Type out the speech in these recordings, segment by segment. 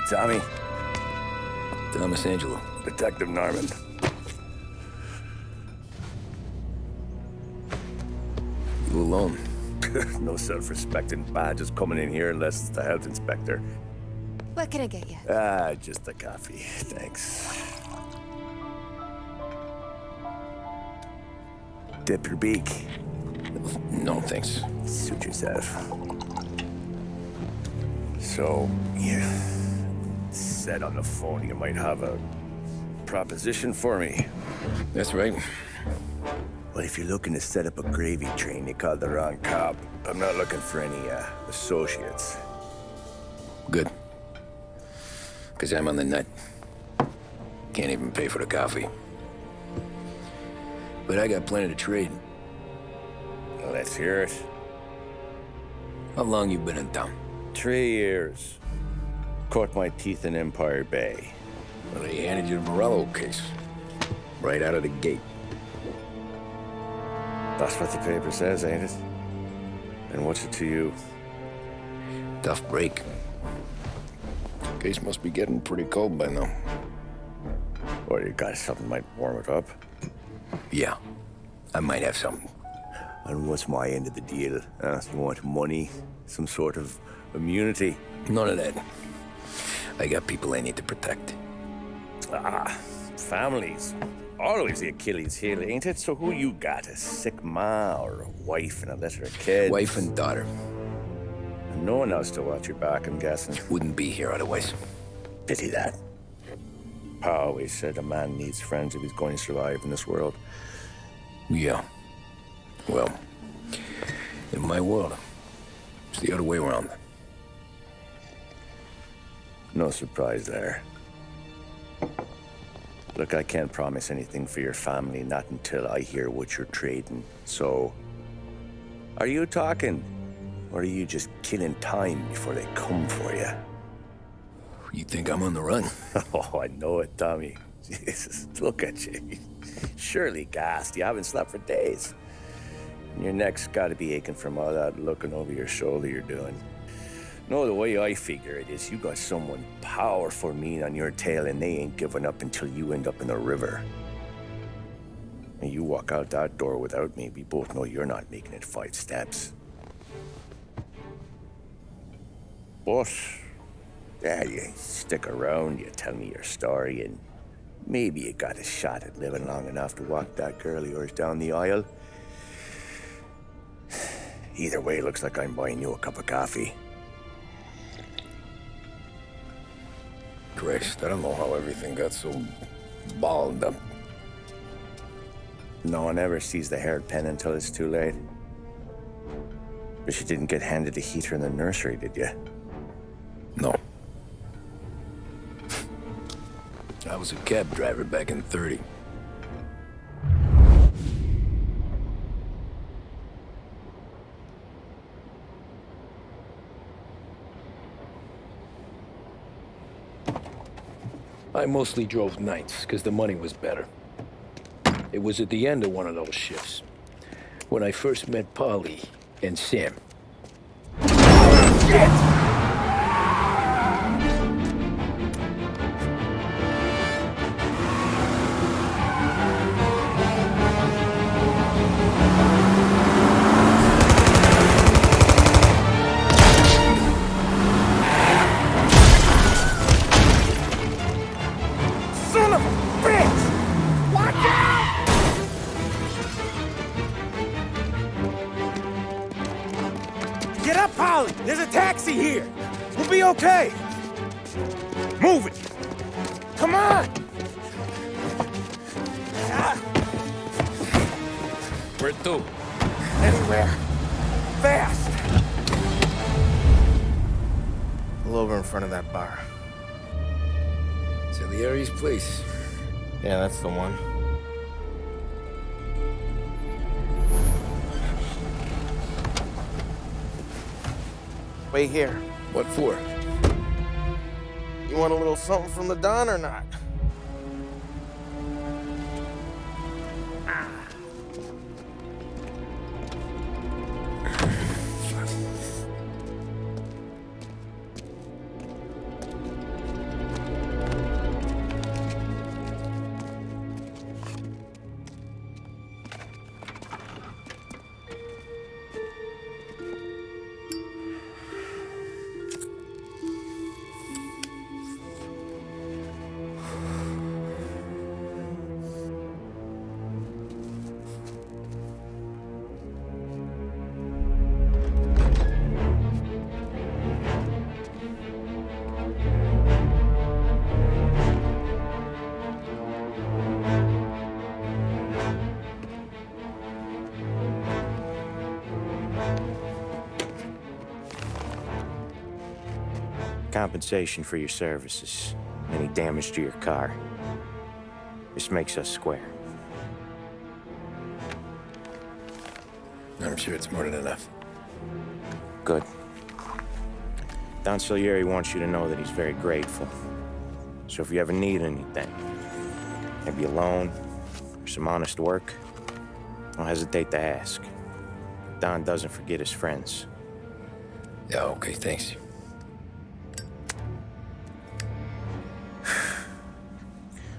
Tommy. Thomas Angelo. Detective Norman. You alone? No self-respecting badges coming in here unless it's the health inspector. What can I get you? Just a coffee. Thanks. Dip your beak. No, thanks. Suit yourself. So, you said on the phone you might have a proposition for me. That's right. Well, if you're looking to set up a gravy train, you called the wrong cop. I'm not looking for any, associates. Good. Because I'm on the nut. Can't even pay for the coffee. But I got plenty to trade. Well, let's hear it. How long you been in town? 3 years. Caught my teeth in Empire Bay. Well, they handed you the Morello case. Right out of the gate. That's what the paper says, ain't it? And what's it to you? Tough break. Case must be getting pretty cold by now. Or you got something might warm it up? Yeah, I might have something. And what's my end of the deal? You want money? Some sort of immunity? None of that. I got people I need to protect. Families. Always the Achilles heel, ain't it? So who you got? A sick ma or a wife and a litter of kids? Wife and daughter. And no one else to watch your back, I'm guessing. Wouldn't be here otherwise. Pity that. Pa always said a man needs friends if he's going to survive in this world. Yeah. Well, in my world, it's the other way around. No surprise there. Look, I can't promise anything for your family, not until I hear what you're trading. So, are you talking? Or are you just killing time before they come for you? You think I'm on the run? Oh, I know it, Tommy. Jesus, look at you. Surely gassed. You haven't slept for days. And your neck's got to be aching from all that looking over your shoulder you're doing. No, the way I figure it is you got someone powerful mean on your tail and they ain't giving up until you end up in the river. And you walk out that door without me, we both know you're not making it 5 steps. But, yeah, you stick around, you tell me your story, and maybe you got a shot at living long enough to walk that girl of yours down the aisle. Either way, looks like I'm buying you a cup of coffee. Christ, I don't know how everything got so balled up. No one ever sees the haired pen until it's too late. But you didn't get handed a heater in the nursery, did you? No. I was a cab driver back in '30. I mostly drove nights, because the money was better. It was at the end of one of those shifts, when I first met Polly and Sam. Shit! Get up, Polly! There's a taxi here! We'll be okay! Move it! Come on! Where to? Anywhere. Fast! Pull over in front of that bar. Salieri's place. Yeah, that's the one. Wait here. What for? You want a little something from the Don or not? compensation for your services, any damage to your car. This makes us square. I'm sure it's more than enough. Good. Don Salieri wants you to know that he's very grateful. So if you ever need anything, maybe a loan or some honest work, don't hesitate to ask. Don doesn't forget his friends. Yeah, okay, thanks.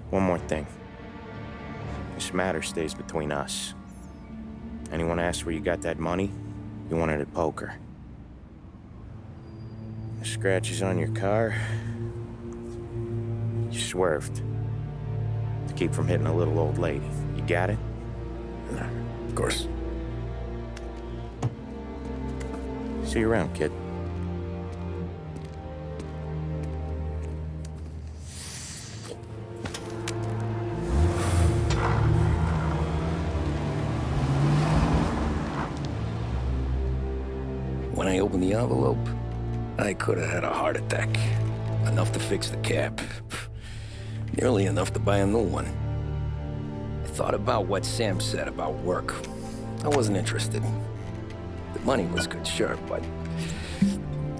One more thing. This matter stays between us. Anyone asks where you got that money, you won it at poker. The scratches on your car, you swerved to keep from hitting a little old lady. You got it? No, of course. See you around, kid. When I opened the envelope, I could have had a heart attack. Enough to fix the cab. Nearly enough to buy a new one. I thought about what Sam said about work. I wasn't interested. The money was good, sure, but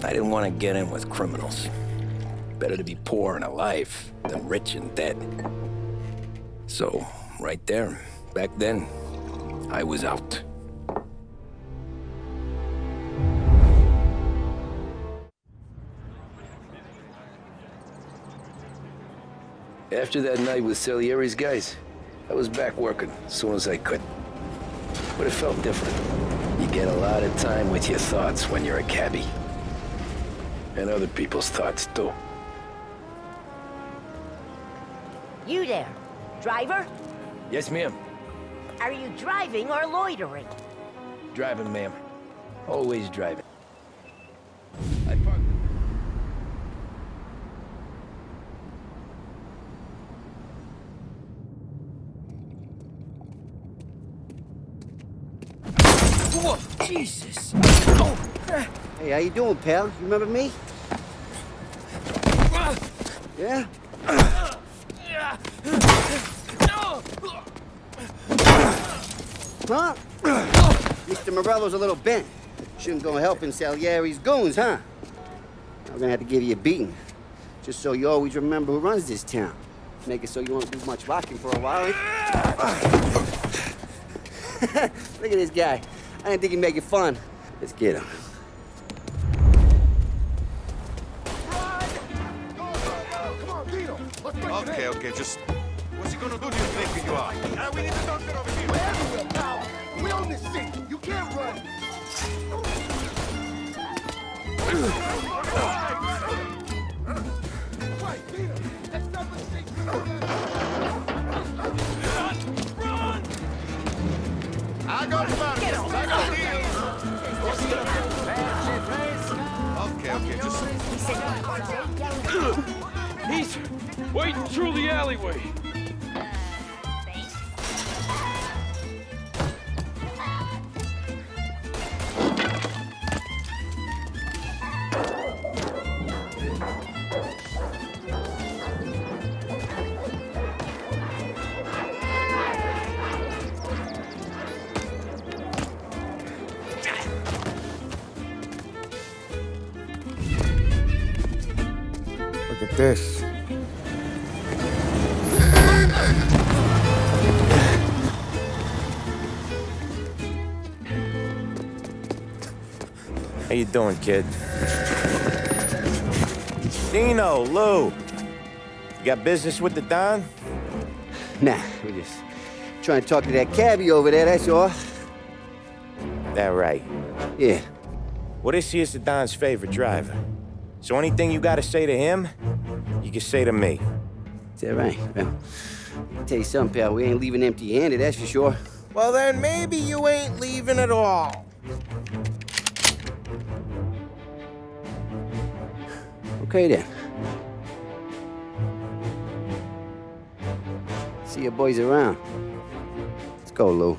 I didn't want to get in with criminals. Better to be poor and alive than rich and dead. So, right there, back then, I was out. After that night with Salieri's guys, I was back working as soon as I could. But it felt different. You get a lot of time with your thoughts when you're a cabbie. And other people's thoughts, too. You there, driver? Yes, ma'am. Are you driving or loitering? Driving, ma'am. Always driving. I parked. Whoa, Jesus! Hey, how you doing, pal? You remember me? Yeah? Huh? Mr. Morello's a little bent. Shouldn't go helping Salieri's goons, huh? I'm gonna have to give you a beating. Just so you always remember who runs this town. Make it so you won't do much rocking for a while. Look at this guy. I didn't think he'd make it fun. Let's get him. Okay, just... What's he gonna do, do you think you are? We need to talk it over here. We're everywhere now. We own this city. You can't run. Right, Peter. That's not the state. Run! I got Marcus. I got Peter. Okay, just... He's waiting through the alleyway. Look at this. How you doing, kid? Dino, Lou. You got business with the Don? Nah, we're just trying to talk to that cabbie over there, that's all. That right. Yeah. Well, this here's the Don's favorite driver. So anything you gotta say to him, you can say to me. Is that right? Well, I'll tell you something, pal. We ain't leaving empty-handed, that's for sure. Well, then maybe you ain't leaving at all. Okay, then. See your boys around. Let's go, Lou.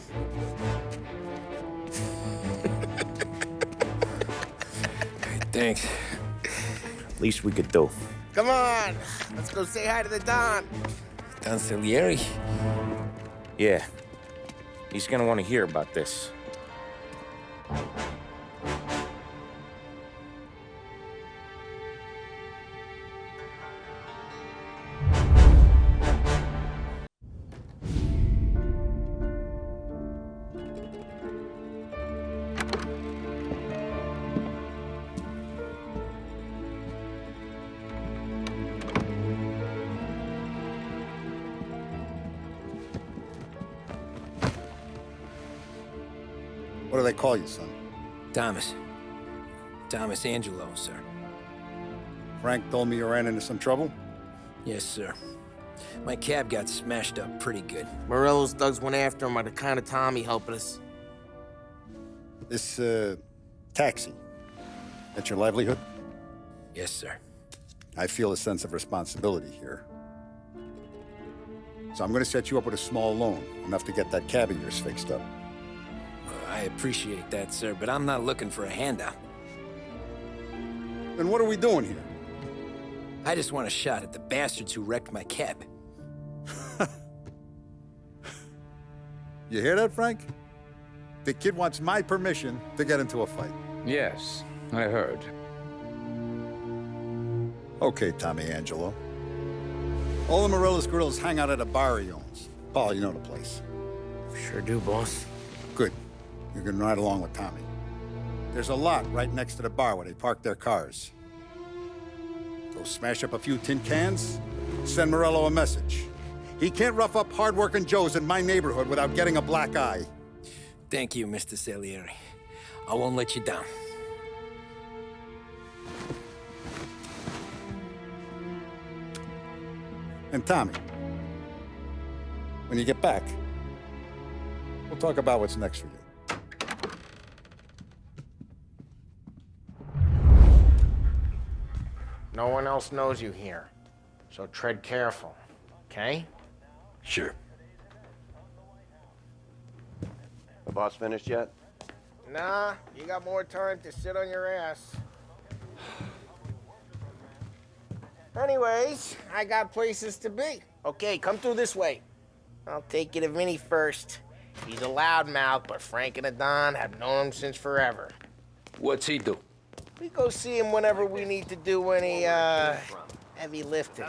Thanks. Least we could do. Come on, let's go say hi to the Don. Don Salieri? Yeah. He's gonna want to hear about this. What do they call you, son? Thomas. Thomas Angelo, sir. Frank told me you ran into some trouble? Yes, sir. My cab got smashed up pretty good. Morello's thugs went after him by the kind of Tommy helping us. This, taxi. That's your livelihood? Yes, sir. I feel a sense of responsibility here. So I'm gonna set you up with a small loan, enough to get that cab of yours fixed up. I appreciate that, sir, but I'm not looking for a handout. Then what are we doing here? I just want a shot at the bastards who wrecked my cab. You hear that, Frank? The kid wants my permission to get into a fight. Yes, I heard. Okay, Tommy Angelo. All the Morello's girls hang out at a bar he owns. Paul, you know the place. Sure do, boss. Good. You can ride along with Tommy. There's a lot right next to the bar where they park their cars. Go smash up a few tin cans, send Morello a message. He can't rough up hard-working Joes in my neighborhood without getting a black eye. Thank you, Mr. Salieri. I won't let you down. And Tommy, when you get back, we'll talk about what's next for you. No one else knows you here, so tread careful, okay? Sure. The boss finished yet? Nah, you got more time to sit on your ass. Anyways, I got places to be. Okay, come through this way. I'll take you to Vinny first. He's a loudmouth, but Frank and the Don have known him since forever. What's he do? We go see him whenever we need to do any, heavy lifting.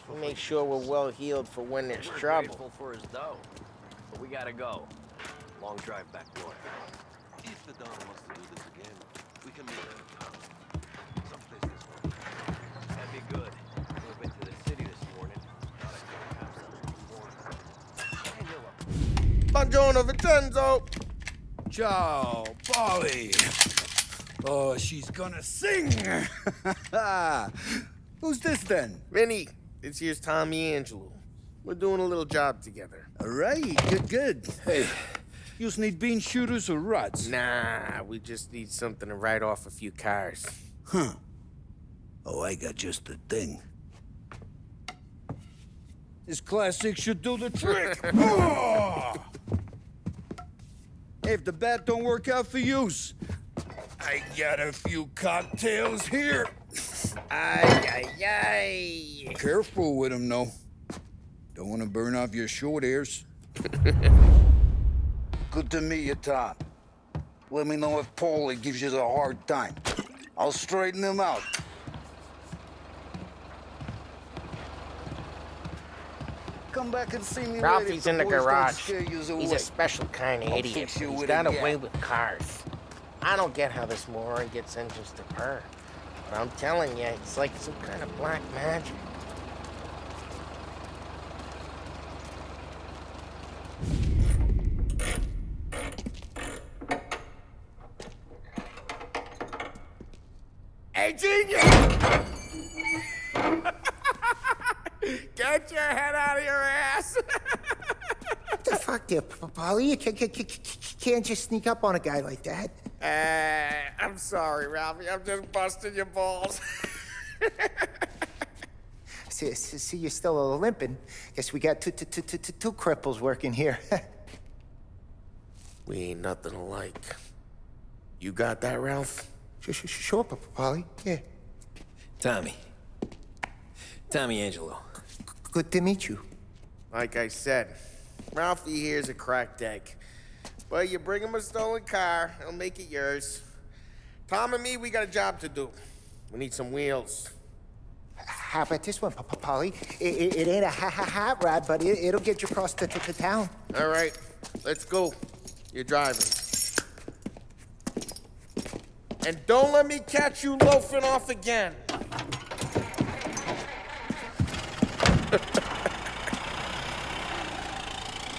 We make sure we're well healed for when there's trouble. Grateful for his dough, but we gotta go. Long drive back north. If the Don wants to do this again, we can meet him. Someplace this way. That'd be good. We've been to the city this morning. Thought I could have Buongiorno, Vincenzo! Ciao, Polly. Oh, she's gonna sing. Who's this then? Vinny, this here's Tommy Angelo. We're doing a little job together. All right, good. Hey, you need bean shooters or rods? Nah, we just need something to write off a few cars. Huh. Oh, I got just the thing. This classic should do the trick. Oh! Hey, if the bat don't work out for yous, I got a few cocktails here. Ay, ay, ay. Careful with them, though. Don't want to burn off your short hairs. Good to meet you, Tom. Let me know if Paulie gives you the hard time. I'll straighten him out. Come back and see me later Ralphie's if the in the boys don't garage. scare yous He's away. a special kind of I'll idiot. fix you He's with got a a way gap. with cars. I don't get how this moron gets engines to purr. But I'm telling you, it's like some kind of black magic. Hey, genius! Get your head out of your ass! What the fuck there, Polly? You can't just sneak up on a guy like that. I'm sorry, Ralphie. I'm just busting your balls. See, you're still limping. Guess we got two cripples working here. We ain't nothing alike. You got that, Ralph? Sure, Polly. Yeah. Tommy. Tommy Angelo. Good to meet you. Like I said, Ralphie here's a cracked egg. But you bring him a stolen car, he'll make it yours. Tom and me, we got a job to do. We need some wheels. How about this one, Polly? It ain't a hot rod, but it'll get you across to town. All right, let's go. You're driving. And don't let me catch you loafing off again.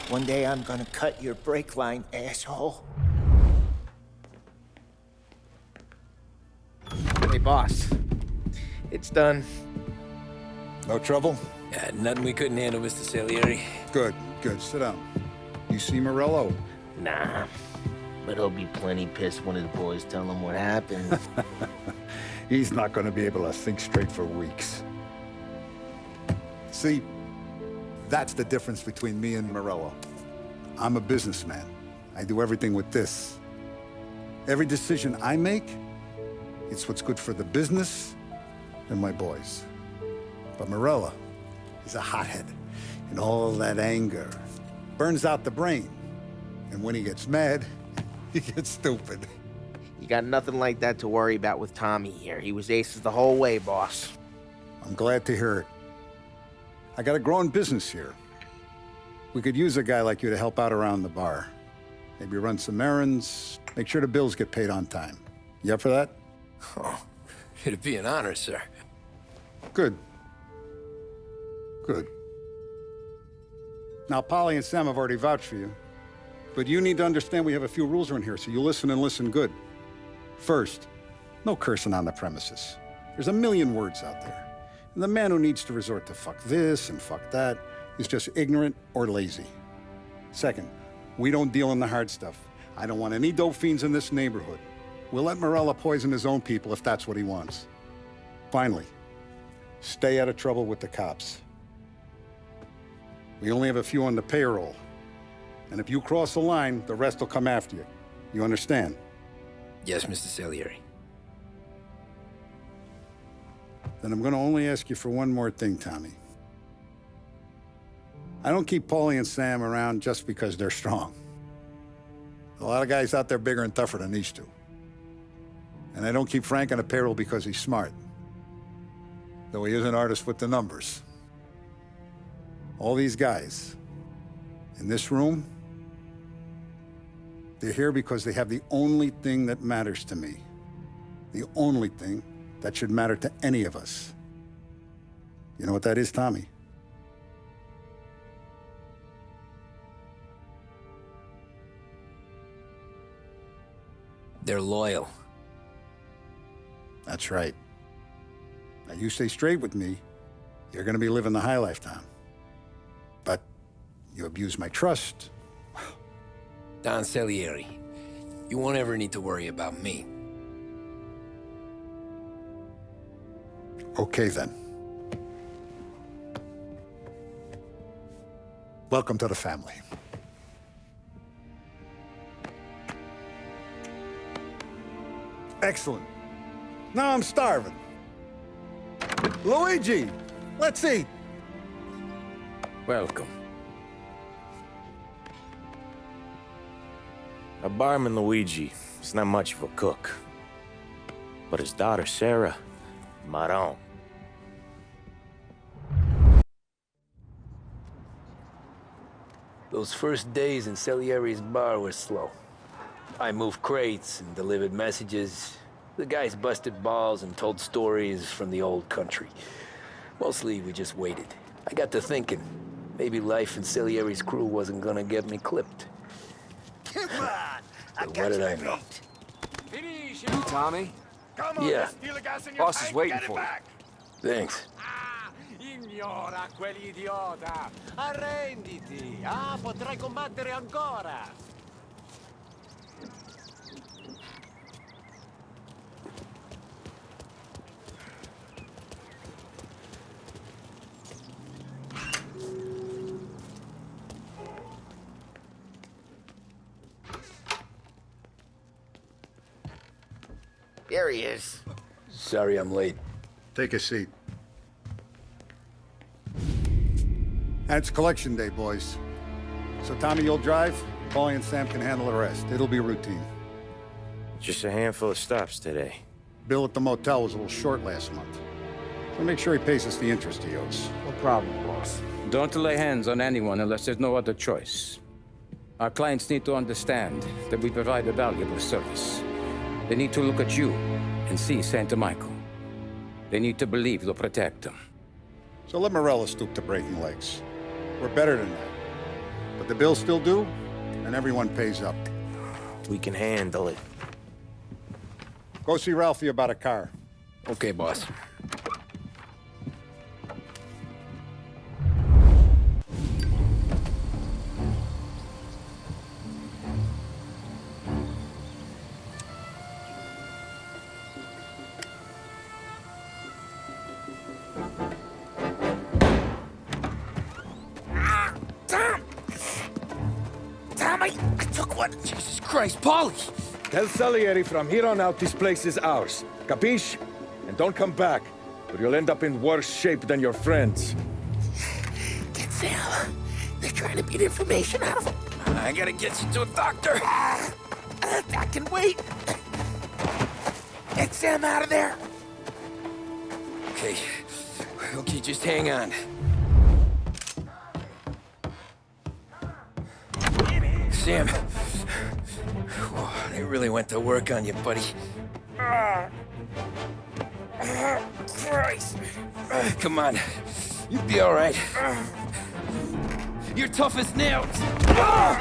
One day I'm gonna cut your brake line, asshole. Hey, boss. It's done. No trouble? Nothing we couldn't handle, Mr. Salieri. Good, good. Sit down. You see Morello? Nah. But he'll be plenty pissed when his boys tell him what happened. He's not going to be able to think straight for weeks. See, that's the difference between me and Morello. I'm a businessman. I do everything with this. Every decision I make, it's what's good for the business and my boys. But Morello is a hothead, and all that anger burns out the brain. And when he gets mad, he gets stupid. You got nothing like that to worry about with Tommy here. He was aces the whole way, boss. I'm glad to hear it. I got a growing business here. We could use a guy like you to help out around the bar. Maybe run some errands, make sure the bills get paid on time. You up for that? Oh, it'd be an honor, sir. Good. Good. Now, Polly and Sam have already vouched for you. But you need to understand we have a few rules around here, so you listen and listen good. First, no cursing on the premises. There's a million words out there. And the man who needs to resort to fuck this and fuck that is just ignorant or lazy. Second, we don't deal in the hard stuff. I don't want any dope fiends in this neighborhood. We'll let Morello poison his own people if that's what he wants. Finally, stay out of trouble with the cops. We only have a few on the payroll. And if you cross the line, the rest will come after you. You understand? Yes, Mr. Salieri. Then I'm gonna only ask you for one more thing, Tommy. I don't keep Paulie and Sam around just because they're strong. A lot of guys out there bigger and tougher than these two. And I don't keep Frank on a payroll because he's smart. Though he is an artist with the numbers. All these guys in this room, they're here because they have the only thing that matters to me. The only thing that should matter to any of us. You know what that is, Tommy? They're loyal. That's right. Now, you stay straight with me, you're gonna be living the high life, Tom. But you abuse my trust. Don Salieri, you won't ever need to worry about me. Okay, then. Welcome to the family. Excellent. Now I'm starving. Luigi, let's eat. Welcome. A barman Luigi is not much of a cook. But his daughter Sarah, Maron. Those first days in Salieri's bar were slow. I moved crates and delivered messages. The guys busted balls and told stories from the old country. Mostly, we just waited. I got to thinking, maybe life in Salieri's crew wasn't gonna get me clipped. Come on! I But got what did you I know? beat. You, Tommy? Come on, Yeah. steal the gas in your Boss tank, is waiting get it for you. back. Thanks. Ignora quell'idiota! Arrenditi! Potrai combattere ancora! There he is. Sorry I'm late. Take a seat. And it's collection day, boys. So Tommy, you'll drive. Paulie and Sam can handle the rest. It'll be routine. Just a handful of stops today. Bill at the motel was a little short last month. So make sure he pays us the interest he owes. No problem, boss. Don't lay hands on anyone unless there's no other choice. Our clients need to understand that we provide a valuable service. They need to look at you and see Santa Michael. They need to believe you'll protect them. So let Morello stoop to breaking legs. We're better than that. But the bill's still due, and everyone pays up. We can handle it. Go see Ralphie about a car. Okay, boss. Tom, I took one. Jesus Christ, Paulie! Tell Salieri from here on out this place is ours. Capiche? And don't come back, or you'll end up in worse shape than your friends. Get Sal. They're trying to beat information out of him. I gotta get you to a doctor. I can wait. Get Sam out of there. Okay. Okay, just hang on. Sam. They really went to work on you, buddy. Christ. Come on. You'll be all right. You're tough as nails. Oh,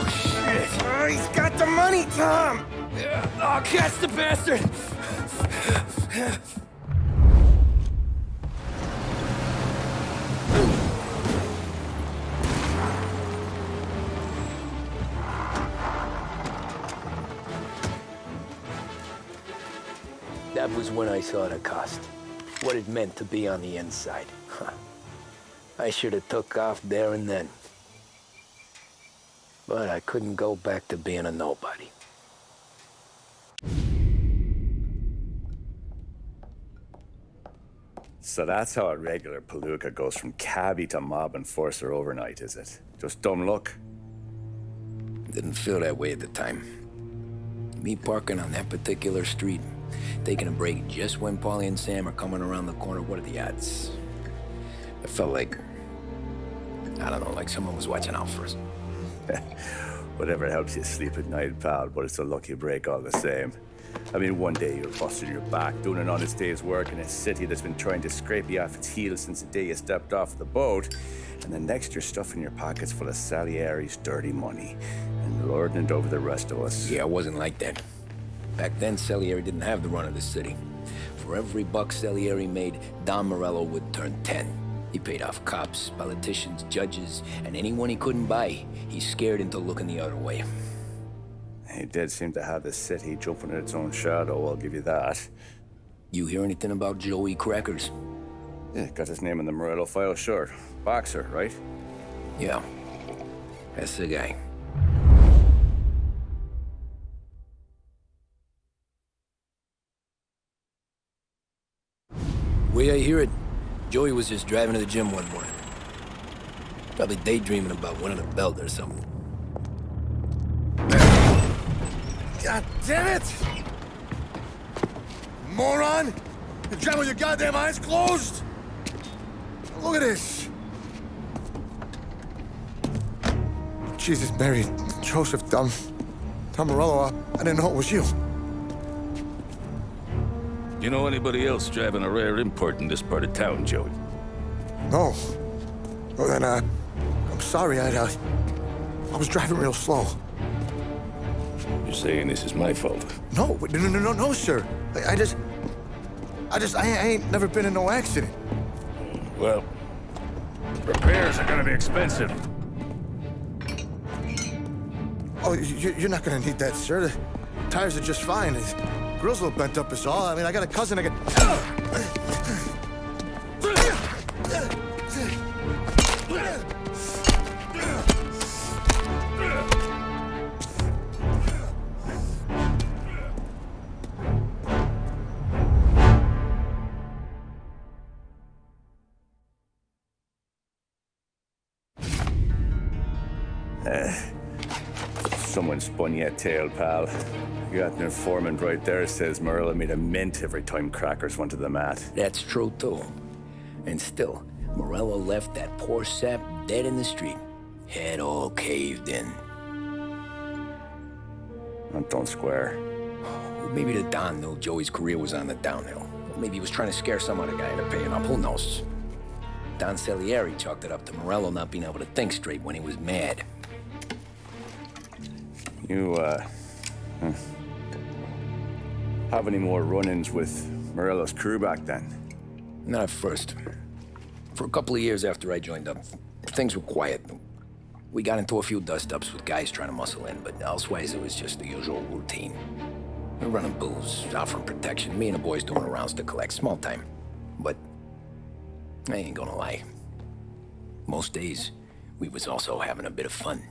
shit. Oh, he's got the money, Tom. Oh, catch the bastard! That was when I saw the cost. What it meant to be on the inside. I should have took off there and then. But I couldn't go back to being a nobody. So that's how a regular palooka goes from cabbie to mob enforcer overnight, is it? Just dumb luck? Didn't feel that way at the time. Me parking on that particular street, taking a break just when Paulie and Sam are coming around the corner, what are the odds? I felt like, I don't know, like someone was watching out for us. Whatever helps you sleep at night, pal, but it's a lucky break all the same. I mean, one day you're busting your back, doing an honest day's work in a city that's been trying to scrape you off its heels since the day you stepped off the boat, and then next you're stuffing your pockets full of Salieri's dirty money and lording it over the rest of us. Yeah, it wasn't like that. Back then, Salieri didn't have the run of the city. For every buck Salieri made, Don Morello would turn 10. He paid off cops, politicians, judges, and anyone he couldn't buy, he scared into looking the other way. He did seem to have the city jumping in its own shadow, I'll give you that. You hear anything about Joey Crackers? Yeah, got his name in the Morello file, sure. Boxer, right? Yeah, that's the guy. The way I hear it, Joey was just driving to the gym one morning. Probably daydreaming about winning a belt or something. God damn it! Moron! You're driving with your goddamn eyes closed! Look at this! Jesus, Mary, Joseph, Tom Morello, I didn't know it was you. You know anybody else driving a rare import in this part of town, Joey? No. Well, then, I'm sorry, I was driving real slow. You're saying this is my fault? No, sir. I ain't never been in no accident. Well, repairs are gonna be expensive. Oh, you're not gonna need that, sir. The tires are just fine. The grill's a little bent up is all. I mean, I got a cousin I can... Someone spun you a tale, pal. You got an informant right there says Morello made a mint every time crackers went to the mat. That's true, too. And still, Morello left that poor sap dead in the street. Head all caved in. That don't square. Well, maybe the Don knew Joey's career was on the downhill. Or maybe he was trying to scare some other guy into paying up. Who knows? Don Salieri chalked it up to Morello not being able to think straight when he was mad. You, have any more run-ins with Morello's crew back then? Not at first. For a couple of years after I joined up, things were quiet. We got into a few dust-ups with guys trying to muscle in, but elsewise it was just the usual routine. We're running booze, offering protection, me and the boys doing rounds to collect, small time. But I ain't gonna lie. Most days, we was also having a bit of fun.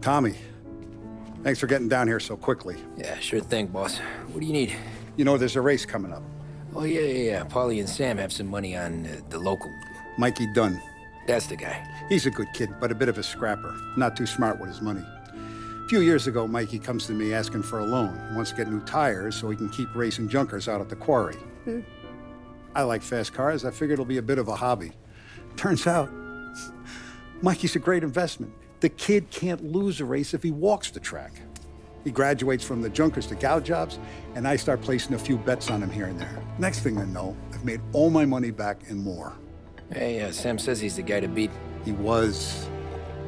Tommy, thanks for getting down here so quickly. Yeah, sure thing, boss. What do you need? You know, there's a race coming up. Oh, yeah. Paulie and Sam have some money on the local. Mikey Dunn. That's the guy. He's a good kid, but a bit of a scrapper. Not too smart with his money. A few years ago, Mikey comes to me asking for a loan. He wants to get new tires so he can keep racing junkers out at the quarry. I like fast cars. I figured it'll be a bit of a hobby. Turns out, Mikey's a great investment. The kid can't lose a race if he walks the track. He graduates from the junkers to gal jobs, and I start placing a few bets on him here and there. Next thing I know, I've made all my money back and more. Hey, Sam says he's the guy to beat. He was.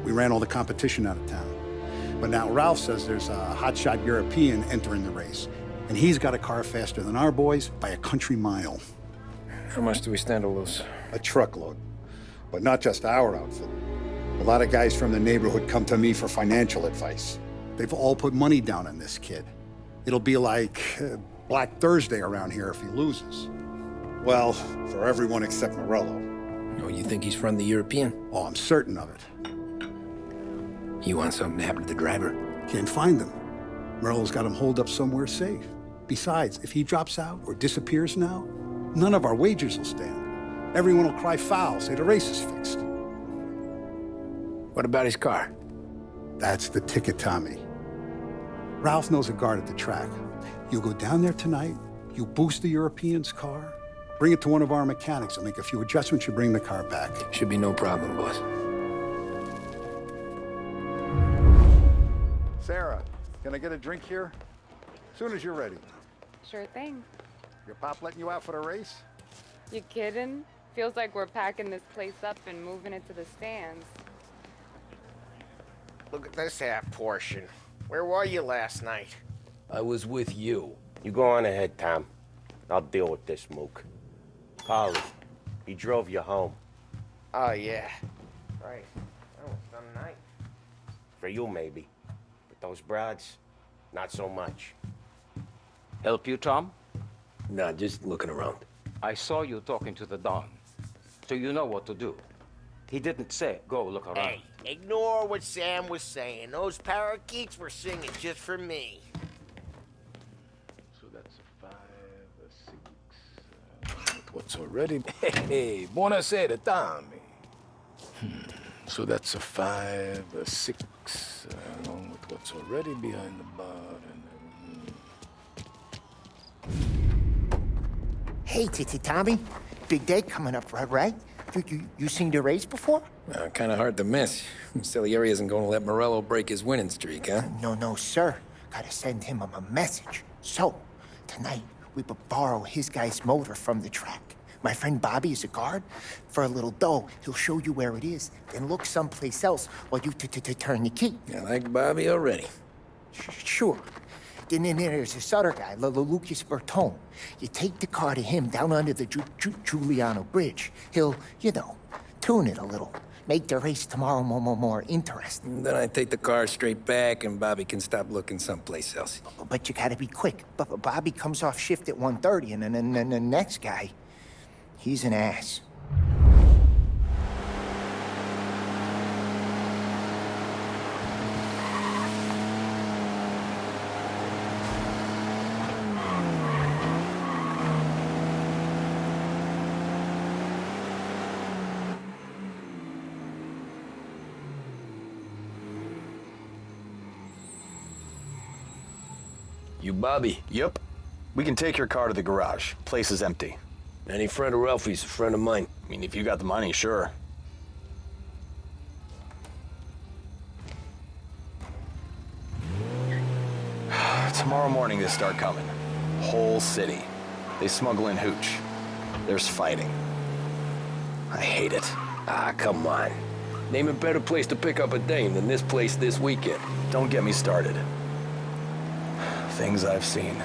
We ran all the competition out of town. But now Ralph says there's a hotshot European entering the race, and he's got a car faster than our boys by a country mile. How much do we stand to lose? A truckload. But not just our outfit. A lot of guys from the neighborhood come to me for financial advice. They've all put money down on this kid. It'll be like Black Thursday around here if he loses. Well, for everyone except Morello. Oh, you think he's from the European? Oh, I'm certain of it. You want something to happen to the driver? Can't find him. Morello's got him holed up somewhere safe. Besides, if he drops out or disappears now, none of our wagers will stand. Everyone will cry foul, say the race is fixed. What about his car? That's the ticket, Tommy. Ralph knows a guard at the track. You go down there tonight, you boost the European's car, bring it to one of our mechanics, and make a few adjustments, you bring the car back. Should be no problem, boss. Sarah, can I get a drink here? As soon as you're ready. Sure thing. Your pop letting you out for the race? You kidding? Feels like we're packing this place up and moving it to the stands. Look at this half portion. Where were you last night? I was with you. You go on ahead, Tom. I'll deal with this mook. Polly, he drove you home. Oh, yeah. Right. That was some night. For you, maybe. But those broads, not so much. Help you, Tom? Nah, just looking around. I saw you talking to the Don, so you know what to do. He didn't say, go look around. Hey, ignore what Sam was saying. Those parakeets were singing just for me. So that's a 5, a 6. What's already? Hey, buonasera, Tommy. So that's a 5, a 6, along with what's already behind the bar. Hey, Tommy. Big day coming up, right? You seen the race before? Kind of hard to miss. Salieri isn't going to let Morello break his winning streak, huh? No, sir. Gotta send him a message. So, tonight, we borrow his guy's motor from the track. My friend Bobby is a guard. For a little dough, he'll show you where it is, then look someplace else while you turn the key. I like Bobby already. Sure. Then there's this other guy, Lucas Bertone. You take the car to him down under the Giuliano Bridge. He'll, tune it a little. Make the race tomorrow more interesting. Then I take the car straight back and Bobby can stop looking someplace else. But you gotta be quick. Bobby comes off shift at 1:30, and then the next guy, he's an ass. You Bobby? Yep. We can take your car to the garage. Place is empty. Any friend of Ralphie's, a friend of mine. I mean, if you got the money, sure. Tomorrow morning they start coming. Whole city. They smuggle in hooch. There's fighting. I hate it. Ah, come on. Name a better place to pick up a dame than this place this weekend. Don't get me started. Things I've seen.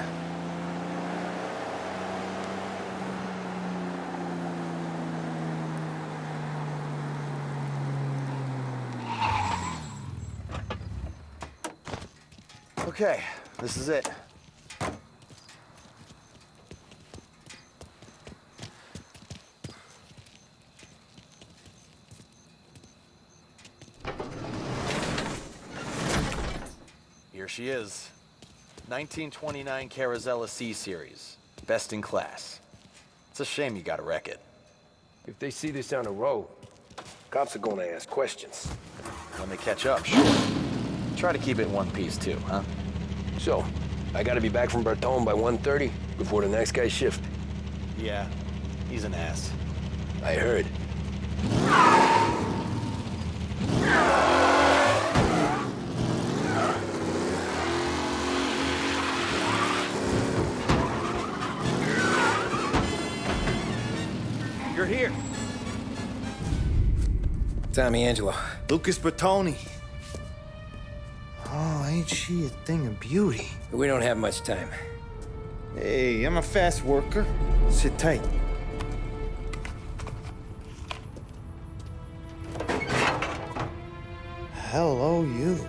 Okay, this is it. Here she is. 1929 Carazella C Series. Best in class. It's a shame you gotta wreck it. If they see this on the road, cops are gonna ask questions. When they catch up, sure. Try to keep it in one piece too, huh? So, I gotta be back from Bertone by 1:30 before the next guy's shift. Yeah, he's an ass. I heard. You're here. Tommy Angelo. Lucas Bertoni. Oh, ain't she a thing of beauty? We don't have much time. Hey, I'm a fast worker. Sit tight. Hello, you.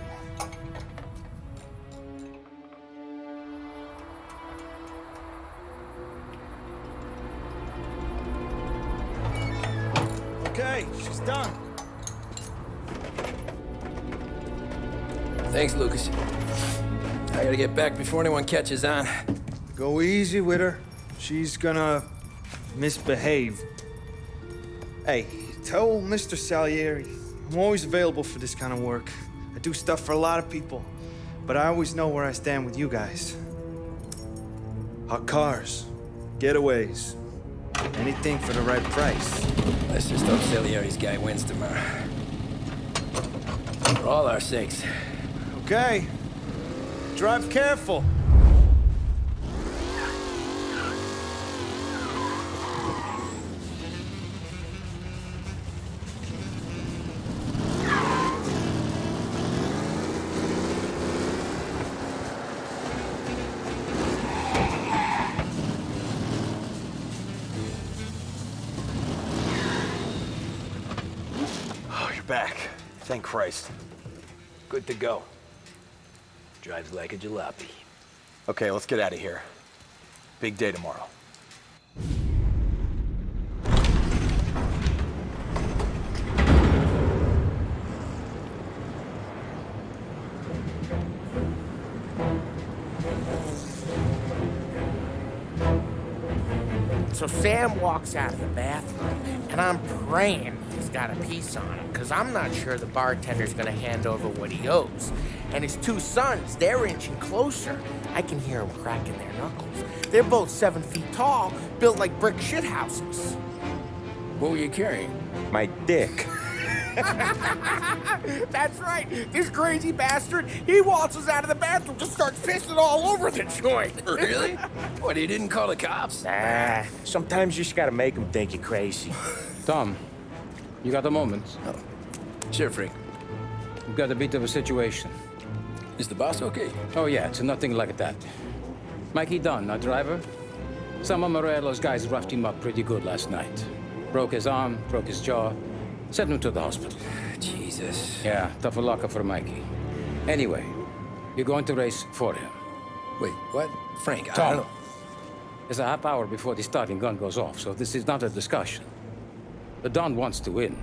Okay, she's done. Thanks, Lucas. I gotta get back before anyone catches on. Go easy with her. She's gonna misbehave. Hey, tell Mr. Salieri I'm always available for this kind of work. I do stuff for a lot of people, but I always know where I stand with you guys. Hot cars, getaways, anything for the right price. Let's just hope Salieri's guy wins tomorrow. For all our sakes. Okay. Drive careful. Oh, you're back. Thank Christ. Good to go. Drives like a jalopy. Okay, let's get out of here. Big day tomorrow. So Sam walks out of the bathroom, and I'm praying he's got a piece on him, because I'm not sure the bartender's gonna hand over what he owes. And his two sons, they're inching closer. I can hear them cracking their knuckles. They're both 7 feet tall, built like brick shithouses. What were you carrying? My dick. That's right. This crazy bastard, he waltzes out of the bathroom, just starts pissing all over the joint. Really? What, he didn't call the cops? Nah, sometimes you just gotta make them think you're crazy. Tom, you got a moment? Oh. Sure, Frank. We've got a bit of a situation. Is the boss okay? Oh, yeah, it's nothing like that. Mikey Dunn, our driver. Some of Morello's guys roughed him up pretty good last night. Broke his arm, broke his jaw. Sent him to the hospital. Jesus. Yeah, tough luck for Mikey. Anyway, you're going to race for him. Wait, what? Frank, I Tom, don't know. it's a half hour before the starting gun goes off, so this is not a discussion. The Don wants to win,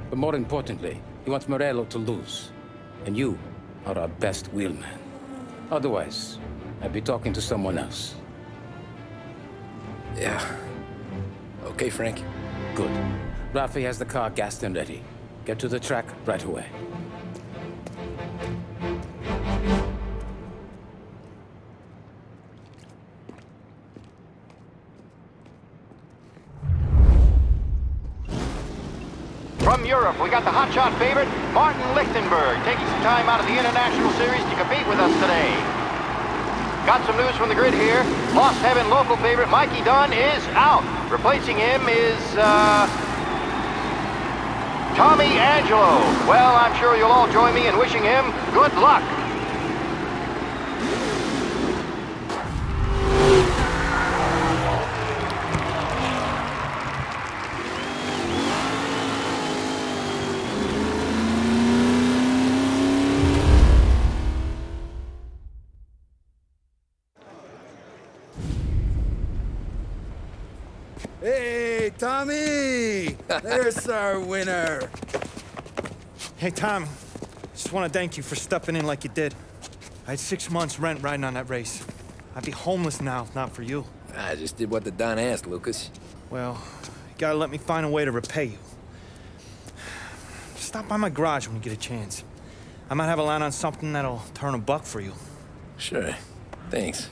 but more importantly, he wants Morello to lose. And you are our best wheelman. Otherwise, I'd be talking to someone else. Yeah. Okay, Frank. Good. Rafi has the car gassed and ready. Get to the track right away. From Europe, we got the hotshot favorite, Martin Lichtenberg, taking some time out of the International Series to compete with us today. Got some news from the grid here. Lost Heaven local favorite Mikey Dunn is out. Replacing him is, Tommy Angelo. Well, I'm sure you'll all join me in wishing him good luck. Hey, Tommy! There's our winner. Hey, Tommy. Just want to thank you for stepping in like you did. I had 6 months rent riding on that race. I'd be homeless now if not for you. I just did what the Don asked, Lucas. Well, you gotta let me find a way to repay you. Stop by my garage when you get a chance. I might have a line on something that'll turn $1 for you. Sure. Thanks.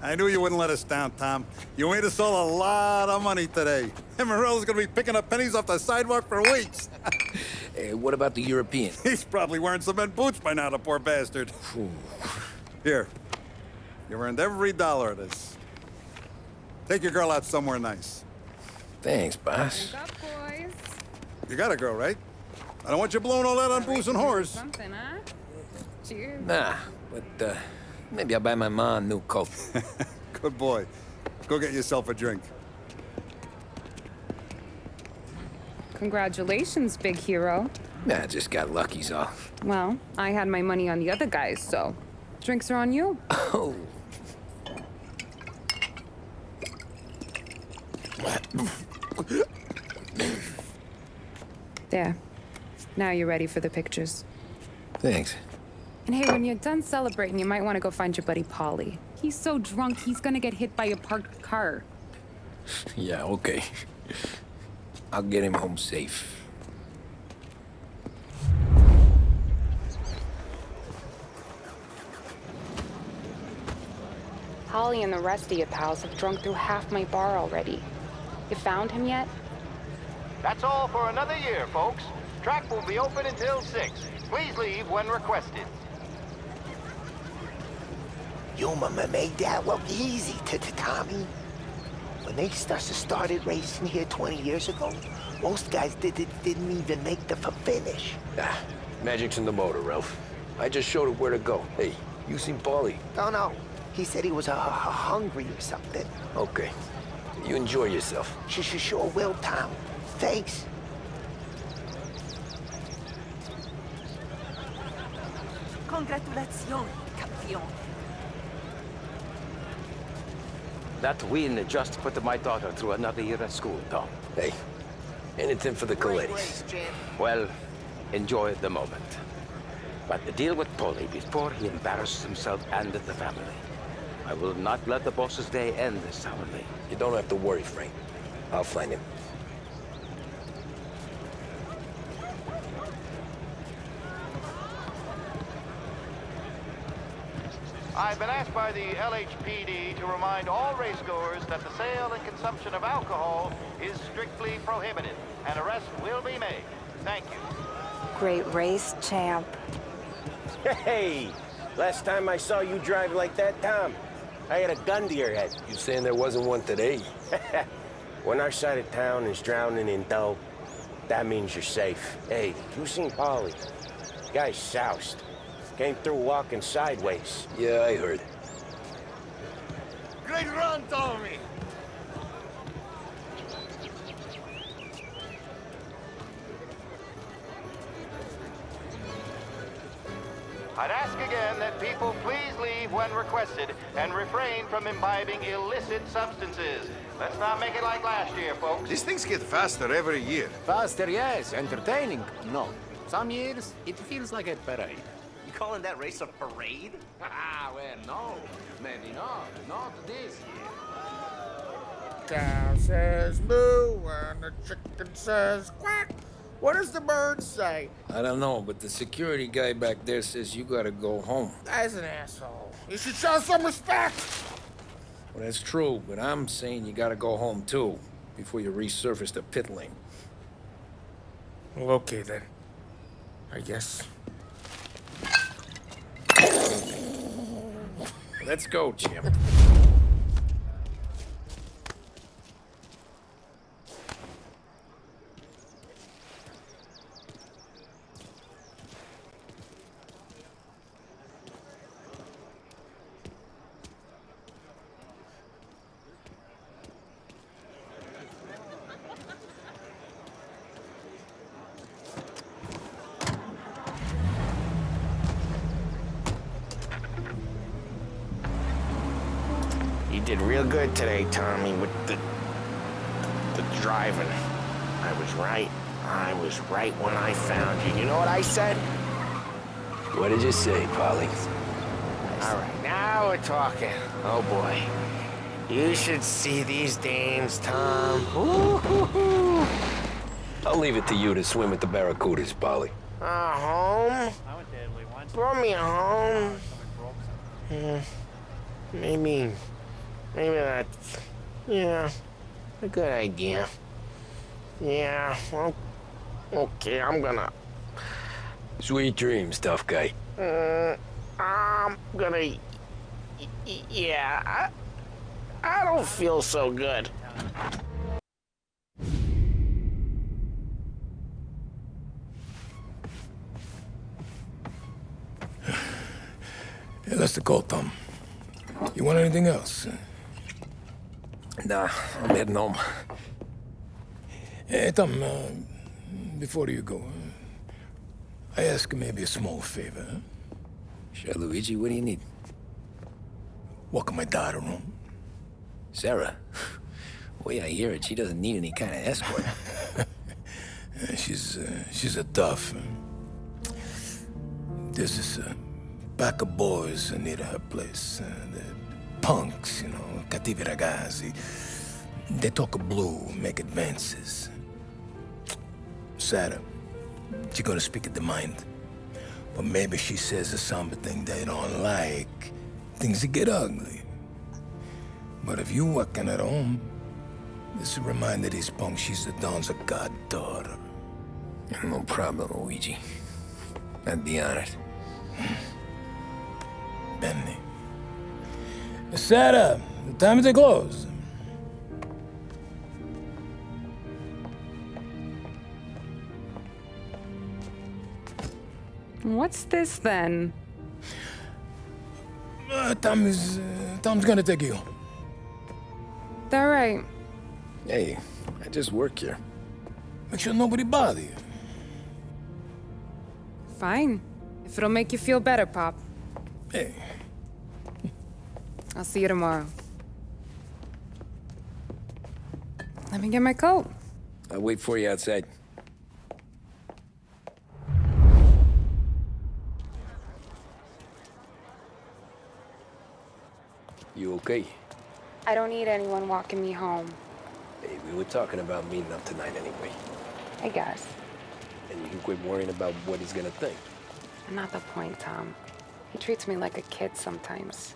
I knew you wouldn't let us down, Tom. You made us all a lot of money today. And Morello's gonna be picking up pennies off the sidewalk for weeks. Hey, what about the European? He's probably wearing cement boots by now, the poor bastard. Here. You've earned every dollar of this. Take your girl out somewhere nice. Thanance, boss. Wake up, boys. You got a girl, right? I don't want you blowing all that on booze and whores. Something, huh? Cheers. Nah, but, maybe I'll buy my ma a new coat. Good boy. Go get yourself a drink. Congratulations, big hero. Nah, just got lucky's all. Well, I had my money on the other guys, so drinks are on you. Oh. There. Now you're ready for the pictures. Thanks. And hey, when you're done celebrating, you might want to go find your buddy Paulie. He's so drunk, he's gonna get hit by a parked car. Yeah, okay. I'll get him home safe. Holly and the rest of your pals have drunk through half my bar already. You found him yet? That's all for another year, folks. Track will be open until 6. Please leave when requested. Your mama made that look easy to Tommy. When they started racing here 20 years ago, most guys didn't even make the finish. Ah, magic's in the motor, Ralph. I just showed it where to go. Hey, you seen Paulie? No. He said he was hungry or something. Okay. You enjoy yourself. Sure will, Tom. Thanks. Congratulations, campeón. That win just put my daughter through another year at school, Tom. Hey, anything for the Colettis. Well, enjoy the moment. But deal with Paulie before he embarrasses himself and the family. I will not let the boss's day end sourly. You don't have to worry, Frank. I'll find him. I've been asked by the LHPD to remind all racegoers that the sale and consumption of alcohol is strictly prohibited. An arrest will be made. Thank you. Great race, champ. Hey, last time I saw you drive like that, Tom, I had a gun to your head. You saying there wasn't one today? When our side of town is drowning in dough, that means you're safe. Hey, you seen Paulie? Guy's soused. Came through walking sideways. Yeah, I heard. Great run, Tommy! I'd ask again that people please leave when requested and refrain from imbibing illicit substances. Let's not make it like last year, folks. These things get faster every year. Faster, yes. Entertaining, no. Some years, it feels like a parade. You calling that race a parade? Ah, well, no. Maybe not. Not this year. Cow says moo and the chicken says quack. What does the bird say? I don't know, but the security guy back there says you gotta go home. Guy's an asshole. You should show some respect. Well, that's true, but I'm saying you gotta go home too, before you resurface the pit lane. Well, okay then. I guess. Let's go, champ. You did real good today, Tommy, with the driving. I was right. I was right when I found you. You know what I said? What did you say, Polly? All right, now we're talking. Oh, boy. You should see these dames, Tom. Ooh. I'll leave it to you to swim with the barracudas, Polly. Home? Brought me a home. Maybe that's, yeah, a good idea. Yeah, well, okay, I'm gonna... Sweet dreams, tough guy. I'm gonna... Yeah, I don't feel so good. Hey, that's the call, Tom. You want anything else? Nah, I'm heading home. Hey, Tom, before you go, I ask maybe a small favor. Huh? Sure, Luigi, what do you need? Walk my daughter home. Sarah? Way I hear it, she doesn't need any kind of escort. She's a tough. There's this pack of boys near her place. They're punks, you know, cattivi ragazzi. They talk blue, make advances. Sarah, she gonna speak at the mind. But maybe she says something they don't like. Things get ugly. But if you working at home, this reminder these punks she's the Don's a goddaughter. No problem, Luigi. I'd be honored. Benny. Sarah, the time to close. What's this then? Tom's gonna take you. All right. Hey, I just work here. Make sure nobody bother you. Fine. If it'll make you feel better, Pop. Hey. I'll see you tomorrow. Let me get my coat. I'll wait for you outside. You okay? I don't need anyone walking me home. Hey, we were talking about meeting up tonight anyway. I guess. And you can quit worrying about what he's gonna think. Not the point, Tom. He treats me like a kid sometimes.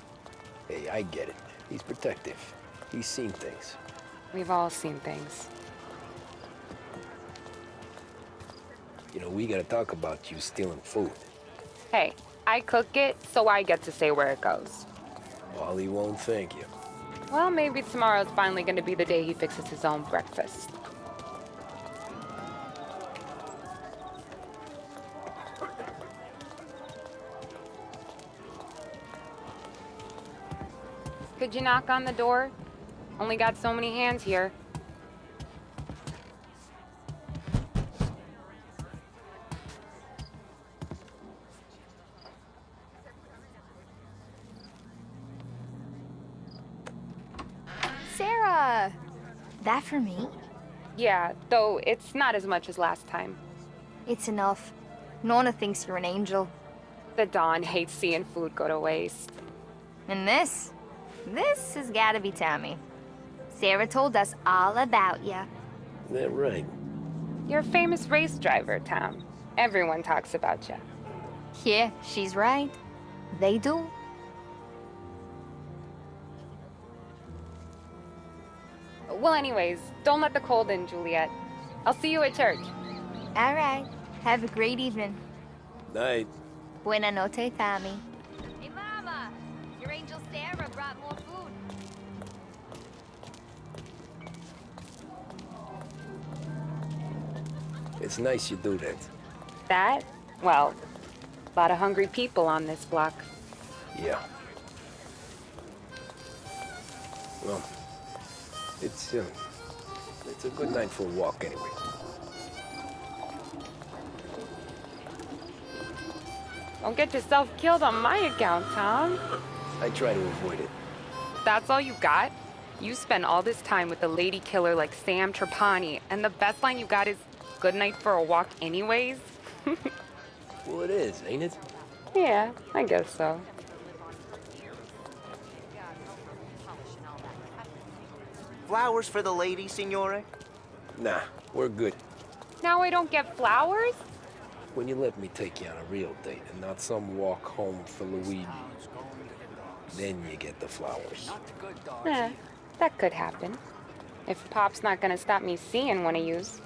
Hey, I get it. He's protective. He's seen things. We've all seen things. You know, we gotta talk about you stealing food. Hey, I cook it, so I get to say where it goes. Wally won't thank you. Well, maybe tomorrow's finally gonna be the day he fixes his own breakfast. Could you knock on the door? Only got so many hands here. Sarah! That for me? Yeah, though it's not as much as last time. It's enough. Nona thinks you're an angel. The Don hates seeing food go to waste. And this has gotta be Tommy. Sarah told us all about ya. Is that right? You're a famous race driver, Tom. Everyone talks about you. Yeah, she's right. They do. Well, anyways, don't let the cold in, Juliet. I'll see you at church. All right. Have a great evening. Night. Buena noche, Tommy. Hey, Mama. Your angel Sarah brought more food. It's nice you do that. That? Well, a lot of hungry people on this block. Yeah. Well, it's a good night for a walk anyway. Don't get yourself killed on my account, Tom. I try to avoid it. That's all you got? You spend all this time with a lady killer like Sam Trapani, and the best line you got is, "Good night for a walk anyways"? Well, it is, ain't it? Yeah, I guess so. Flowers for the lady, signore? Nah, we're good. Now I don't get flowers? When you let me take you on a real date and not some walk home for Luigi, then you get the flowers. That could happen. If Pop's not gonna stop me seeing one of yous.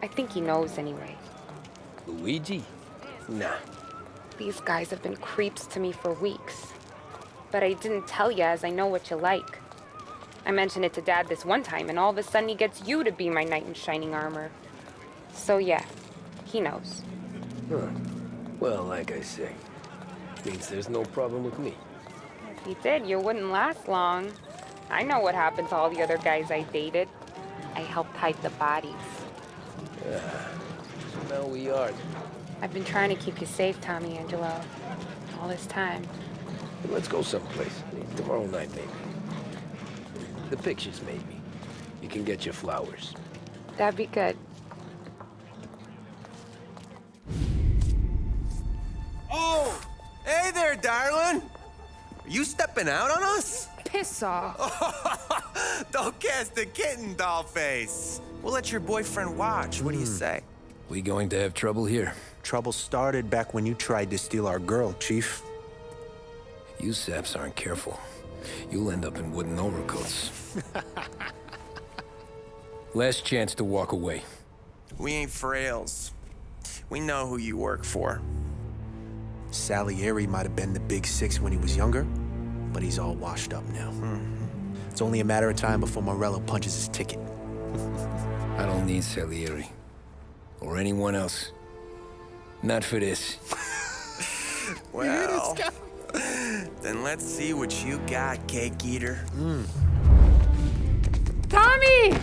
I think he knows anyway. Luigi? Nah. These guys have been creeps to me for weeks. But I didn't tell you as I know what you like. I mentioned it to Dad this one time, and all of a sudden he gets you to be my knight in shining armor. So yeah, he knows. Huh. Well, like I say, means there's no problem with me. If he did, you wouldn't last long. I know what happened to all the other guys I dated. I helped hide the bodies. Now we are. I've been trying to keep you safe, Tommy Angelo. All this time. Let's go someplace. Tomorrow night, maybe. The pictures, maybe. You can get your flowers. That'd be good. Oh! Hey there, darling! Are you stepping out on us? Piss off. Don't cast a kitten, dollface. We'll let your boyfriend watch. What do you say? We going to have trouble here? Trouble started back when you tried to steal our girl, Chief. You saps aren't careful. You'll end up in wooden overcoats. Last chance to walk away. We ain't frails. We know who you work for. Salieri might have been the big six when he was younger, but he's all washed up now. It's only a matter of time before Morello punches his ticket. I don't need Salieri. Or anyone else. Not for this. Well, then let's see what you got, cake eater. Tommy!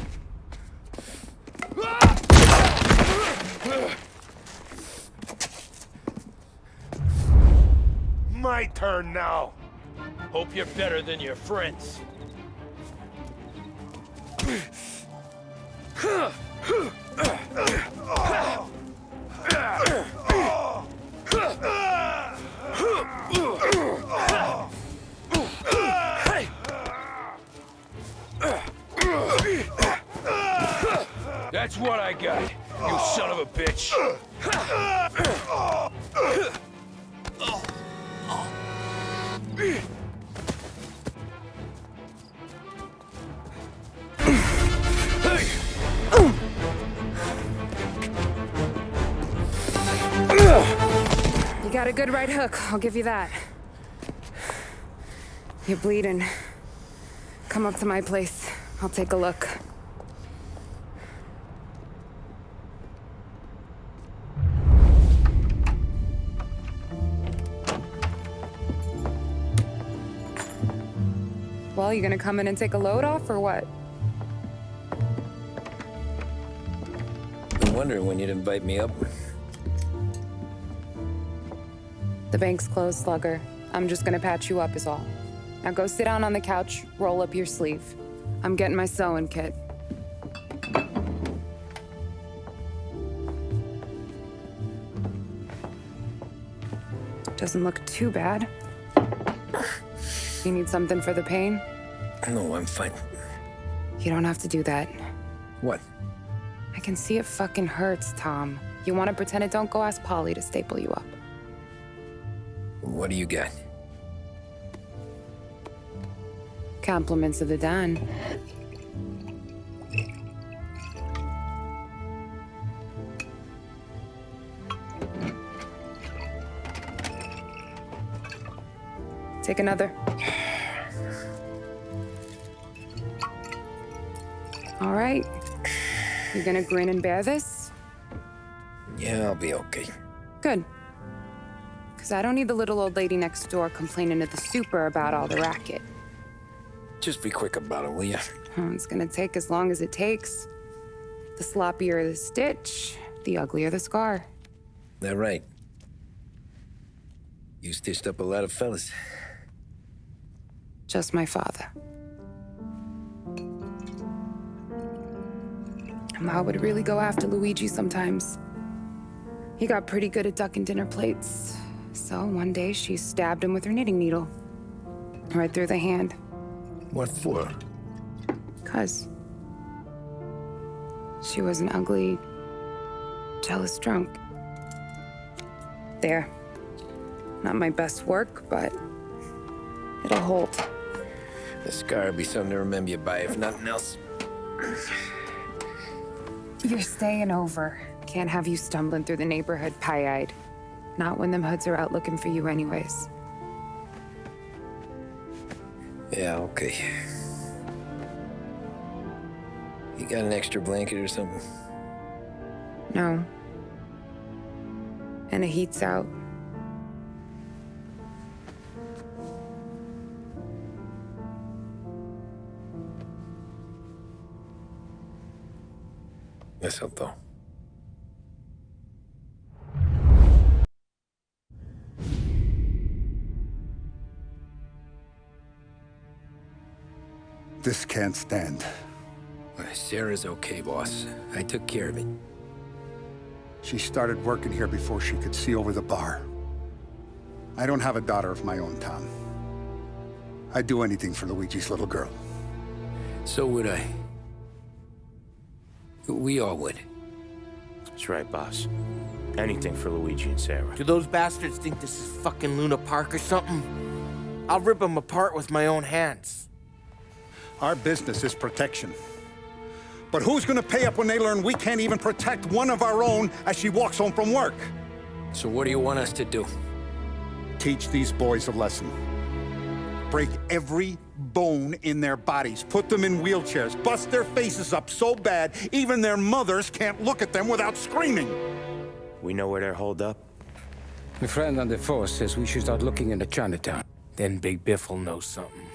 My turn now. Hope you're better than your friends. That's what I got, you son of a bitch. You got a good right hook, I'll give you that. You're bleeding. Come up to my place. I'll take a look. Well, you gonna come in and take a load off, or what? Been wondering when you'd invite me up. The bank's closed, Slugger. I'm just gonna patch you up is all. Now go sit down on the couch, roll up your sleeve. I'm getting my sewing kit. Doesn't look too bad. You need something for the pain? No, I'm fine. You don't have to do that. What? I can see it fucking hurts, Tom. You want to pretend it don't go ask Polly to staple you up. What do you got? Compliments of the Don. Take another. All right. You gonna grin and bear this? Yeah, I'll be okay. Good. Because I don't need the little old lady next door complaining to the super about all the racket. Just be quick about it, will ya? It's gonna take as long as it takes. The sloppier the stitch, the uglier the scar. That right? You stitched up a lot of fellas. Just my father. Ma would really go after Luigi sometimes. He got pretty good at ducking dinner plates. So one day she stabbed him with her knitting needle. Right through the hand. What for? 'Cause she was an ugly, jealous drunk. There. Not my best work, but it'll hold. The scar will be something to remember you by, if nothing else. You're staying over. Can't have you stumbling through the neighborhood pie-eyed. Not when them hoods are out looking for you anyways. Yeah, okay. You got an extra blanket or something? No. And the heat's out. Eso todo. This can't stand. Sarah's okay, boss. I took care of it. She started working here before she could see over the bar. I don't have a daughter of my own, Tom. I'd do anything for Luigi's little girl. So would I. We all would. That's right, boss. Anything for Luigi and Sarah. Do those bastards think this is fucking Luna Park or something? I'll rip them apart with my own hands. Our business is protection. But who's gonna pay up when they learn we can't even protect one of our own as she walks home from work? So what do you want us to do? Teach these boys a lesson. Break every bone in their bodies, put them in wheelchairs, bust their faces up so bad even their mothers can't look at them without screaming. We know where they're holed up? The friend on the force says we should start looking into Chinatown. Then Big Biff will know something.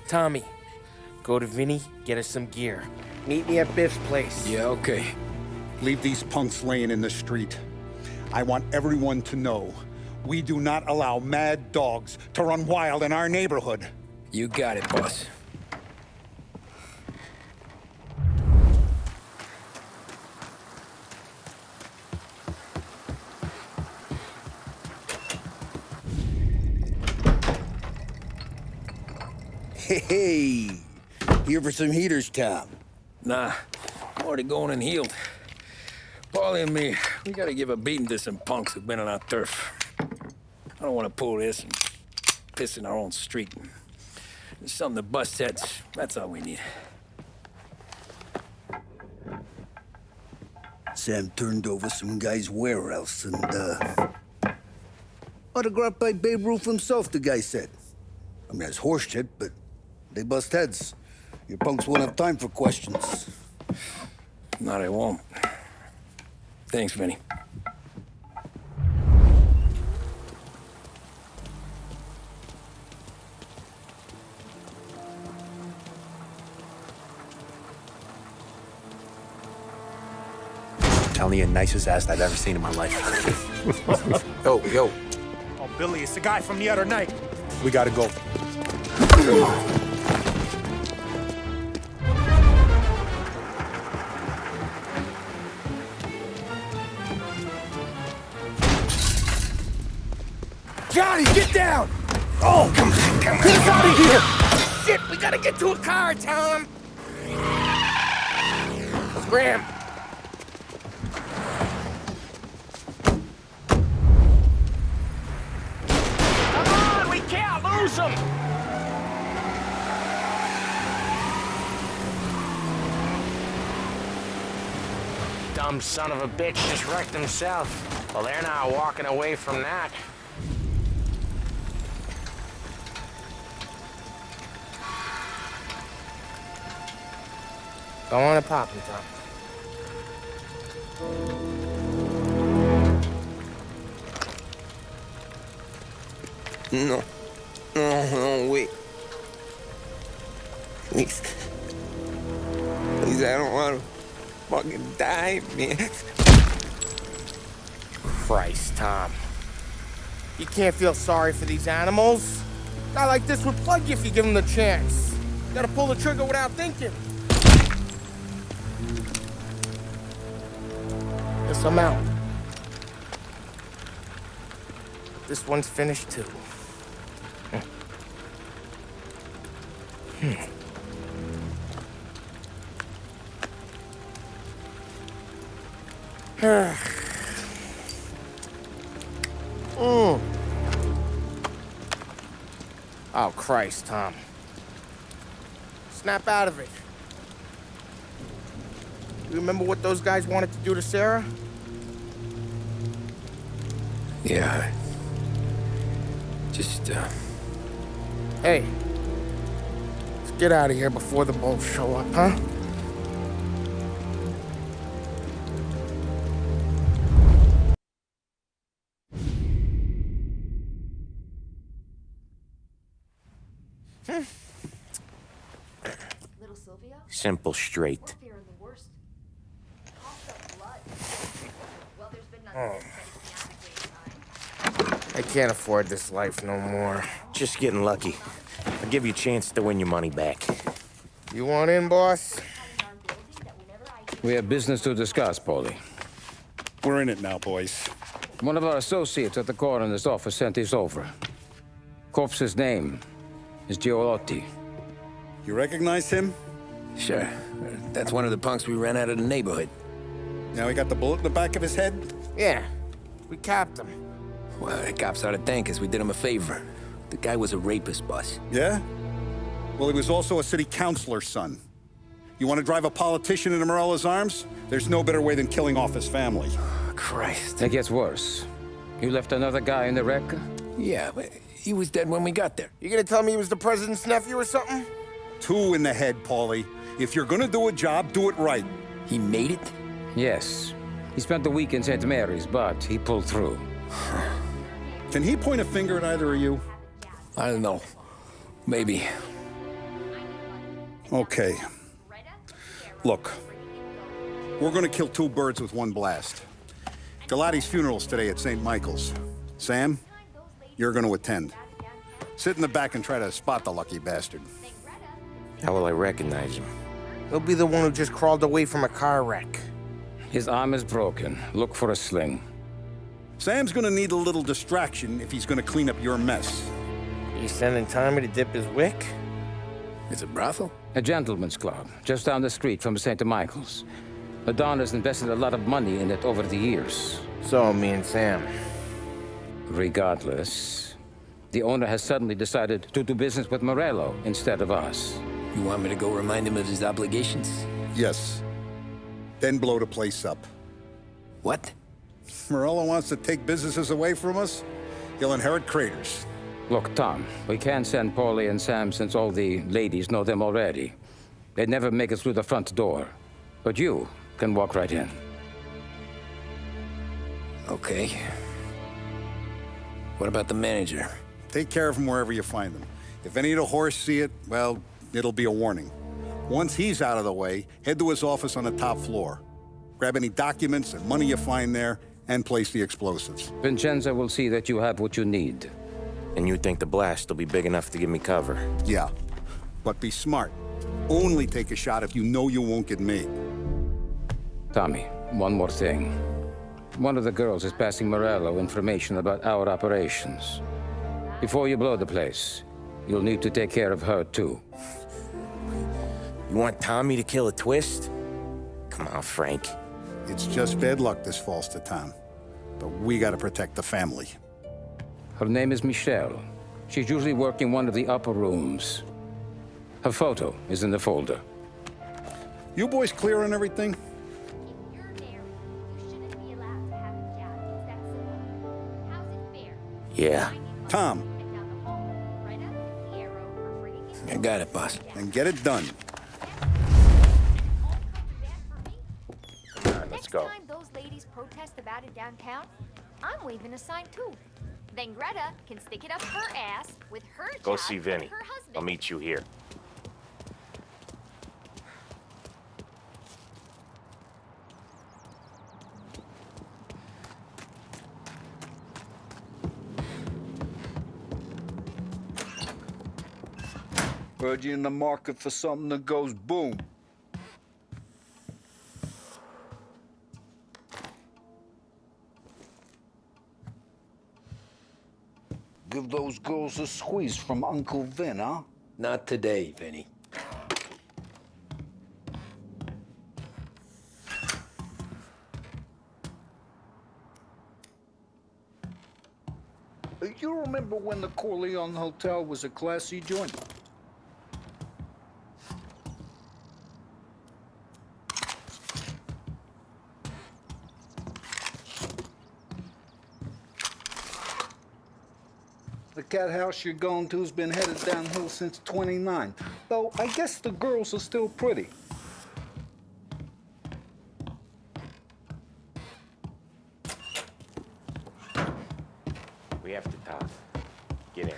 Tommy, go to Vinny, get us some gear. Meet me at Biff's place. Yeah, okay. Leave these punks laying in the street. I want everyone to know we do not allow mad dogs to run wild in our neighborhood. You got it, boss. Hey, here for some heaters, Tom? Nah, I'm already going and healed. Paulie and me, we gotta give a beating to some punks who've been on our turf. I don't want to pull this and piss in our own street. There's something to bust heads. That's all we need. Sam turned over some guy's warehouse and, autographed by Babe Ruth himself, the guy said. I mean, that's horse shit, but they bust heads. Your punks won't have time for questions. Not I won't. Thanks, Vinny. Telling you, nicest ass I've ever seen in my life. Yo. Oh, Billy, it's the guy from the other night. We gotta go. Johnny, get down! Oh, come on. Get us out of here! Shit, we gotta get to a car, Tom! Scram! Come on, we can't lose them! Dumb son of a bitch just wrecked himself. Well, they're not walking away from that. Go on and pop him, Tom. No. No, wait. Please. Please, I don't want to fucking die, man. Christ, Tom. You can't feel sorry for these animals. A guy like this would plug you if you give him the chance. You gotta pull the trigger without thinking. Guess I'm out. This one's finished too. Oh, Christ, Tom. Snap out of it. You remember what those guys wanted to do to Sarah? Yeah. Just, Hey. Let's get out of here before the bulls show up, huh? Simple, straight. I can't afford this life no more. Just getting lucky. I'll give you a chance to win your money back. You want in, boss? We have business to discuss, Paulie. We're in it now, boys. One of our associates at the coroner's office sent this over. Corpse's name is Giolotti. You recognize him? Sure. That's one of the punks we ran out of the neighborhood. Now he got the bullet in the back of his head? Yeah. We capped him. Well, the cops ought to thank us. We did him a favor. The guy was a rapist, boss. Yeah? Well, he was also a city councilor's son. You want to drive a politician into Morella's arms? There's no better way than killing off his family. Christ. It gets worse. You left another guy in the wreck? Yeah, but he was dead when we got there. You gonna tell me he was the president's nephew or something? 2 in the head, Paulie. If you're gonna do a job, do it right. He made it? Yes. He spent the week in St. Mary's, but he pulled through. Can he point a finger at either of you? I don't know. Maybe. Okay. Look, we're gonna kill 2 birds with 1 blast. Galati's funeral's today at St. Michael's. Sam, you're gonna attend. Sit in the back and try to spot the lucky bastard. How will I recognize him? He'll be the one who just crawled away from a car wreck. His arm is broken. Look for a sling. Sam's gonna need a little distraction if he's gonna clean up your mess. You sending Tommy to dip his wick? It's a brothel? A gentleman's club, just down the street from St. Michael's. The Don has invested a lot of money in it over the years. So, me and Sam. Regardless, the owner has suddenly decided to do business with Morello instead of us. You want me to go remind him of his obligations? Yes. Then blow the place up. What? Morello wants to take businesses away from us? He'll inherit craters. Look, Tom, we can't send Paulie and Sam since all the ladies know them already. They'd never make it through the front door. But you can walk right in. Okay. What about the manager? Take care of him wherever you find him. If any of the whores see it, well, it'll be a warning. Once he's out of the way, head to his office on the top floor. Grab any documents and money you find there, and place the explosives. Vincenzo will see that you have what you need. And you think the blast will be big enough to give me cover? Yeah, but be smart. Only take a shot if you know you won't get made. Tommy, one more thing. One of the girls is passing Morello information about our operations. Before you blow the place, you'll need to take care of her, too. You want Tommy to kill a twist? Come on, Frank. It's just bad luck this falls to Tom. But we gotta protect the family. Her name is Michelle. She's usually working one of the upper rooms. Her photo is in the folder. You boys clear on everything? Yeah. Tom. I got it, boss. And get it done. go. Next time those ladies protest about it downtown, I'm waving a sign too. Then Greta can stick it up her ass with her Go job see and Vinny. her husband. I'll meet you here. Heard you in the market for something that goes boom. Give those girls a squeeze from Uncle Vin, huh? Not today, Vinny. You remember when the Corleone Hotel was a classy joint? The cat house you're going to's been headed downhill since '29. Though I guess the girls are still pretty. We have to talk. Get in.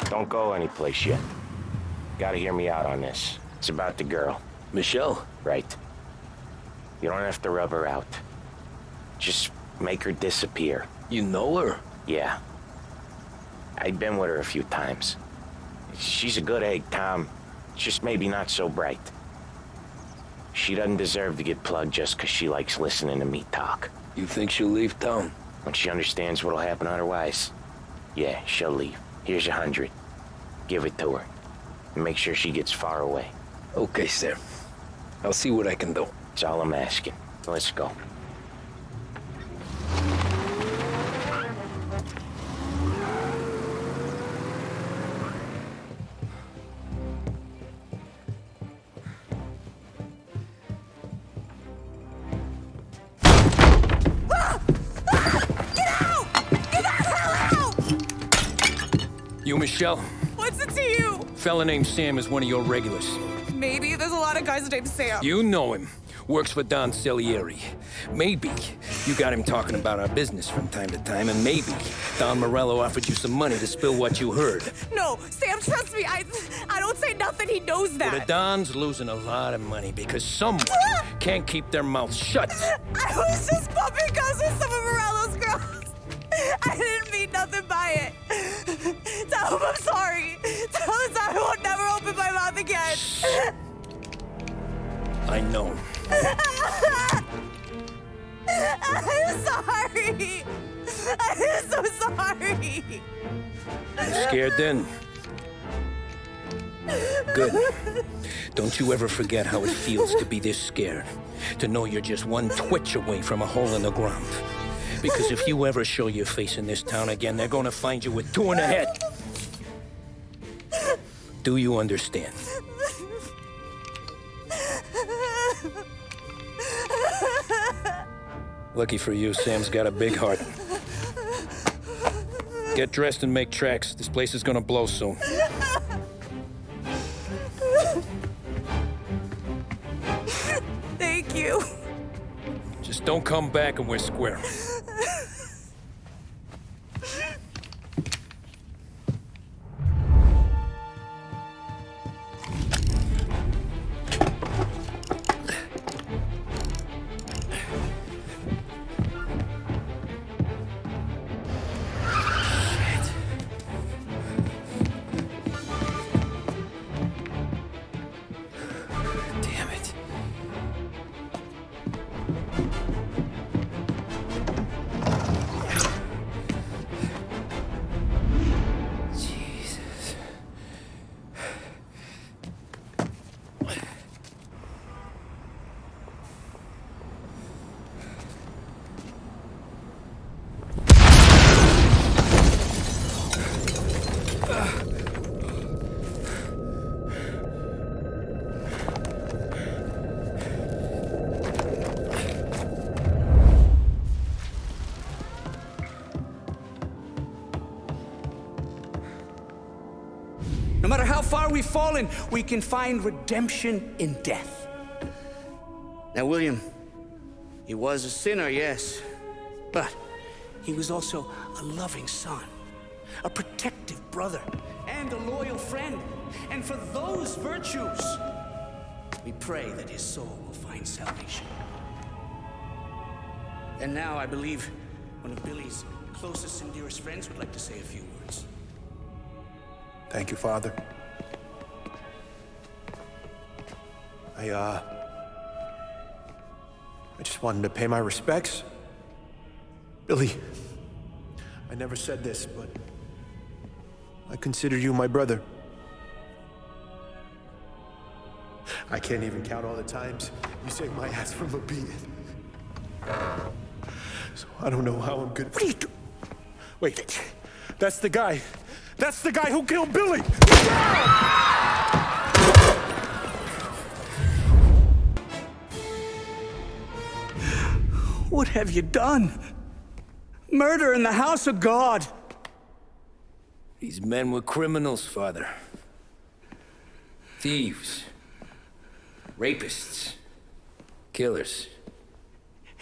Don't go anyplace yet. Gotta hear me out on this. It's about the girl. Michelle? Right. You don't have to rub her out. Just make her disappear. You know her? Yeah. I've been with her a few times. She's a good egg, Tom. Just maybe not so bright. She doesn't deserve to get plugged just because she likes listening to me talk. You think she'll leave town? When she understands what'll happen otherwise, yeah, she'll leave. Here's 100. Give it to her. And make sure she gets far away. Okay, Sam. I'll see what I can do. That's all I'm asking. Let's go. You, Michelle? What's it to you? Fella named Sam is one of your regulars. Maybe there's a lot of guys named Sam. You know him. Works for Don Celieri. Maybe you got him talking about our business from time to time, and maybe Don Morello offered you some money to spill what you heard. No, Sam, trust me. I don't say nothing. He knows that. Well, the Don's losing a lot of money because someone can't keep their mouths shut. I was just bumping guns with some of Morello's girls. I didn't mean nothing by it. Tell him I'm sorry. Tell him I won't never open my mouth again. I know. I'm sorry. I'm so sorry. You scared then? Good. Don't you ever forget how it feels to be this scared. To know you're just one twitch away from a hole in the ground. Because if you ever show your face in this town again, they're gonna find you with 2 in the head. Do you understand? Lucky for you, Sam's got a big heart. Get dressed and make tracks. This place is gonna blow soon. Thank you. Just don't come back and we're square. Damn it. No matter how far we've fallen, we can find redemption in death. Now, William, he was a sinner, yes, but he was also a loving son, a protective brother, and a loyal friend. And for those virtues, we pray that his soul will find salvation. And now I believe one of Billy's closest and dearest friends would like to say a few words. Thank you, Father. I just wanted to pay my respects. Billy, I never said this, but I consider you my brother. I can't even count all the times you saved my ass from a beating. So I don't know how I'm good. What are you doing? Wait, that's the guy. That's the guy who killed Billy! What have you done? Murder in the house of God! These men were criminals, Father. Thieves. Rapists. Killers.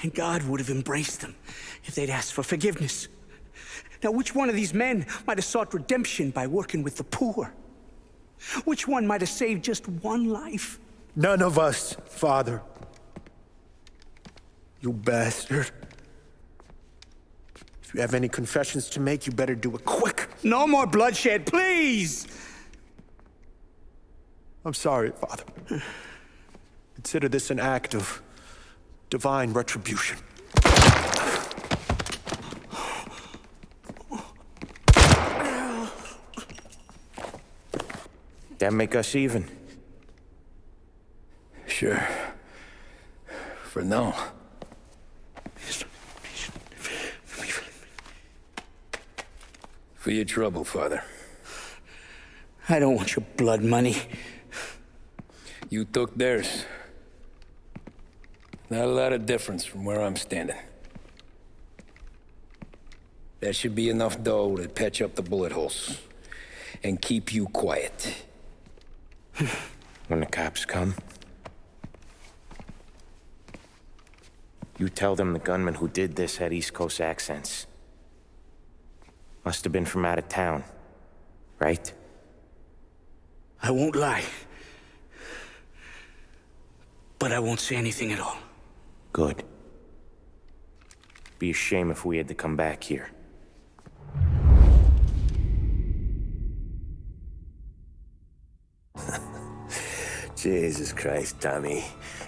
And God would have embraced them if they'd asked for forgiveness. Now, which one of these men might have sought redemption by working with the poor? Which one might have saved just one life? None of us, Father. You bastard. If you have any confessions to make, you better do it quick. No more bloodshed, please! I'm sorry, Father. Consider this an act of divine retribution. That make us even? Sure. For now. For your trouble, Father. I don't want your blood money. You took theirs. Not a lot of difference from where I'm standing. That should be enough dough to patch up the bullet holes and keep you quiet. When the cops come, you tell them the gunman who did this had East Coast accents. Must have been from out of town, right? I won't lie. But I won't say anything at all. Good. Be a shame if we had to come back here. Jesus Christ, Tommy.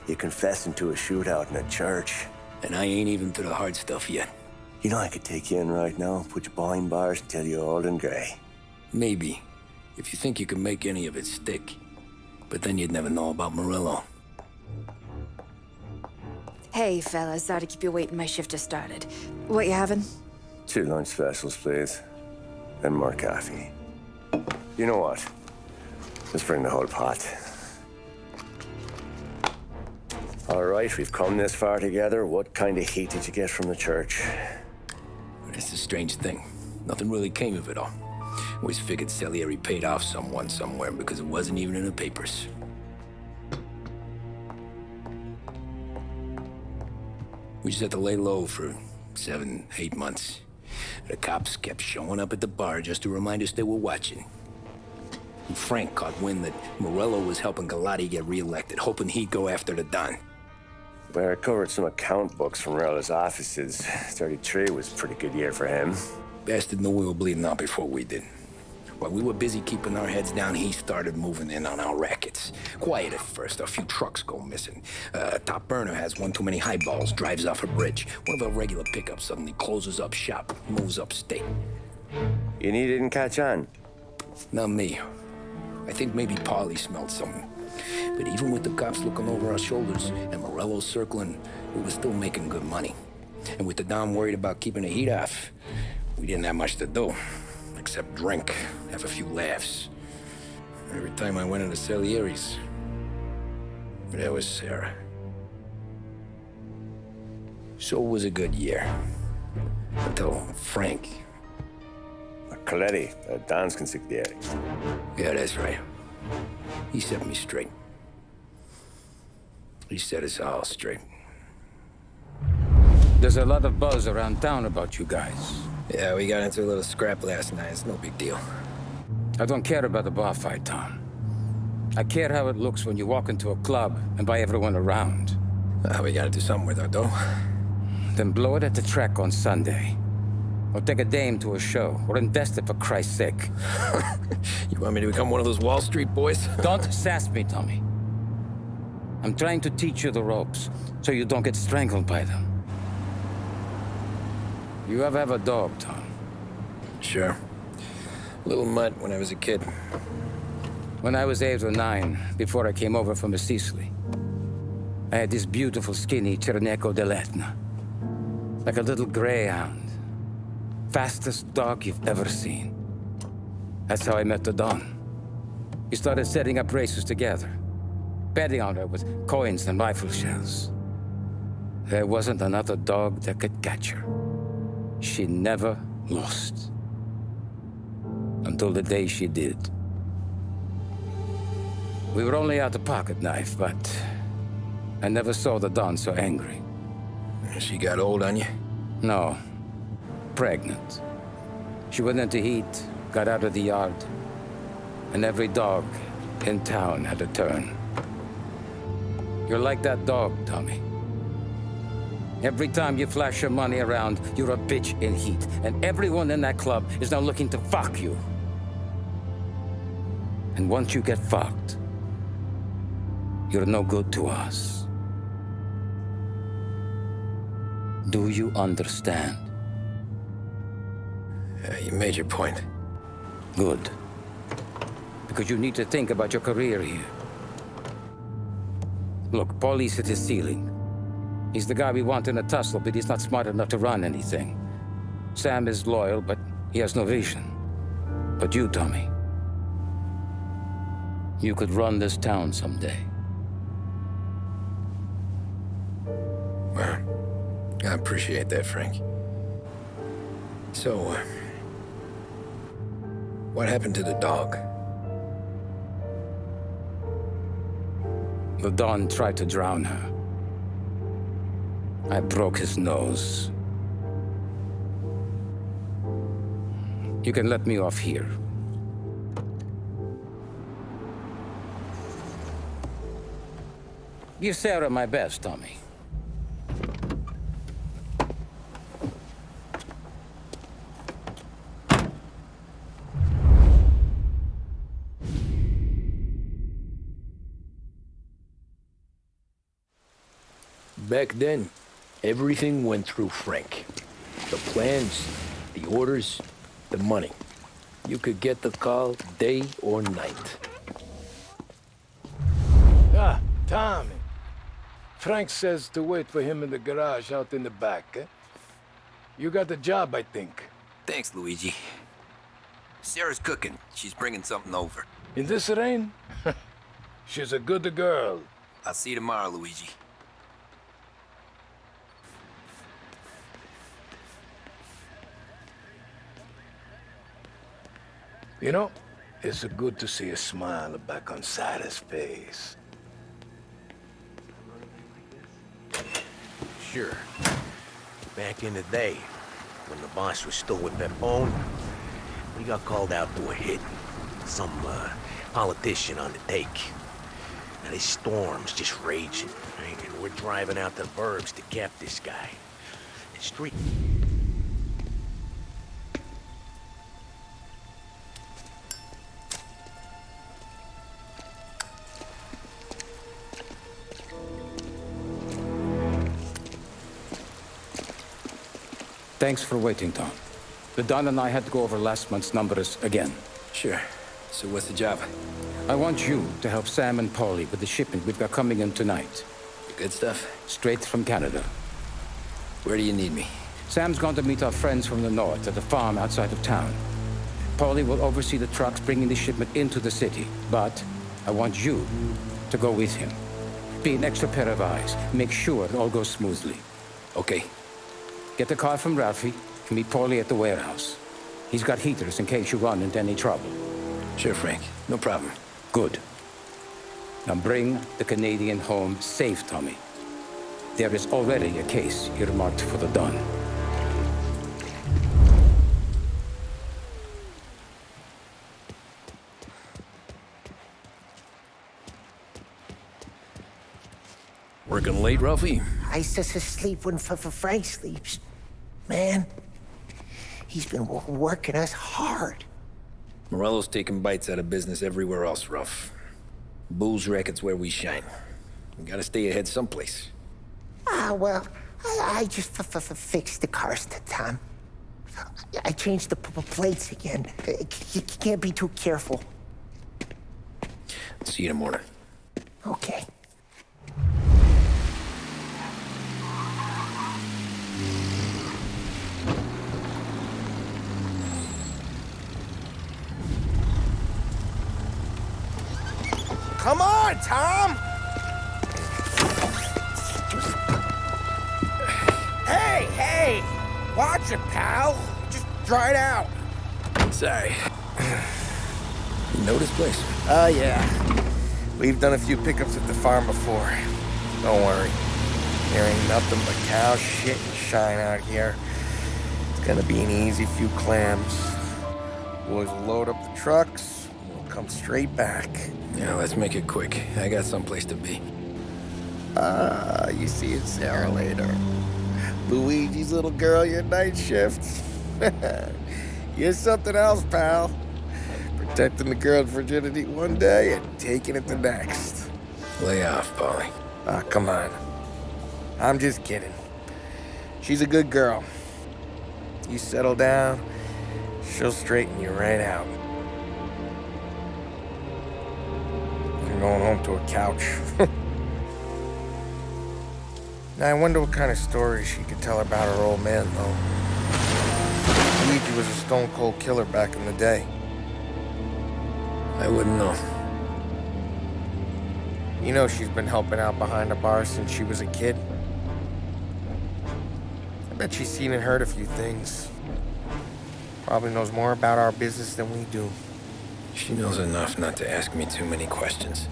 You're confessing to a shootout in a church. And I ain't even to the hard stuff yet. You know, I could take you in right now, put you behind bars until you're old and gray. Maybe. If you think you can make any of it stick. But then you'd never know about Morello. Hey, fellas, sorry to keep you waiting. My shift just started. What you having? 2 lunch specials, please. And more coffee. You know what? Let's bring the whole pot. All right, we've come this far together. What kind of heat did you get from the church? It's a strange thing. Nothing really came of it all. Always figured Salieri paid off someone somewhere because it wasn't even in the papers. We just had to lay low for 7, 8 months. The cops kept showing up at the bar just to remind us they were watching. And Frank caught wind that Morello was helping Galati get reelected, hoping he'd go after the Don. Well, I recovered some account books from Morello's offices. 33 was a pretty good year for him. Bastard knew we were bleeding out before we did. While we were busy keeping our heads down, he started moving in on our rackets. Quiet at first, a few trucks go missing. Top burner has one too many highballs, drives off a bridge. One of our regular pickups suddenly closes up shop, moves upstate. And he didn't catch on? Not me. I think maybe Paulie smelled something. But even with the cops looking over our shoulders and Morello circling, we were still making good money. And with the Don worried about keeping the heat off, we didn't have much to do. Except drink, have a few laughs. Every time I went into Salieri's, there was Sarah. So it was a good year. Until Frank. Coletti, Don's consigliere. Yeah, that's right. He set me straight. He set us all straight. There's a lot of buzz around town about you guys. Yeah, we got into a little scrap last night. It's no big deal. I don't care about the bar fight, Tom. I care how it looks when you walk into a club and buy everyone around. We gotta do something with our dough. Then blow it at the track on Sunday. Or take a dame to a show. Or invest it, for Christ's sake. You want me to become one of those Wall Street boys? Don't sass me, Tommy. I'm trying to teach you the ropes, so you don't get strangled by them. You ever have a dog, Tom? Sure. Little mutt when I was a kid. When I was 8 or 9, before I came over from Sicily, I had this beautiful, skinny Cerneco dell'Etna. Like a little greyhound. Fastest dog you've ever seen. That's how I met the Don. We started setting up races together. Betting on her with coins and rifle shells. There wasn't another dog that could catch her. She never lost. Until the day she did. We were only out a pocket knife, but I never saw the Don so angry. She got old on you? No. Pregnant. She went into heat, got out of the yard, and every dog in town had a turn. You're like that dog, Tommy. Every time you flash your money around, you're a bitch in heat, and everyone in that club is now looking to fuck you. And once you get fucked, you're no good to us. Do you understand? You made your point. Good. Because you need to think about your career here. Look, Paulie's hit his ceiling. He's the guy we want in a tussle, but he's not smart enough to run anything. Sam is loyal, but he has no vision. But you, Tommy, you could run this town someday. Well, I appreciate that, Frank. So, what happened to the dog? The Don tried to drown her. I broke his nose. You can let me off here. Give Sarah my best, Tommy. Back then, everything went through Frank. The plans, the orders, the money. You could get the call day or night. Ah, Tommy. Frank says to wait for him in the garage out in the back, eh? You got the job, I think. Thanks, Luigi. Sarah's cooking. She's bringing something over. In this rain? She's a good girl. I'll see you tomorrow, Luigi. You know, it's good to see a smile back on Sarah's face. Sure. Back in the day, when the boss was still with Pepone, we got called out to a hit. Some politician on the take. Now this storm's just raging, right? And we're driving out to the burbs to cap this guy. The street... Thanks for waiting, Tom. The Don and I had to go over last month's numbers again. Sure. So what's the job? I want you to help Sam and Paulie with the shipment we've got coming in tonight. Good stuff? Straight from Canada. Where do you need me? Sam's going to meet our friends from the north at the farm outside of town. Paulie will oversee the trucks bringing the shipment into the city. But I want you to go with him. Be an extra pair of eyes. Make sure it all goes smoothly. Okay. Get the car from Ralphie and meet Paulie at the warehouse. He's got heaters in case you run into any trouble. Sure, Frank. No problem. Good. Now bring the Canadian home safe, Tommy. There is already a case earmarked for the Don. Working late, Ralphie? I sleep when Frank sleeps. Man, he's been working us hard. Morello's taking bites out of business everywhere else, Ralph. Bull's racket's where we shine. We gotta stay ahead someplace. Well, I just fixed the cars, Tom. I changed the plates again. You can't be too careful. See you in the morning. Okay. Come on, Tom! Hey! Watch it, pal. Just dry it out. Sorry. You know this place? Yeah. We've done a few pickups at the farm before. Don't worry. There ain't nothing but cow shit and shine out here. It's gonna be an easy few clams. Boys will load up the trucks, and we'll come straight back. Yeah, let's make it quick. I got someplace to be. You see it, Sarah, later. Luigi's little girl, your night shift. You're something else, pal. Protecting the girl's virginity one day and taking it the next. Lay off, Polly. Come on. I'm just kidding. She's a good girl. You settle down, she'll straighten you right out. I'm going home to a couch. Now, I wonder what kind of stories she could tell about her old man, though. Luigi was a stone-cold killer back in the day. I wouldn't know. You know she's been helping out behind the bar since she was a kid. I bet she's seen and heard a few things. Probably knows more about our business than we do. She knows enough not to ask me too many questions.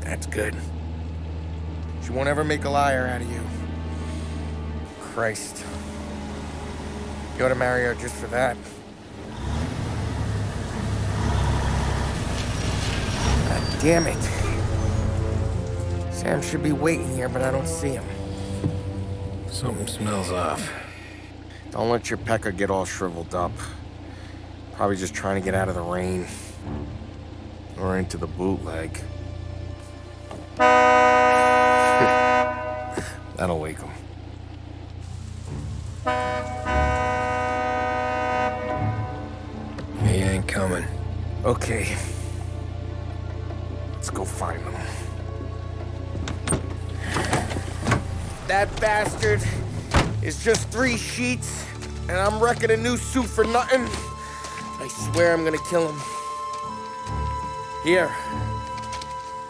That's good. She won't ever make a liar out of you. Christ. You ought to marry her just for that. God damn it. Sam should be waiting here, but I don't see him. Something smells off. Don't let your pecker get all shriveled up. Probably just trying to get out of the rain. Or into the bootleg. That'll wake him. He ain't coming. Okay. Let's go find him. That bastard is just 3 sheets, and I'm wrecking a new suit for nothing. I swear I'm gonna kill him. Here.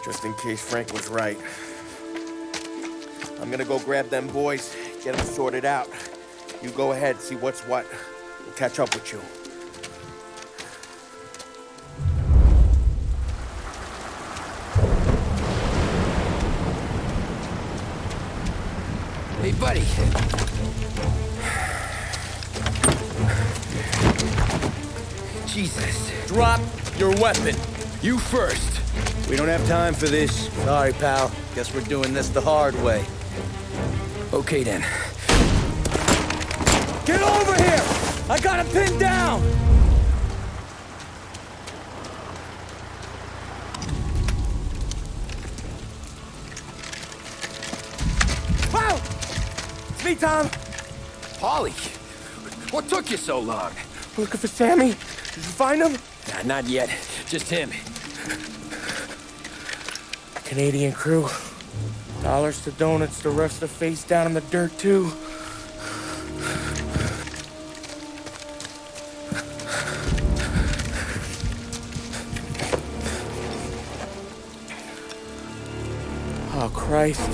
Just in case Frank was right. I'm gonna go grab them boys, get them sorted out. You go ahead, see what's what. We'll catch up with you. Hey, buddy. Jesus. Drop your weapon. You first. We don't have time for this. Sorry, pal. Guess we're doing this the hard way. Okay, then. Get over here! I got him pinned down! Wow! It's me, Tom. Polly, what took you so long? Looking for Sammy. Did you find him? Nah, not yet. Just him. Canadian crew. Dollars to donuts, the rest are face down in the dirt, too. Oh, Christ.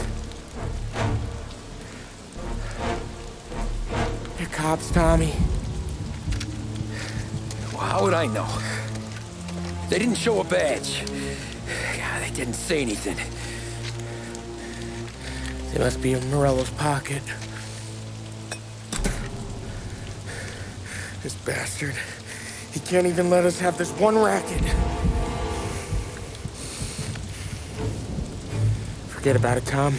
They're cops, Tommy. How would I know? They didn't show a badge. God, they didn't say anything. They must be in Morello's pocket. This bastard. He can't even let us have this one racket. Forget about it, Tom.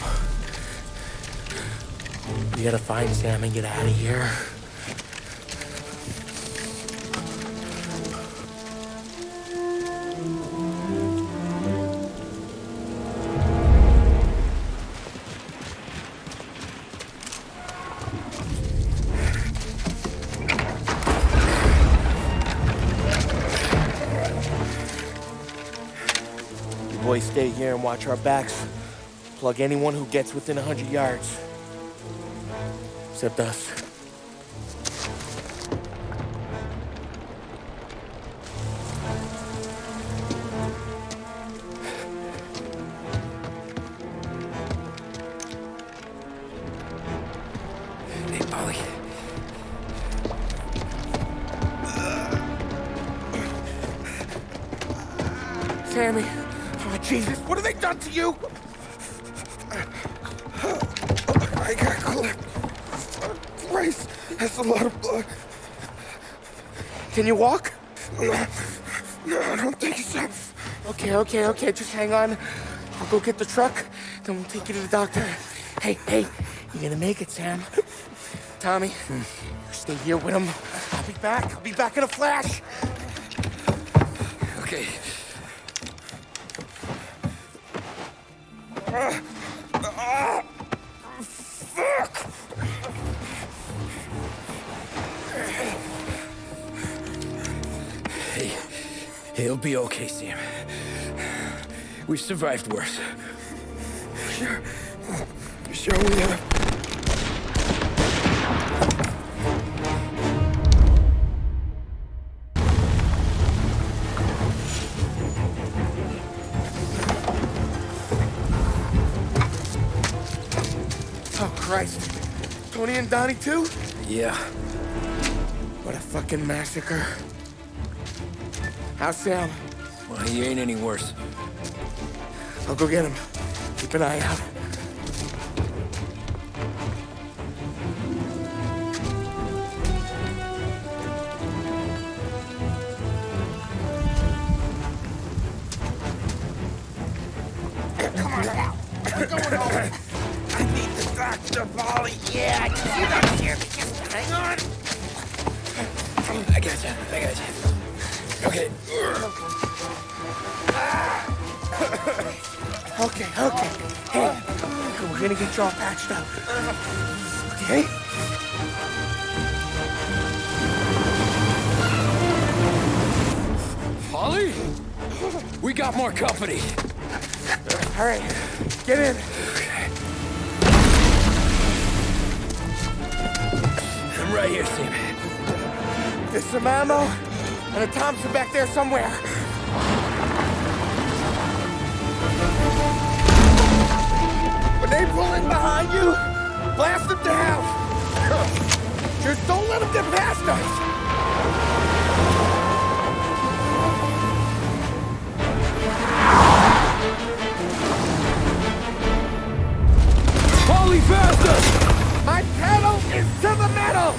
We gotta find Sam and get out of here. You boys stay here and watch our backs. Plug anyone who gets within 100 yards. Except us. Hey, Polly. Sammy. Oh, Jesus, what have they done to you? I got clipped. Christ, that's a lot of blood. Can you walk? No, I don't think so. Okay, just hang on. I'll go get the truck, then we'll take you to the doctor. Hey, you're gonna make it, Sam. Tommy, you stay here with him. I'll be back in a flash. Okay. Fuck! Hey, he'll be okay, Sam. We've survived worse. Sure we have. Oh, Christ. Tony and Donnie, too? Yeah. What a fucking massacre. How's Sam? Well, he ain't any worse. I'll go get him. Keep an eye out. Come on now. We're going home. I need the doctor, Polly. Yeah, you got here. Just hang on. I got you. Okay. Okay. Hey, we're gonna get you all patched up. Okay? Polly? We got more company. All right, get in. I'm right here, Sam. There's some ammo and a Thompson back there somewhere. When they pull in behind you, blast them down. Just don't let them get past us. Polly, faster! My pedal is to the metal!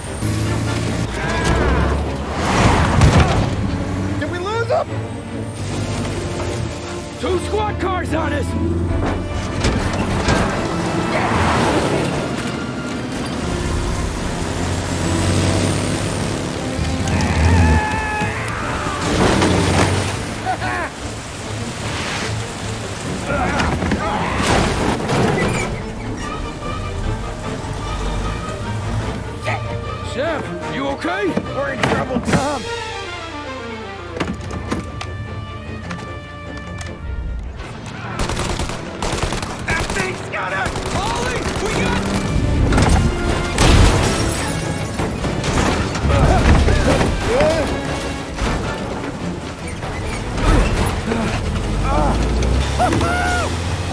Did we lose them? 2 squad cars on us! Sam, you okay? We're in trouble, Tom. That thing's got us! Polly, we got...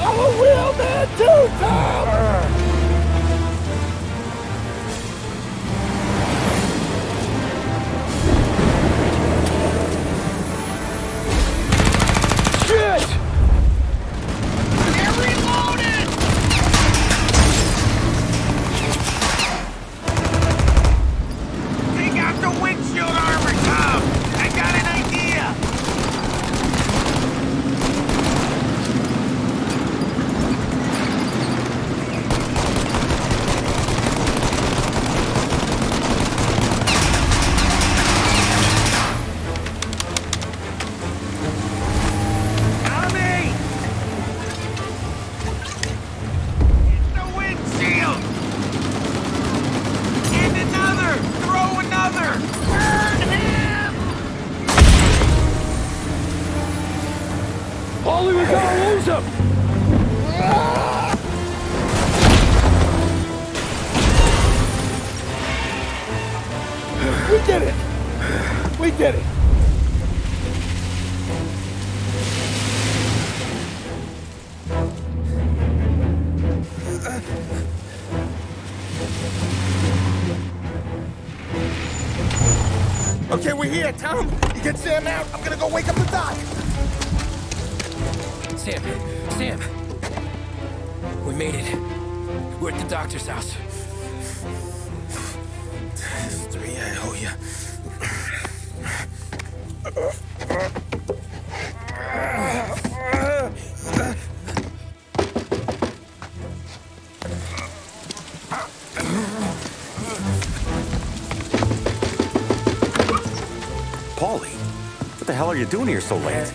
I'm a real man too, Tom! We did it! Okay, we're here, Tom. You get Sam out. I'm gonna go wake up the doc. Sam! We made it. We're at the doctor's house. This is 3, I owe you. Paulie, what the hell are you doing here so late?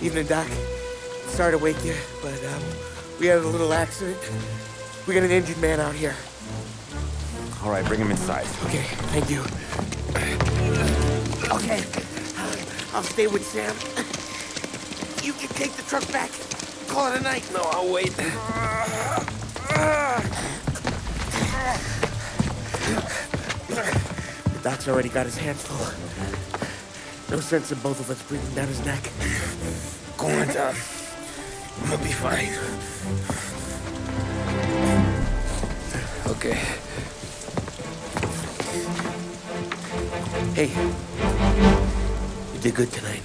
Evening, Doc. Sorry to wake you, but we had a little accident. We got an injured man out here. All right, bring him inside. Okay, thank you. Okay, I'll stay with Sam. You can take the truck back. Call it a night. No, I'll wait. The doc's already got his hands full. No sense in both of us breathing down his neck. Go on, Tom. I'm gonna be fine. Okay. Hey, you did good tonight.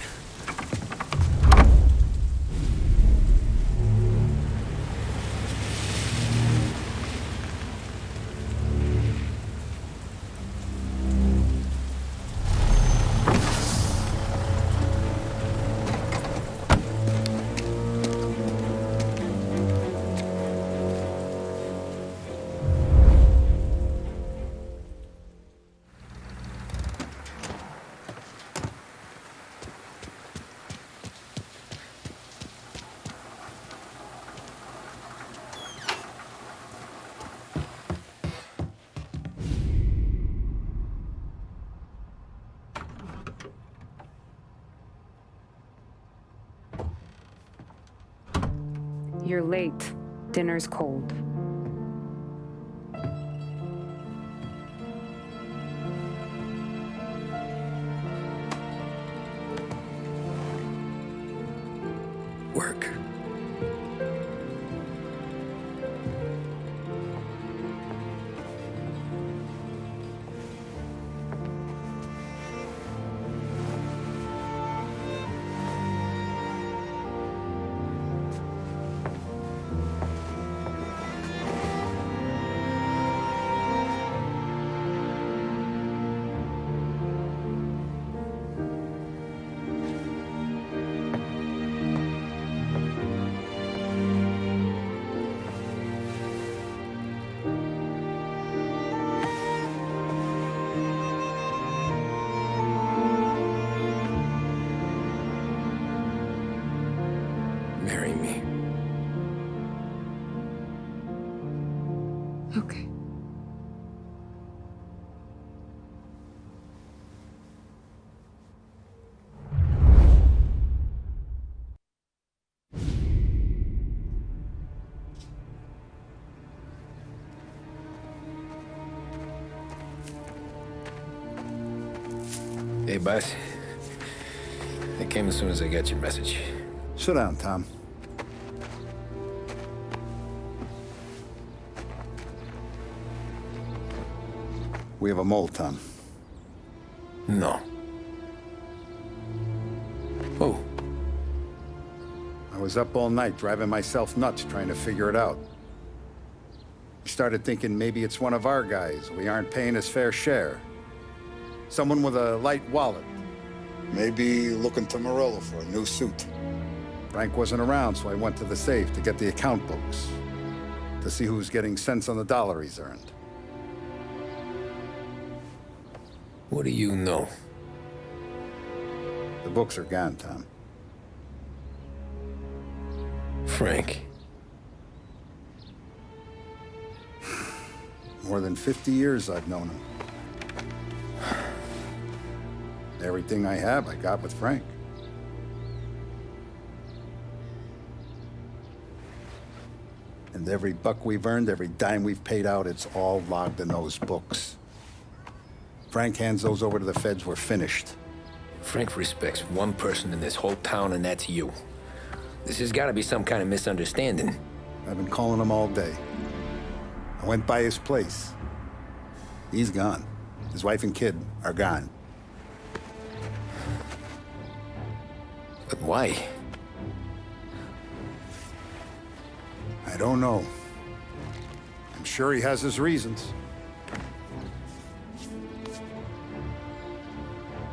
You're late. Dinner's cold. Work. Marry me. Okay. Hey, boss. I came as soon as I got your message. Sit down, Tom. We have a mole, Tom. No. Oh. I was up all night driving myself nuts trying to figure it out. I started thinking maybe it's one of our guys. We aren't paying his fair share. Someone with a light wallet. Maybe looking to Morello for a new suit. Frank wasn't around, so I went to the safe to get the account books. To see who's getting cents on the dollar he's earned. What do you know? The books are gone, Tom. Frank. More than 50 years I've known him. Everything I have, I got with Frank. And every buck we've earned, every dime we've paid out, it's all logged in those books. Frank hands those over to the feds, we're finished. Frank respects one person in this whole town, and that's you. This has got to be some kind of misunderstanding. I've been calling him all day. I went by his place. He's gone. His wife and kid are gone. But why? I don't know. I'm sure he has his reasons.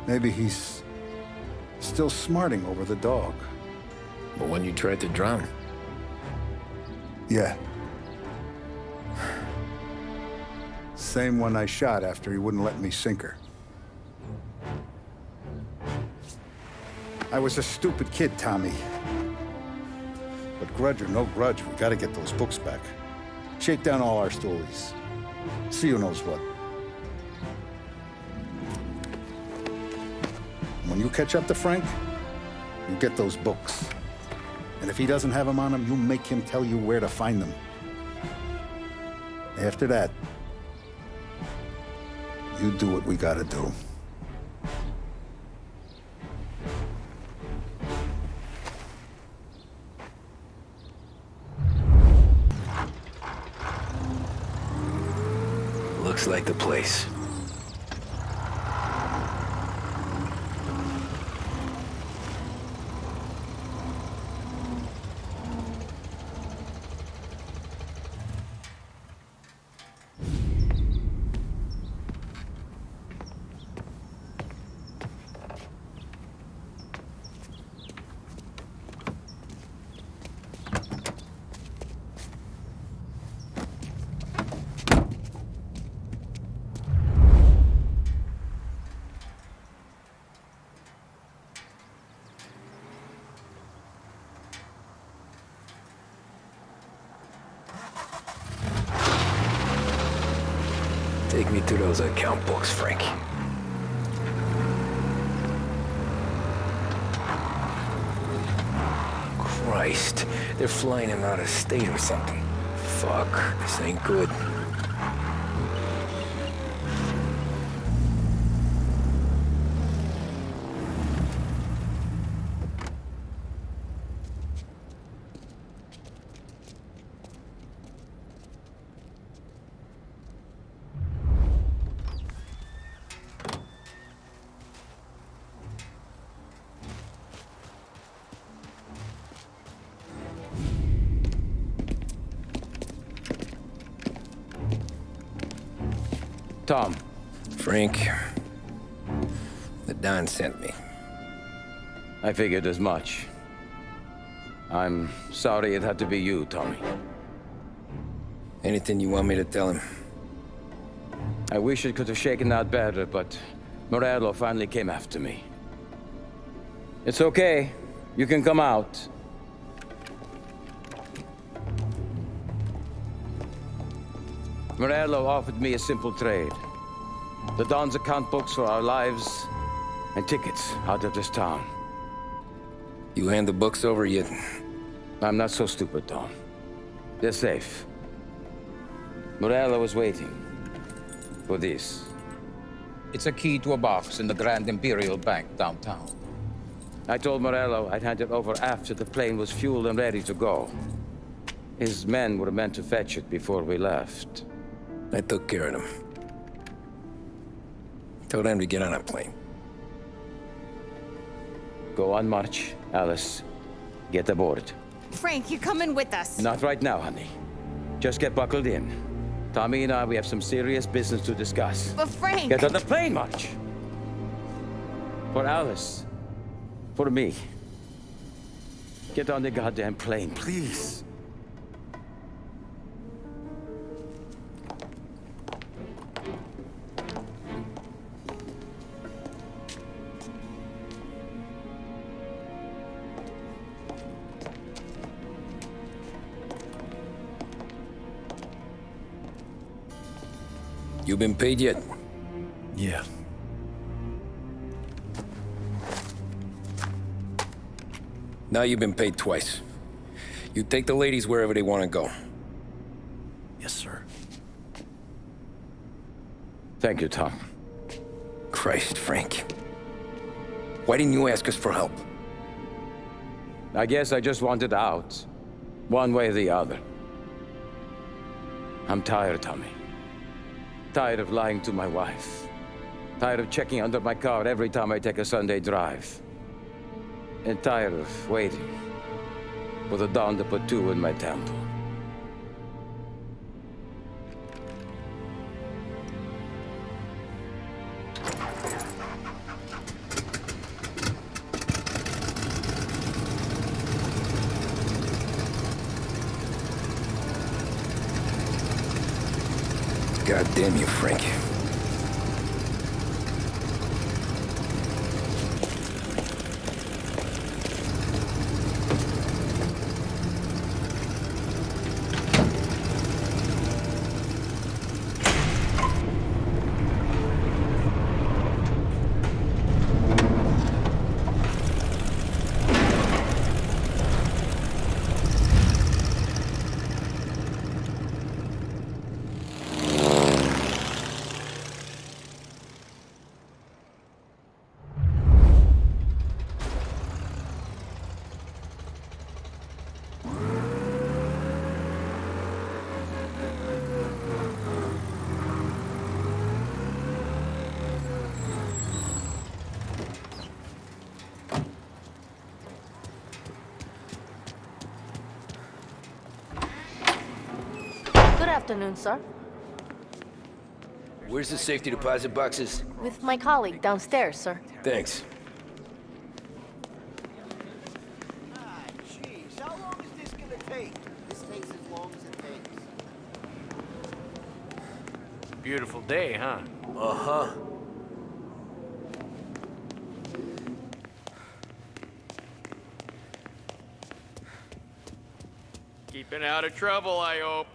Maybe he's still smarting over the dog. The one you tried to drown? Yeah. Same one I shot after he wouldn't let me sink her. I was a stupid kid, Tommy. But grudge or no grudge, we gotta get those books back. Shake down all our stories. See who knows what. When you catch up to Frank, you get those books. And if he doesn't have them on him, you make him tell you where to find them. After that, you do what we gotta do. Looks like the place. Take me to those account books, Frank. Christ, they're flying him out of state or something. Fuck, this ain't good. Tom. Frank, the Don sent me. I figured as much. I'm sorry it had to be you, Tommy. Anything you want me to tell him? I wish it could have shaken out better, but Morello finally came after me. It's okay. You can come out. Morello offered me a simple trade. The Don's account books for our lives and tickets out of this town. You hand the books over yet? I'm not so stupid, Don. They're safe. Morello is waiting for this. It's a key to a box in the Grand Imperial Bank downtown. I told Morello I'd hand it over after the plane was fueled and ready to go. His men were meant to fetch it before we left. I took care of them. Told them to get on a plane. Go on, March. Alice, get aboard. Frank, you're coming with us. Not right now, honey. Just get buckled in. Tommy and I, we have some serious business to discuss. But Frank... Get on the plane, March! For Alice. For me. Get on the goddamn plane, please. You been paid yet? Yeah. Now you've been paid twice. You take the ladies wherever they want to go. Yes, sir. Thank you, Tom. Christ, Frank. Why didn't you ask us for help? I guess I just wanted out. One way or the other. I'm tired, Tommy. Tired of lying to my wife. Tired of checking under my car every time I take a Sunday drive. And tired of waiting for the dawn to put two in my temple. God damn you, Frank. Good afternoon, sir. Where's the safety deposit boxes? With my colleague downstairs, sir. Thanks. Jeez, how long is this gonna take? This takes as long as it takes. Beautiful day, huh? Uh-huh. Keeping out of trouble, I hope.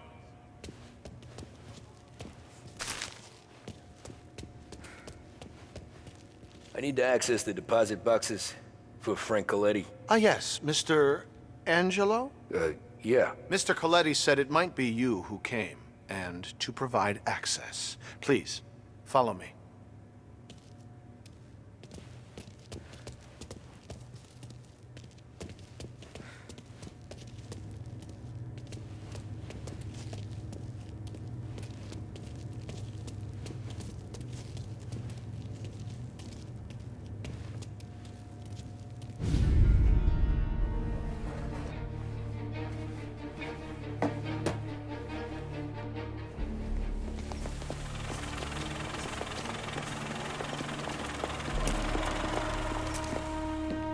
I need to access the deposit boxes for Frank Coletti. Ah, yes, Mr. Angelo? Yeah. Mr. Coletti said it might be you who came, and to provide access. Please, follow me.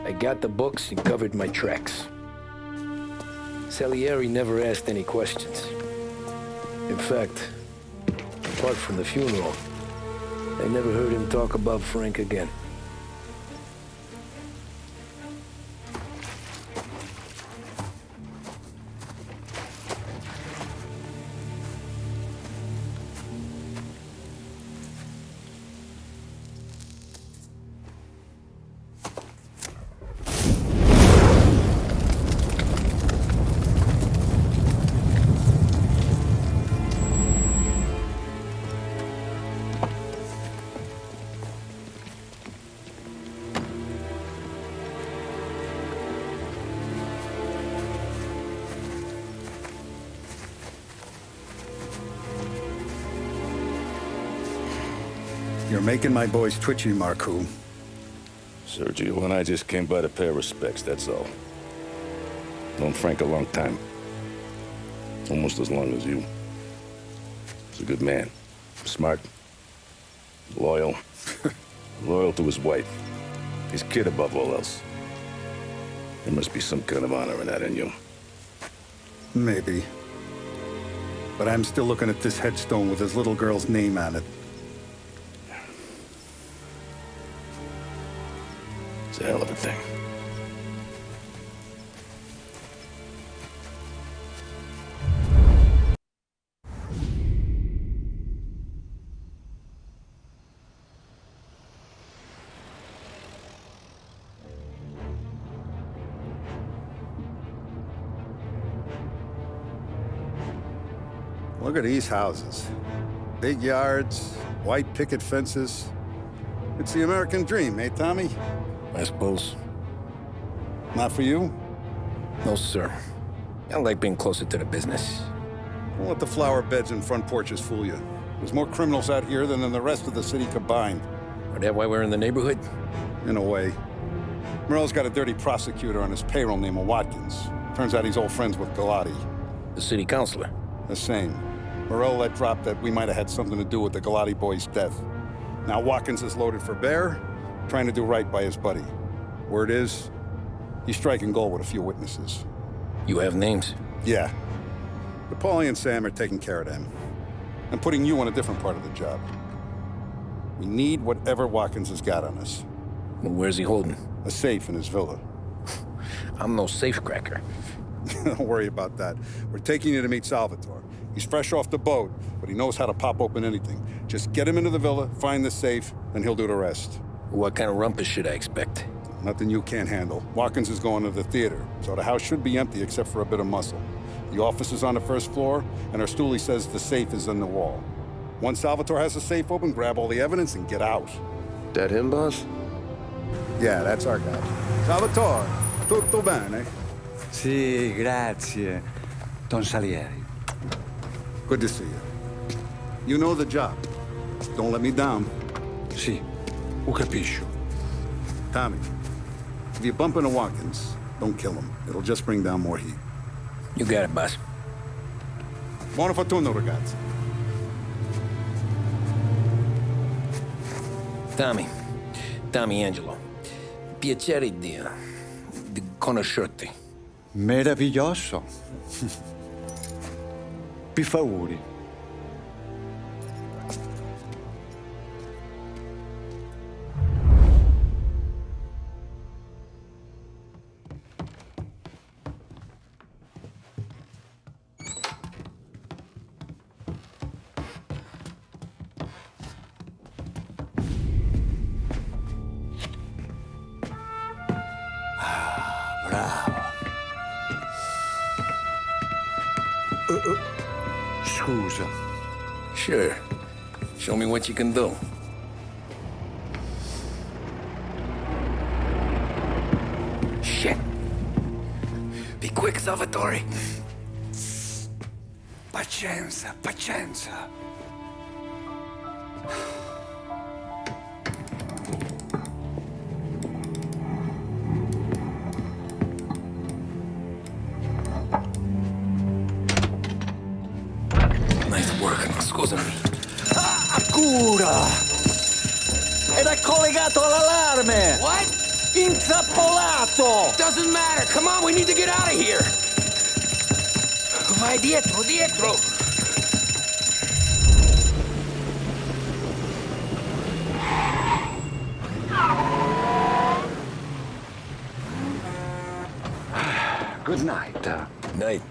I got the books and covered my tracks. Salieri never asked any questions. In fact, apart from the funeral, I never heard him talk about Frank again. You're making my boys twitchy, Marcoux. Sergio and I just came by to pay our respects, that's all. Known Frank a long time. Almost as long as you. He's a good man. Smart. Loyal. Loyal to his wife. His kid above all else. There must be some kind of honor in that in you. Maybe. But I'm still looking at this headstone with his little girl's name on it. It's a hell of a thing. Look at these houses. Big yards, white picket fences. It's the American dream, eh, Tommy? I suppose. Not for you? No, sir. I like being closer to the business. Don't let the flower beds and front porches fool you. There's more criminals out here than in the rest of the city combined. Is that why we're in the neighborhood? In a way. Morello's got a dirty prosecutor on his payroll named Watkins. Turns out he's old friends with Galati. The city councilor? The same. Morello let drop that we might have had something to do with the Galati boy's death. Now Watkins is loaded for bear, trying to do right by his buddy. Word is, he's striking gold with a few witnesses. You have names? Yeah. But Paulie and Sam are taking care of them. I'm putting you on a different part of the job. We need whatever Watkins has got on us. Well, where's he holding? A safe in his villa. I'm no safecracker. Don't worry about that. We're taking you to meet Salvatore. He's fresh off the boat, but he knows how to pop open anything. Just get him into the villa, find the safe, and he'll do the rest. What kind of rumpus should I expect? Nothing you can't handle. Watkins is going to the theater, so the house should be empty except for a bit of muscle. The office is on the first floor, and our stoolie says the safe is in the wall. Once Salvatore has the safe open, grab all the evidence and get out. That him, boss? Yeah, that's our guy. Salvatore, tutto bene? Sì, grazie, Don Salieri. Good to see you. You know the job. Don't let me down. Sì, ho capisco. Tommy, if you bump into Watkins, don't kill him. It'll just bring down more heat. You got it, boss. Buona fortuna, ragazzi. Tommy Angelo. Piacere di conoscerti. Meraviglioso. Per favore. Scusa. Sure. Show me what you can do. Shit. Be quick, Salvatore. Pazienza, pazienza. Nice work, scusami. Cura! Era collegato all'allarme! What? Intrappolato! Doesn't matter. Come on, we need to get out of here. Vai dietro, dietro. Good night. Night.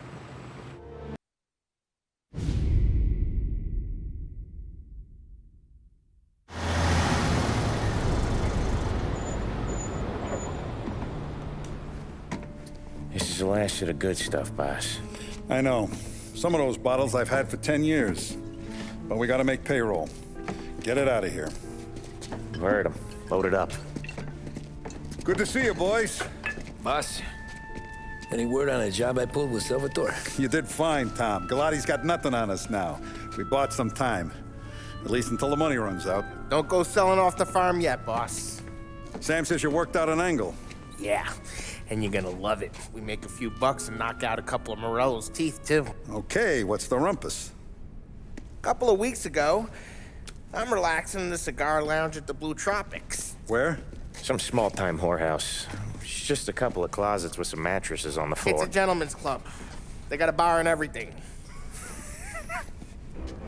This is the last of the good stuff, boss. I know. Some of those bottles I've had for 10 years. But we gotta make payroll. Get it out of here. Heard him. Load it up. Good to see you, boys. Boss, any word on a job I pulled with Salvatore? You did fine, Tom. Galati's got nothing on us now. We bought some time. At least until the money runs out. Don't go selling off the farm yet, boss. Sam says you worked out an angle. Yeah, and you're gonna love it. We make a few bucks and knock out a couple of Morello's teeth, too. Okay, what's the rumpus? A couple of weeks ago, I'm relaxing in the cigar lounge at the Blue Tropics. Where? Some small-time whorehouse. It's just a couple of closets with some mattresses on the floor. It's a gentleman's club. They got a bar and everything.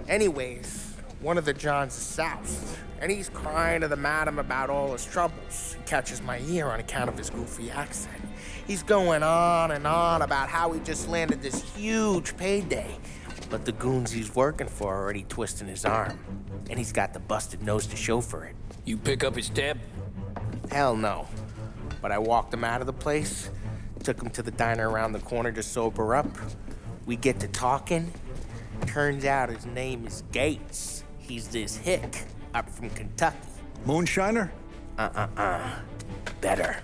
Anyways, one of the Johns is south, and he's crying to the madam about all his troubles. He catches my ear on account of his goofy accent. He's going on and on about how he just landed this huge payday, but the goons he's working for are already twisting his arm, and he's got the busted nose to show for it. You pick up his tab? Hell no. But I walked him out of the place, took him to the diner around the corner to sober up. We get to talking. Turns out his name is Gates. He's this hick up from Kentucky. Moonshiner? Better.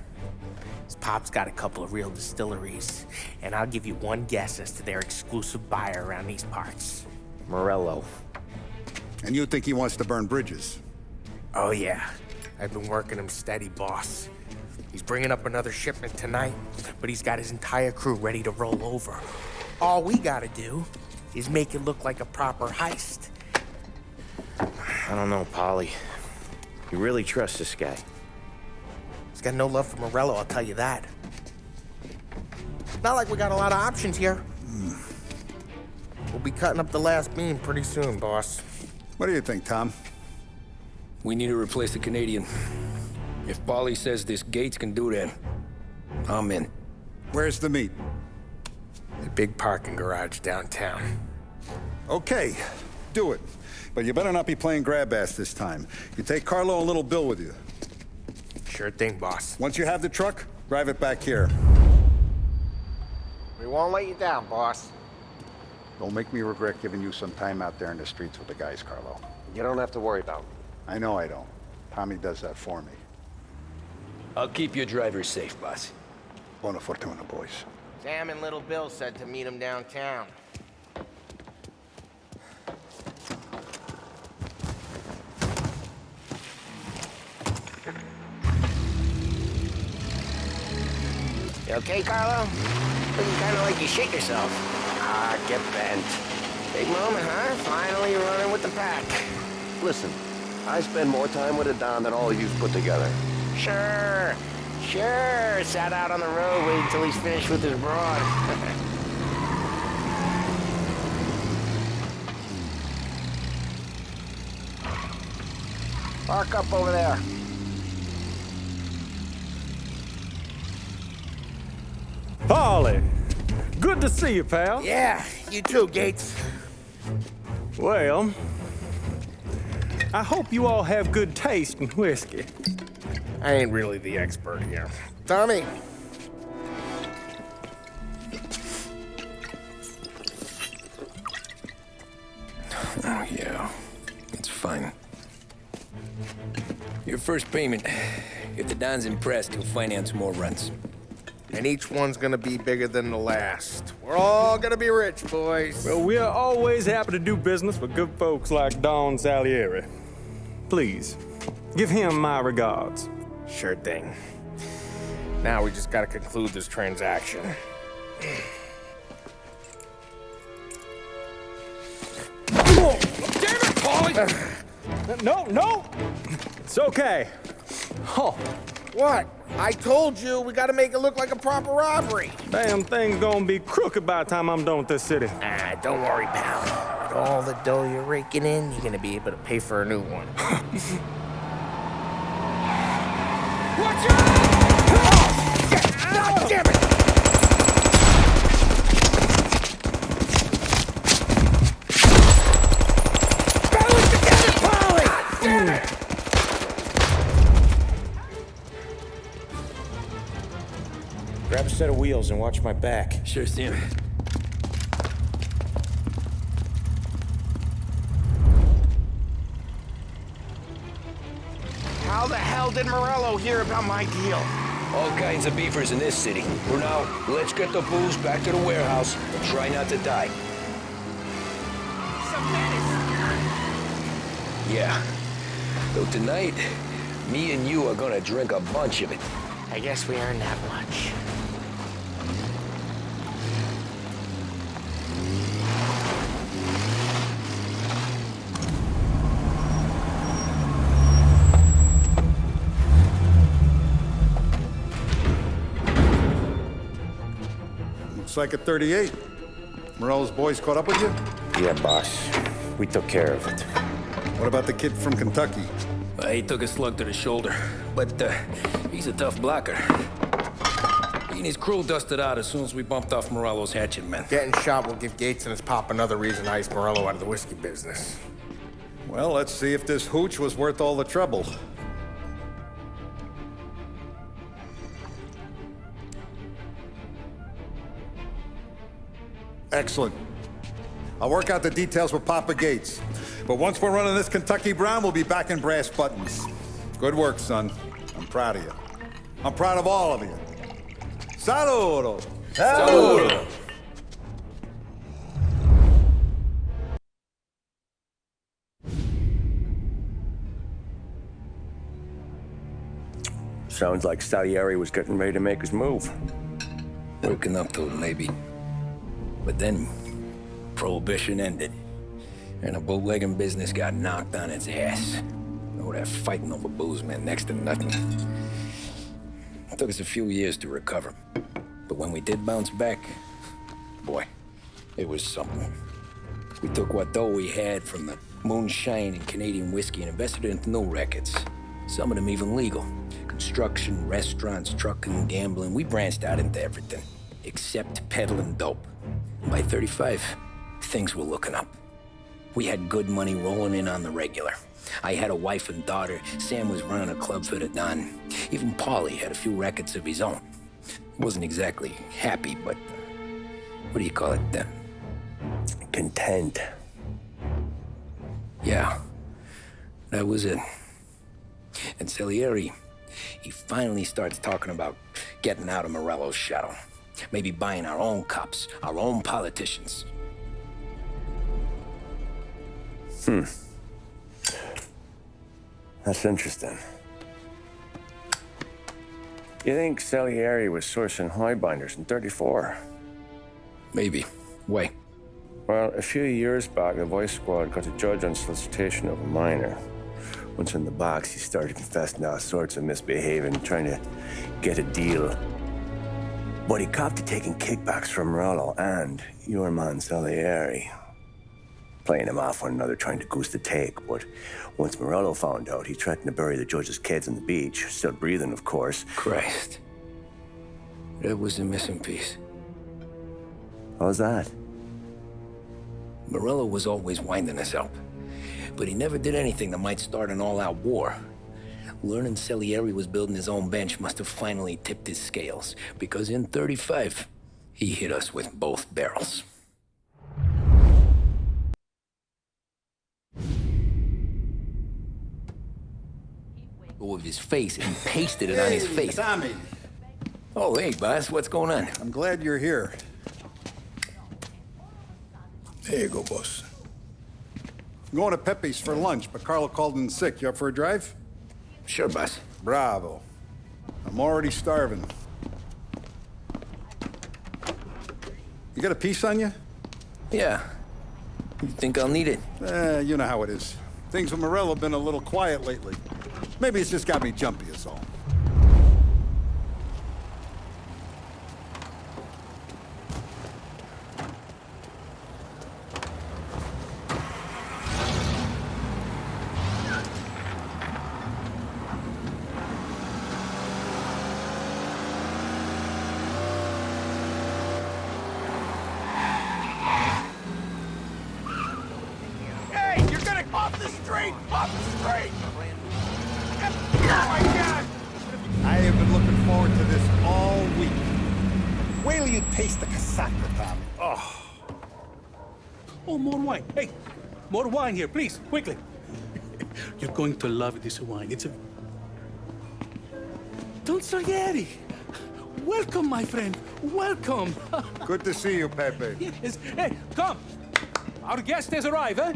His pop's got a couple of real distilleries, and I'll give you one guess as to their exclusive buyer around these parts. Morello. And you think he wants to burn bridges? Oh yeah. I've been working him steady, boss. He's bringing up another shipment tonight, but he's got his entire crew ready to roll over. All we gotta do is make it look like a proper heist. I don't know, Polly. You really trust this guy? He's got no love for Morello, I'll tell you that. It's not like we got a lot of options here. We'll be cutting up the last beam pretty soon, boss. What do you think, Tom? We need to replace the Canadian. If Polly says this Gates can do that, I'm in. Where's the meet? The big parking garage downtown. Okay, do it. But you better not be playing grab ass this time. You take Carlo and Little Bill with you. Sure thing, boss. Once you have the truck, drive it back here. We won't let you down, boss. Don't make me regret giving you some time out there in the streets with the guys, Carlo. You don't have to worry about me. I know I don't. Tommy does that for me. I'll keep your driver safe, boss. Buona fortuna, boys. Sam and Little Bill said to meet him downtown. You okay, Carlo? Looking kind of like you shit yourself. Ah, get bent. Big moment, huh? Finally you're running with the pack. Listen, I spend more time with a Don than all of you've put together. Sure. Sat out on the road waiting until he's finished with his broad. Park up over there. Polly, good to see you, pal. Yeah, you too, Gates. Well, I hope you all have good taste in whiskey. I ain't really the expert here. Tommy. Oh, yeah. It's fine. Your first payment. If the Don's impressed, he'll finance more runs. And each one's gonna be bigger than the last. We're all gonna be rich, boys. Well, we are always happy to do business with good folks like Don Salieri. Please, give him my regards. Sure thing. Now we just gotta conclude this transaction. Damn it, Polly! No! It's okay. Oh. What? I told you, we gotta make it look like a proper robbery. Damn thing's gonna be crooked by the time I'm done with this city. Ah, don't worry, pal. With all the dough you're raking in, you're gonna be able to pay for a new one. Watch out! God damn it! Balance together, Polly! God damn it! Grab a set of wheels and watch my back. Sure, Sam. How the hell did Morello hear about my deal? All kinds of beefers in this city. For now, let's get the booze back to the warehouse and try not to die. Yeah. Though tonight, me and you are gonna drink a bunch of it. I guess we earned that much. Looks like a 38. Morello's boys caught up with you? Yeah, boss. We took care of it. What about the kid from Kentucky? He took a slug to the shoulder, but he's a tough blocker. He and his crew dusted out as soon as we bumped off Morello's hatchet men. Getting shot will give Gates and his pop another reason to ice Morello out of the whiskey business. Well, let's see if this hooch was worth all the trouble. Excellent. I'll work out the details with Papa Gates. But once we're running this Kentucky Brown, we'll be back in brass buttons. Good work, son. I'm proud of you. I'm proud of all of you. Saludo! Saludo! Sounds like Salieri was getting ready to make his move. Working up to it, maybe. But then, Prohibition ended, and the bootlegging business got knocked on its ass. Oh, that fighting over booze meant next to nothing. It took us a few years to recover. But when we did bounce back, boy, it was something. We took what dough we had from the moonshine and Canadian whiskey and invested it into new rackets. Some of them even legal. Construction, restaurants, trucking, gambling. We branched out into everything, except peddling dope. And by 35, things were looking up. We had good money rolling in on the regular. I had a wife and daughter. Sam was running a club for the Don. Even Paulie had a few rackets of his own. He wasn't exactly happy, but what do you call it then? Content. Yeah, that was it. And Salieri, he finally starts talking about getting out of Morello's shadow. Maybe buying our own cops, our own politicians. That's interesting. You think Salieri was sourcing highbinders in 34? Maybe. Why? Well, a few years back, the Vice Squad got a judge on solicitation of a minor. Once in the box, he started confessing all sorts of misbehaving, trying to get a deal. But he copped to taking kickbacks from Morello and your man Salieri. Playing him off one another, trying to goose the take. But once Morello found out, he threatened to bury the judge's kids on the beach. Still breathing, of course. Christ. That was the missing piece. How's that? Morello was always winding us up. But he never did anything that might start an all-out war. Learning Salieri was building his own bench must have finally tipped his scales. Because in 35, he hit us with both barrels. Of his face and pasted it on his face. Tommy. Oh, hey, boss, what's going on? I'm glad you're here. There you go, boss. I'm going to Pepe's for lunch, but Carlo called in sick. You up for a drive? Sure, boss. Bravo. I'm already starving. You got a piece on you? Yeah. You think I'll need it? You know how it is. Things with Morello have been a little quiet lately. Maybe it's just got me jumpy is all. Hey, you're gonna off the street! Off the street! Oh my God! I have been looking forward to this all week. Wait till you taste the casaca, Tommy. Oh. Oh, more wine. Hey, more wine here, please, quickly. You're going to love this wine. It's a... Don Salieri. Welcome, my friend. Welcome. Good to see you, Pepe. Yes. Hey, come. Our guest has arrived, eh?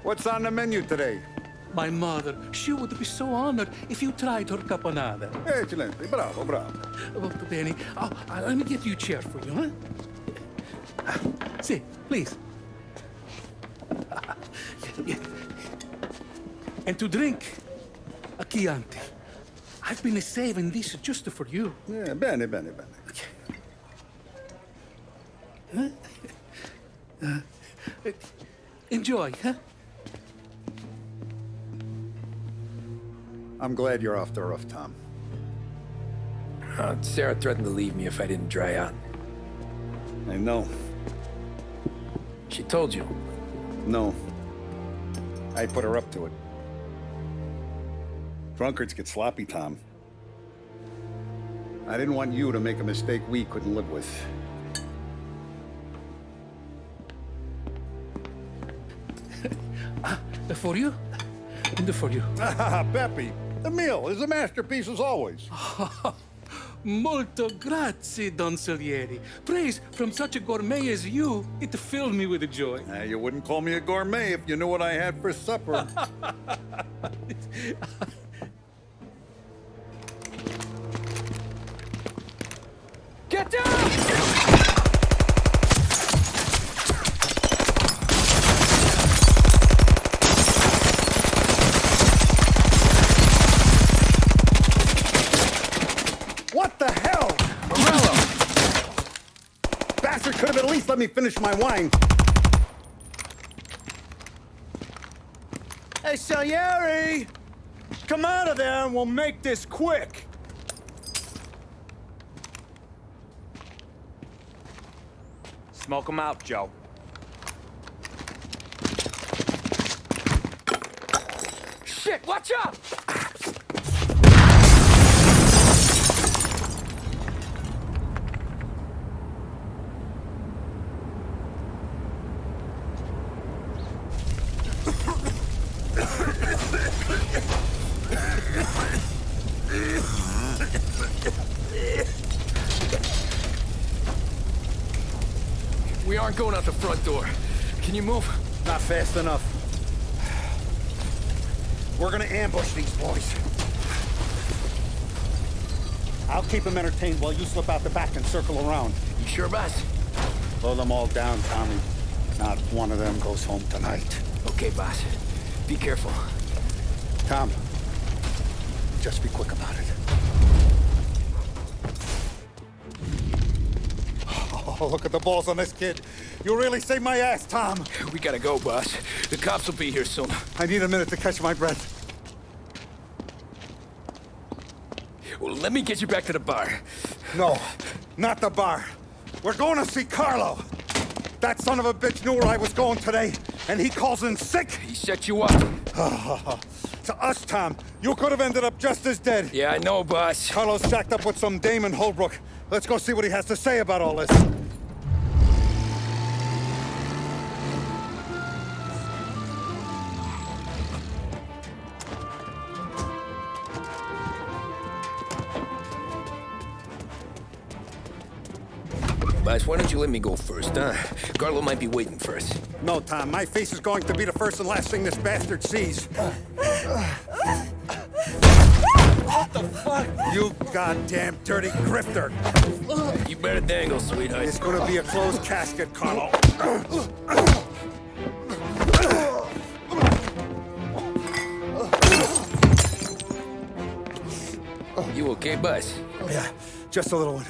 What's on the menu today? My mother, she would be so honored if you tried her caponata. Excelente, bravo, bravo. Molto bene. Oh, let me get you a chair for you, huh? See, please. And to drink, a Chianti. I've been saving this just for you. Yeah, bene, bene, bene. Enjoy, huh? I'm glad you're off the roof, Tom. Sarah threatened to leave me if I didn't dry out. I know. She told you? No. I put her up to it. Drunkards get sloppy, Tom. I didn't want you to make a mistake we couldn't live with. For you? And for you. Peppy, the meal is a masterpiece as always. Molto grazie, Don Salieri. Praise from such a gourmet as you, it filled me with joy. You wouldn't call me a gourmet if you knew what I had for supper. Get down! What the hell? Morello! Bastard could have at least let me finish my wine. Hey, Salieri! Come out of there and we'll make this quick. Smoke 'em out, Joe. Shit, watch out! We aren't going out the front door. Can you move? Not fast enough. We're gonna ambush these boys. I'll keep them entertained while you slip out the back and circle around. You sure, boss? Blow them all down, Tommy. Not one of them goes home tonight. Okay, boss. Be careful. Tom, just be quick about it. Oh, look at the balls on this kid. You really saved my ass, Tom. We gotta go, boss. The cops will be here soon. I need a minute to catch my breath. Well, let me get you back to the bar. No, not the bar. We're going to see Carlo. That son of a bitch knew where I was going today, and he calls in sick. He set you up. To us, Tom, you could have ended up just as dead. Yeah, I know, boss. Carlo's jacked up with some dame in Holbrook. Let's go see what he has to say about all this. Boss, why don't you let me go first, huh? Carlo might be waiting for us. No, Tom, my face is going to be the first and last thing this bastard sees. What the fuck? You goddamn dirty grifter. You better dangle, sweetheart. It's gonna be a closed casket, Carlo. You okay, boss? Yeah, just a little one.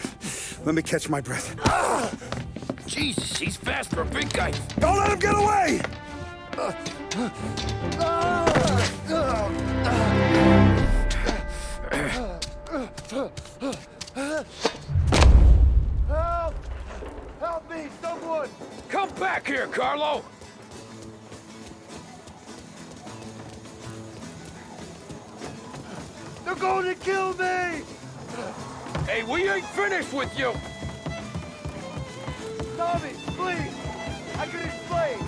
Let me catch my breath. Jesus, he's fast for a big guy. Don't let him get away! Help! Help me, someone! Come back here, Carlo! They're going to kill me! Hey, we ain't finished with you! Tommy, please! I can explain!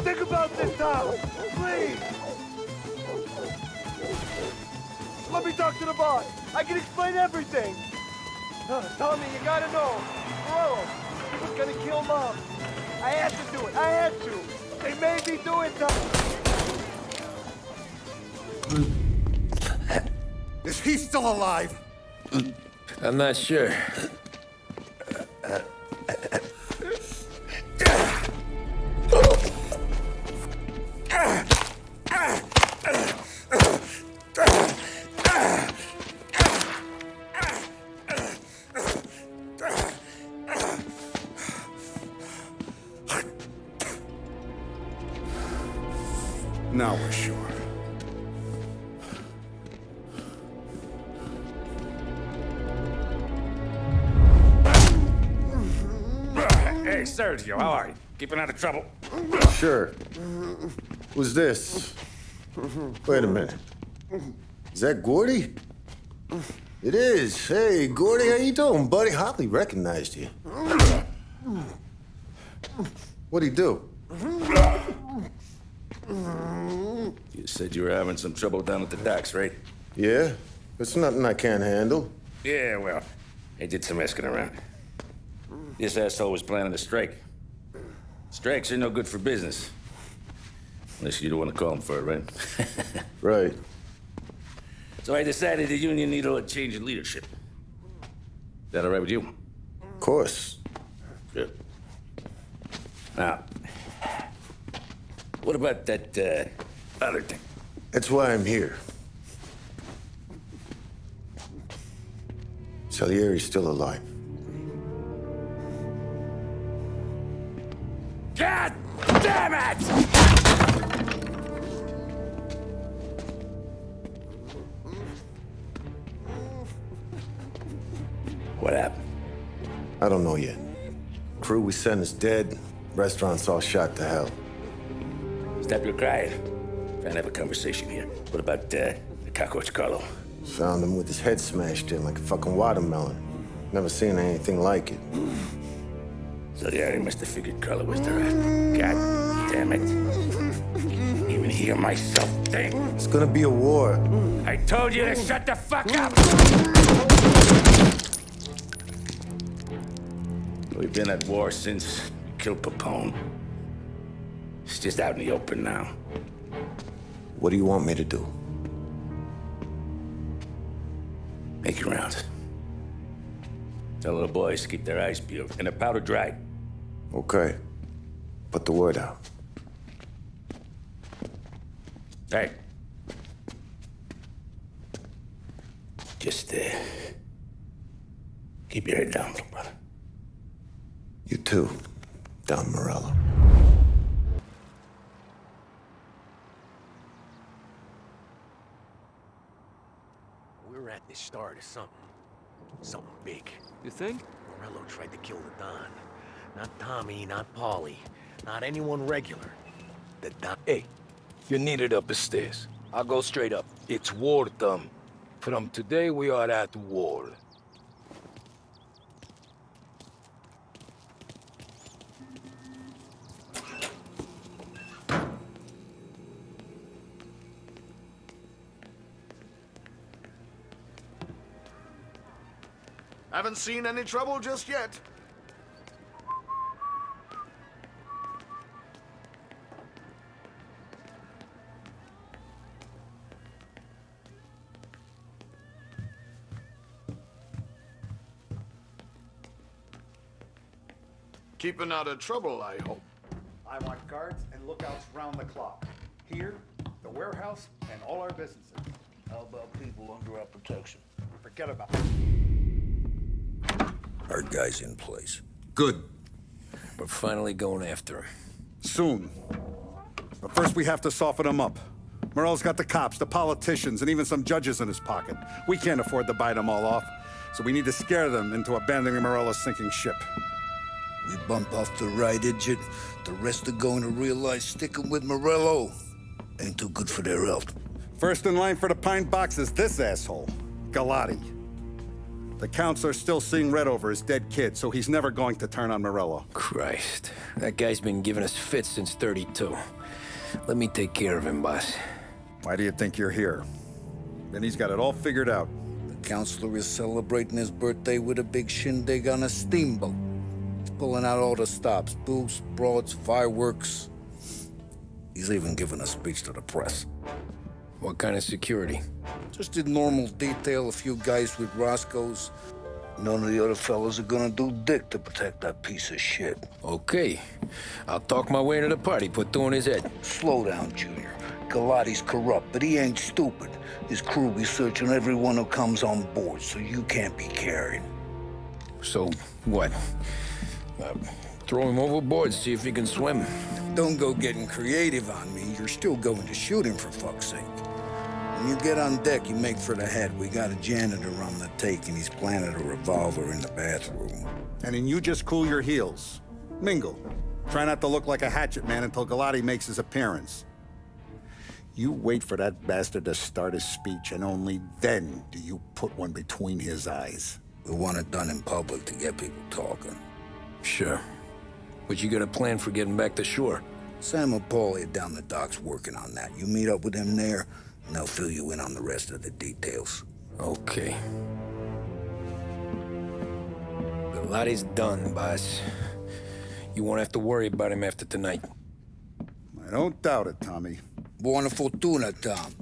Think about this, Tom! Please! Let me talk to the boss! I can explain everything! Tommy, you gotta know! Morello, he was gonna kill Mom! I had to do it! I had to! They made me do it, Tom! Is he still alive? I'm not sure. Now we're sure. Hey, Sergio, how are you? Keeping out of trouble? Sure. Who's this? Wait a minute. Is that Gordy? It is. Hey, Gordy, how you doing, buddy? Hardly recognized you. What'd he do? You said you were having some trouble down at the docks, right? Yeah? It's nothing I can't handle. Yeah, well, I did some asking around. This asshole was planning a strike. Strikes are no good for business. Unless you don't want to call him for it, right? Right. So I decided the union needed a change in leadership. Is that all right with you? Of course. Good. Now, what about that, other thing? That's why I'm here. Salieri's still alive. God damn it! What happened? I don't know yet. Crew we sent is dead. Restaurant's all shot to hell. Stop your crying. Trying to have a conversation here. What about, the cockroach Carlo? Found him with his head smashed in like a fucking watermelon. Never seen anything like it. So the area must have figured Carlo was the rat. God damn it. Even hear myself think. It's gonna be a war. I told you to shut the fuck up! We've been at war since we killed Papone. It's just out in the open now. What do you want me to do? Make your rounds. Tell the boys to keep their eyes peeled and their powder dry. Okay. Put the word out. Hey. Just, keep your head down, little brother. You too, Don Morello. We're at the start of something. Something big. You think? Morello tried to kill the Don. Not Tommy, not Paulie, not anyone regular. The Don. Hey, you're needed up the stairs. I'll go straight up. It's war, Tom. From today, we are at war. Haven't seen any trouble just yet. Keeping out of trouble, I hope. I want guards and lookouts round the clock. Here, the warehouse, and all our businesses. How about people under our protection? Forget about it. Our guy's in place. Good. We're finally going after him. Soon. But first we have to soften him up. Morello's got the cops, the politicians, and even some judges in his pocket. We can't afford to bite them all off, so we need to scare them into abandoning Morello's sinking ship. We bump off the right idiot, the rest are going to realize sticking with Morello ain't too good for their health. First in line for the pine box is this asshole, Galati. The counselor's still seeing red over his dead kid, so he's never going to turn on Morello. Christ. That guy's been giving us fits since 32. Let me take care of him, boss. Why do you think you're here? Then he's got it all figured out. The counselor is celebrating his birthday with a big shindig on a steamboat. He's pulling out all the stops, booze, broads, fireworks. He's even giving a speech to the press. What kind of security? Just did normal detail, a few guys with Roscoe's. None of the other fellas are gonna do dick to protect that piece of shit. Okay. I'll talk my way into the party, put two in his head. Slow down, Junior. Galati's corrupt, but he ain't stupid. His crew be searching everyone who comes on board, so you can't be carried. So, what? Throw him overboard, see if he can swim. Don't go getting creative on me. You're still going to shoot him, for fuck's sake. When you get on deck, you make for the head. We got a janitor on the take, and he's planted a revolver in the bathroom. And then you just cool your heels. Mingle. Try not to look like a hatchet man until Galati makes his appearance. You wait for that bastard to start his speech, and only then do you put one between his eyes. We want it done in public to get people talking. Sure. But you got a plan for getting back to shore? Sam and Paul are down the docks working on that. You meet up with them there, and they'll fill you in on the rest of the details. Okay. Galati's done, boss. You won't have to worry about him after tonight. I don't doubt it, Tommy. Buona fortuna, Tom.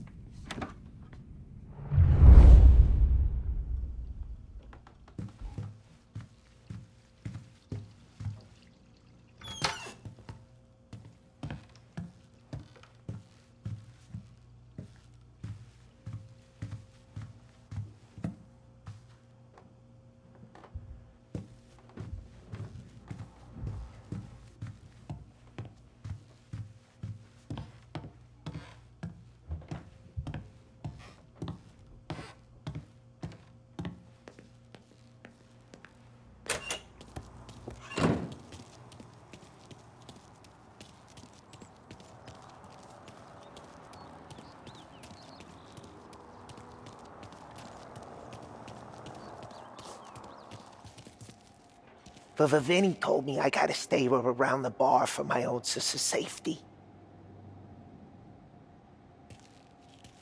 But Vinny told me I gotta stay around the bar for my own safety.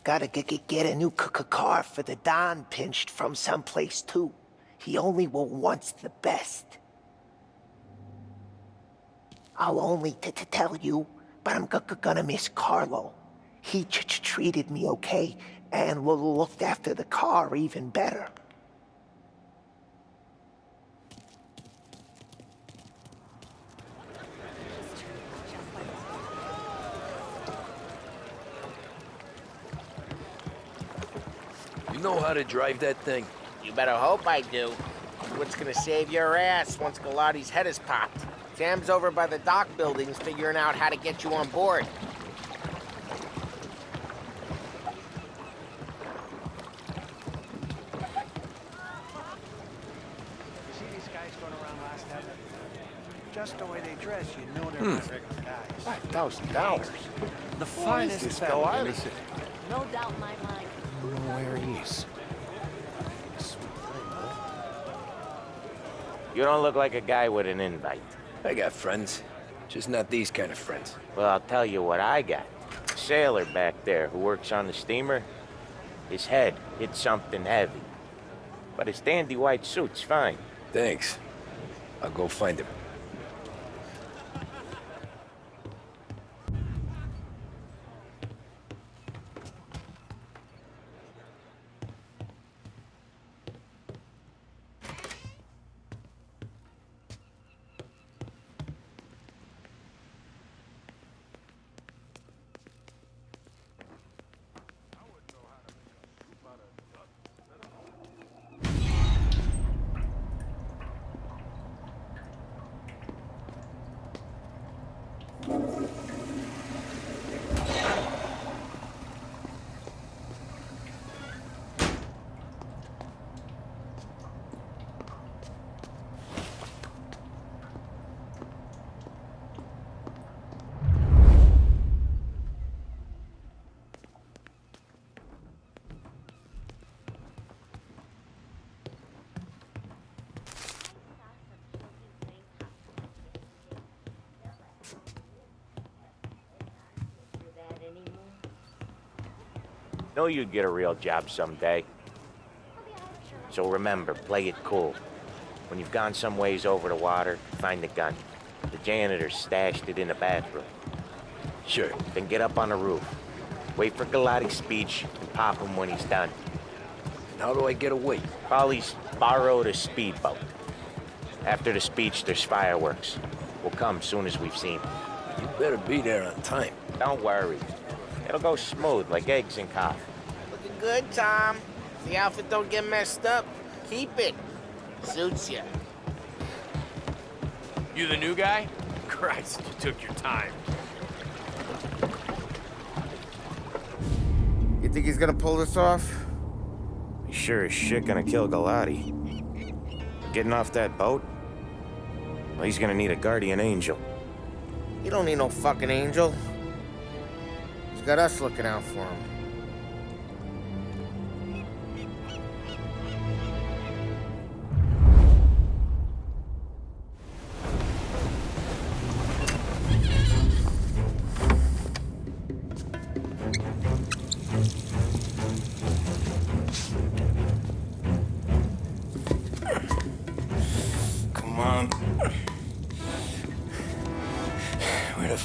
Gotta get a new car for the Don pinched from someplace too. He only wants the best. I'll only tell you, but I'm gonna miss Carlo. He treated me okay and looked after the car even better. You know how to drive that thing? You better hope I do. What's gonna save your ass once Galati's head is popped? Sam's over by the dock buildings figuring out how to get you on board. See these guys going around last night? Just the way they dress, you know they're not regular guys. $5,000. The finest fellow in the city. No doubt in my mind. I don't know where he is. You don't look like a guy with an invite. I got friends. Just not these kind of friends. Well, I'll tell you what I got. A sailor back there who works on the steamer. His head hit something heavy. But his dandy white suit's fine. Thanks. I'll go find him. Know you'd get a real job someday. So remember, play it cool. When you've gone some ways over the water, find the gun. The janitor stashed it in the bathroom. Sure. Then get up on the roof. Wait for Galati's speech and pop him when he's done. And how do I get away? Polly's borrowed a speedboat. After the speech, there's fireworks. We'll come soon as we've seen. You better be there on time. Don't worry. It'll go smooth like eggs and coffee. Looking good, Tom. The outfit don't get messed up. Keep it. Suits ya. You the new guy? Christ, you took your time. You think he's gonna pull this off? He's sure as shit gonna kill Galati. Getting off that boat? Well, he's gonna need a guardian angel. You don't need no fucking angel. He's got us looking out for him.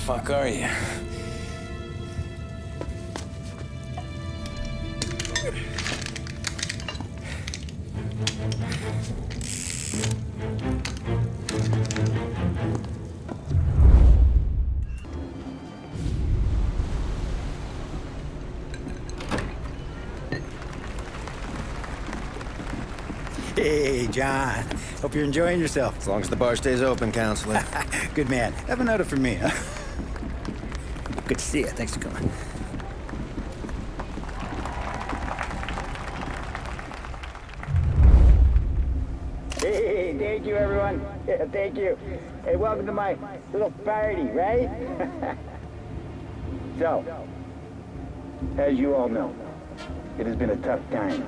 fuck are you? Hey, John. Hope you're enjoying yourself. As long as the bar stays open, counselor. Good man. Have another for me, huh? Good to see you. Thanks for coming. Hey, thank you, everyone. Yeah, thank you. Hey, welcome to my little party, right? So, as you all know, it has been a tough time.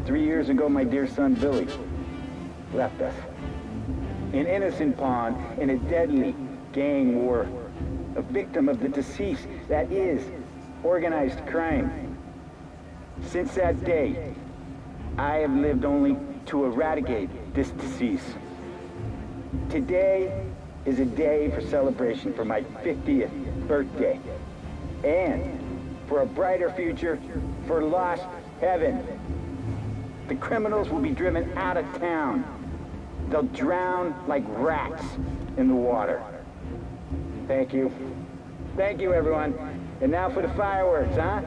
3 years ago, my dear son, Billy, left us. An innocent pawn in a deadly gang war. A victim of the deceased, that is, organized crime. Since that day, I have lived only to eradicate this disease. Today is a day for celebration for my 50th birthday. And for a brighter future for lost heaven. The criminals will be driven out of town. They'll drown like rats in the water. Thank you. Thank you, everyone. And now for the fireworks, huh?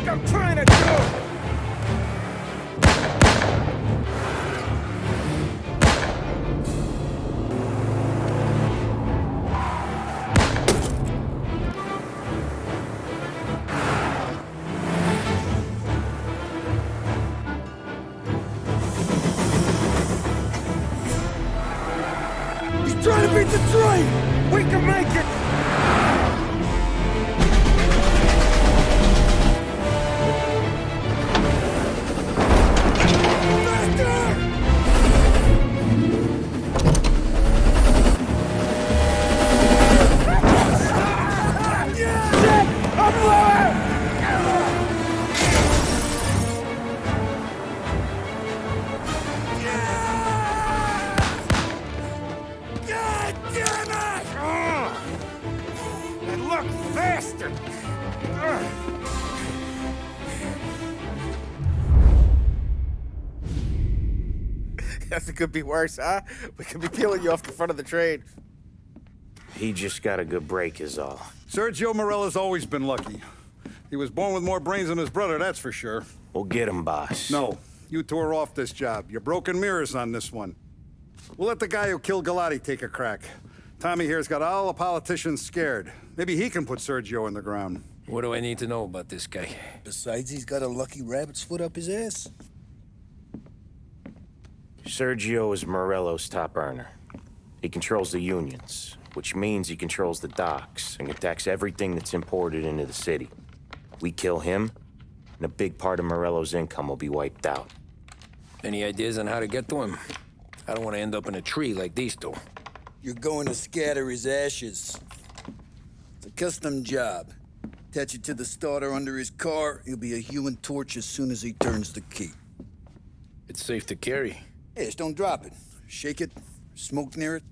I'm trying to do! He's trying to beat the train! We can make it! It could be worse, huh? We could be peeling you off the front of the train. He just got a good break is all. Sergio Morella's always been lucky. He was born with more brains than his brother, that's for sure. We'll get him, boss. No, you two are off this job. You're broken mirrors on this one. We'll let the guy who killed Galati take a crack. Tommy here's got all the politicians scared. Maybe he can put Sergio in the ground. What do I need to know about this guy? Besides, he's got a lucky rabbit's foot up his ass. Sergio is Morello's top earner. He controls the unions, which means he controls the docks and attacks everything that's imported into the city. We kill him, and a big part of Morello's income will be wiped out. Any ideas on how to get to him? I don't want to end up in a tree like these two. You're going to scatter his ashes. It's a custom job. Attach it to the starter under his car. He'll be a human torch as soon as he turns the key. It's safe to carry. Hey, just don't drop it. Shake it, smoke near it.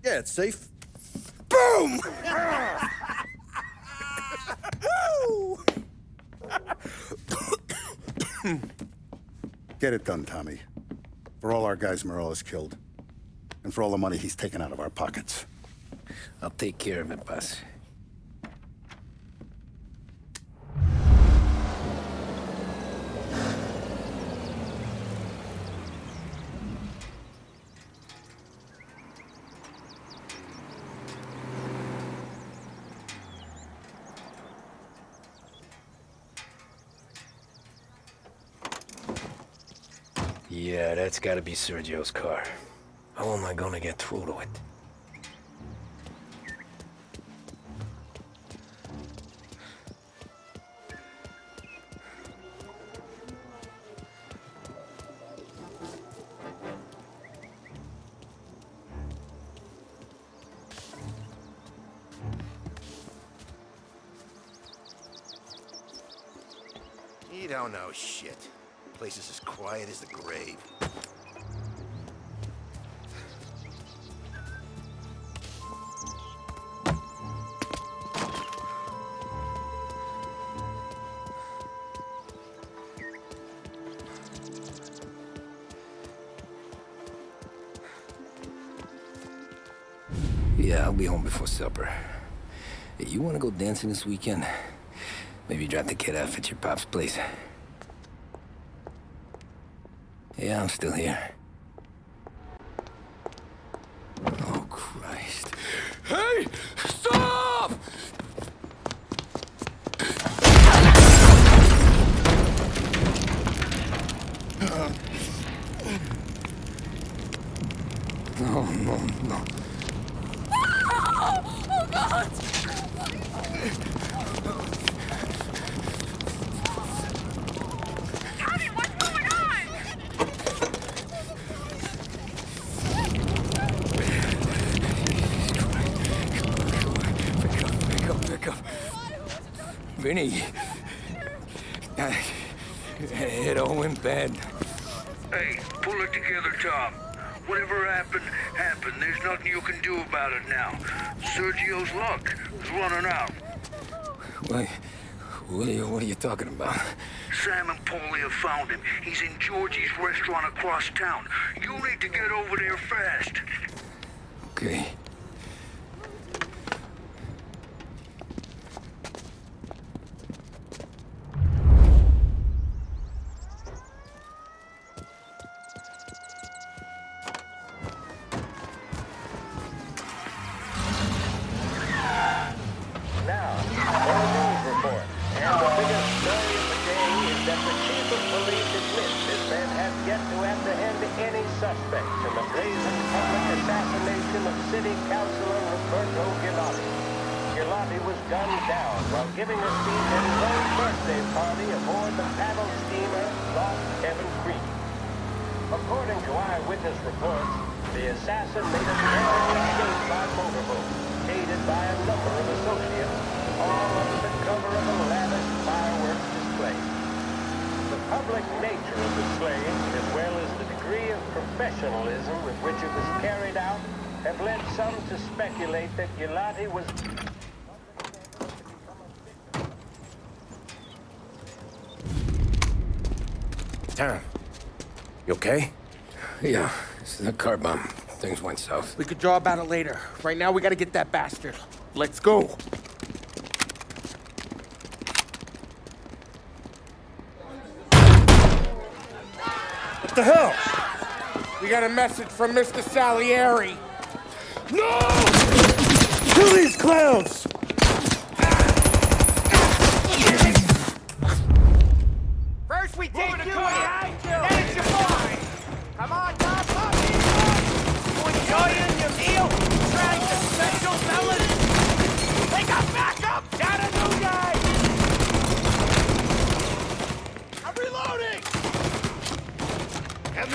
Yeah, it's safe. Boom! Get it done, Tommy. For all our guys Morello's killed. And for all the money he's taken out of our pockets. I'll take care of it, boss. Yeah, that's gotta be Sergio's car. How am I gonna get through to it? You don't know shit. Place is as quiet as the grave. Yeah, I'll be home before supper. Hey, you wanna go dancing this weekend? Maybe drop the kid off at your pop's place. Yeah, I'm still here. Oh, Christ. Hey! Stop! No, no, no. Oh, God! Vinny, it all went bad. Hey, pull it together, Tom. Whatever happened, happened. There's nothing you can do about it now. Sergio's luck is running out. What are you talking about? Sam and Paulie have found him. He's in Georgie's restaurant across town. You need to get over there fast. Okay. According to eyewitness reports, the assassin made a narrow escape by motorboat, aided by a number of associates, all under the cover of a lavish fireworks display. The public nature of the slaying, as well as the degree of professionalism with which it was carried out, have led some to speculate that Gilati was... Tom, you okay? Yeah, it's a car bomb. Things went south. We could draw about it later. Right now, we gotta get that bastard. Let's go. What the hell? We got a message from Mr. Salieri. No! Kill these clowns! First we take you behind you, then it's your boy. Come on, Tom, come in. You enjoying your meal? Trying the special melon? They got backup! Got a new guy! I'm reloading! Have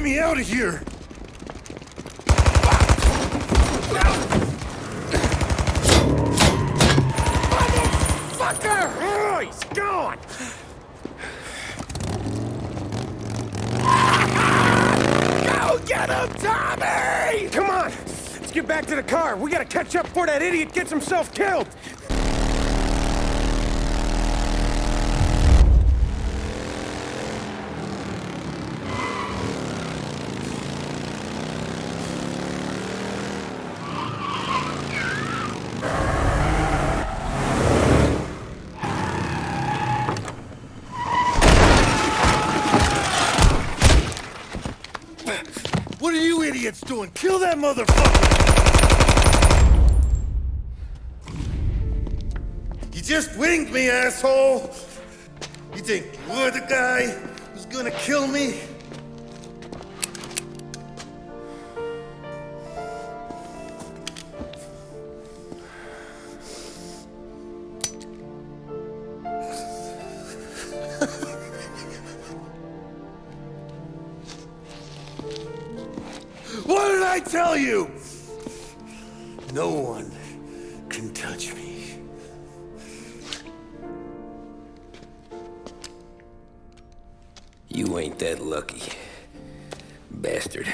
me out of here! Motherfucker! Oh, he's gone! Go get him, Tommy! Come on! Let's get back to the car. We gotta catch up before that idiot gets himself killed! What are you idiots doing? Kill that motherfucker! You just winged me, asshole! You think you're the guy who's gonna kill me? What did I tell you? No one can touch me. You ain't that lucky, bastard.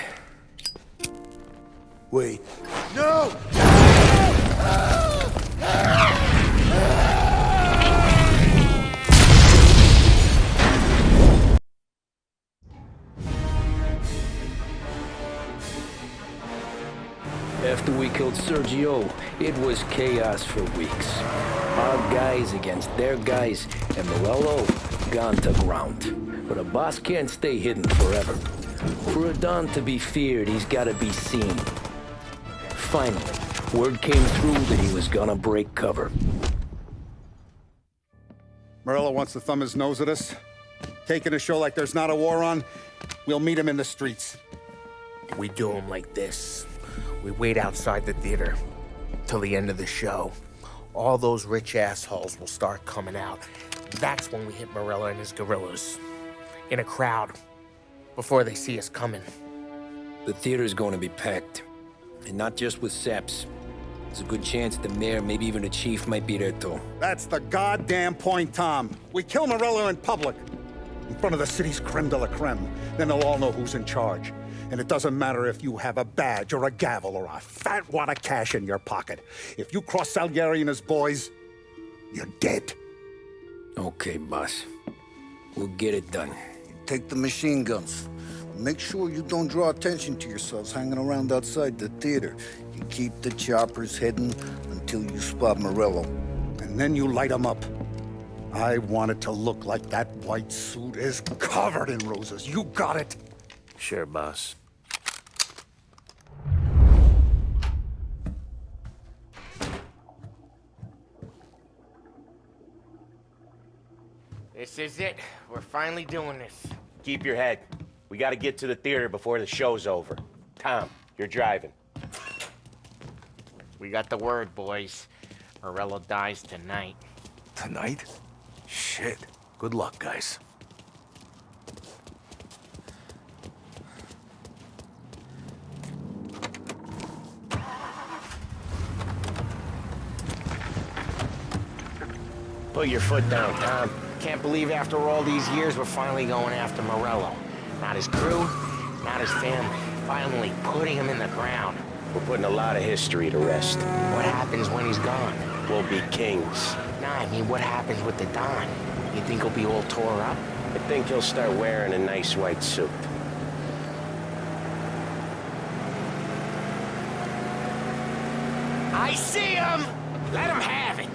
Wait. No! After we killed Sergio, it was chaos for weeks. Our guys against their guys, and Morello gone to ground. But a boss can't stay hidden forever. For a Don to be feared, he's gotta be seen. Finally, word came through that he was gonna break cover. Morello wants to thumb his nose at us. Taking a show like there's not a war on, we'll meet him in the streets. We do him like this. We wait outside the theater till the end of the show. All those rich assholes will start coming out. That's when we hit Morello and his guerrillas. In a crowd. Before they see us coming. The theater's going to be packed. And not just with saps. There's a good chance the mayor, maybe even the chief, might be there too. That's the goddamn point, Tom. We kill Morello in public. In front of the city's creme de la creme. Then they'll all know who's in charge. And it doesn't matter if you have a badge or a gavel or a fat wad of cash in your pocket. If you cross Salieri and his boys, you're dead. Okay, boss. We'll get it done. Take the machine guns. Make sure you don't draw attention to yourselves hanging around outside the theater. You keep the choppers heading until you spot Morello. And then you light them up. I want it to look like that white suit is covered in roses. You got it? Sure, boss. This is it. We're finally doing this. Keep your head. We gotta get to the theater before the show's over. Tom, you're driving. We got the word, boys. Morello dies tonight. Tonight? Shit. Good luck, guys. Put your foot down, Tom. Can't believe after all these years we're finally going after Morello. Not his crew, not his family. Finally putting him in the ground. We're putting a lot of history to rest. What happens when he's gone? We'll be kings. Nah, I mean, what happens with the Don? You think he'll be all tore up? I think he'll start wearing a nice white suit. I see him! Let him have it!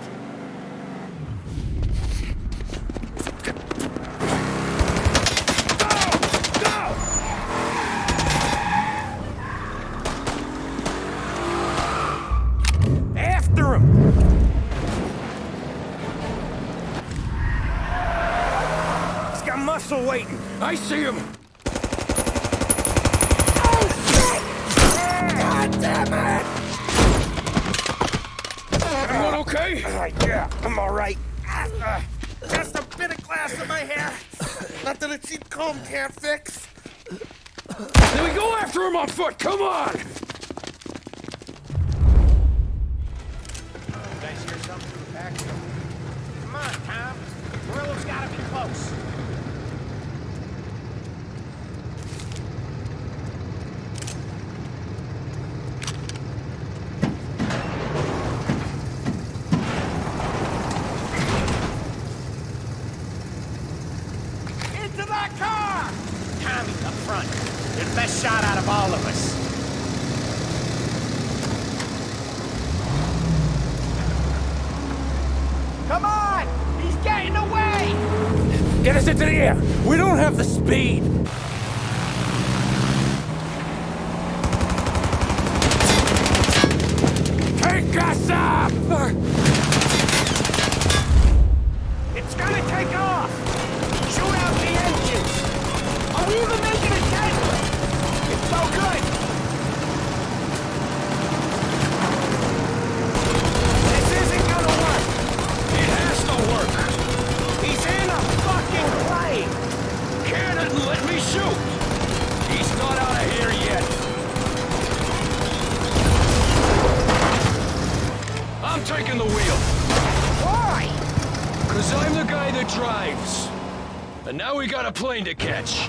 After him! He's got muscle waiting. I see him! Oh, shit! God damn it! Everyone okay? Yeah, I'm all right. Just a bit of glass in my hair. Nothing a cheap comb can't fix. Then we go after him on foot, come on! You guys hear something from the back? Come on, Tom. Murillo's gotta be close. Into that car! Tommy, up front. You're the best shot out of all of us. Come on! He's getting away! Get us into the air! We don't have the speed! Take us up! It's gonna take off! Shoot out the engines! Are we even making a dent? It's so good! This isn't gonna work! It has to work! He's in a fucking plane! Cannon, let me shoot! He's not out of here yet! I'm taking the wheel! Why? Cause I'm the guy that drives. And now we got a plane to catch.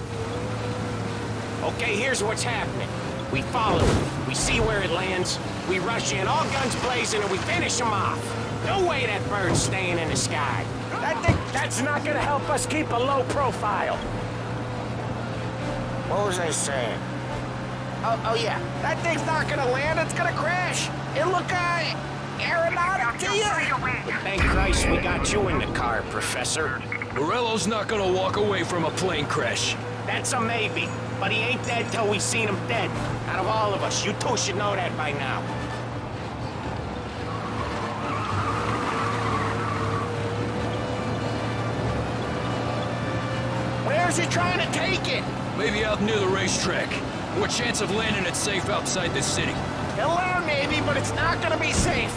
Okay, here's what's happening. We follow it. We see where it lands. We rush in, all guns blazing, and we finish him off. No way that bird's staying in the sky. That's not gonna help us keep a low profile. What was I saying? Oh yeah. That thing's not gonna land, it's gonna crash. It look, aeronautic to you? But thank Christ we got you in the car, Professor. Morello's not gonna walk away from a plane crash. That's a maybe, but he ain't dead till we seen him dead. Out of all of us, you two should know that by now. Where's he trying to take it? Maybe out near the racetrack. What chance of landing it safe outside the city? He'll land maybe, but it's not gonna be safe.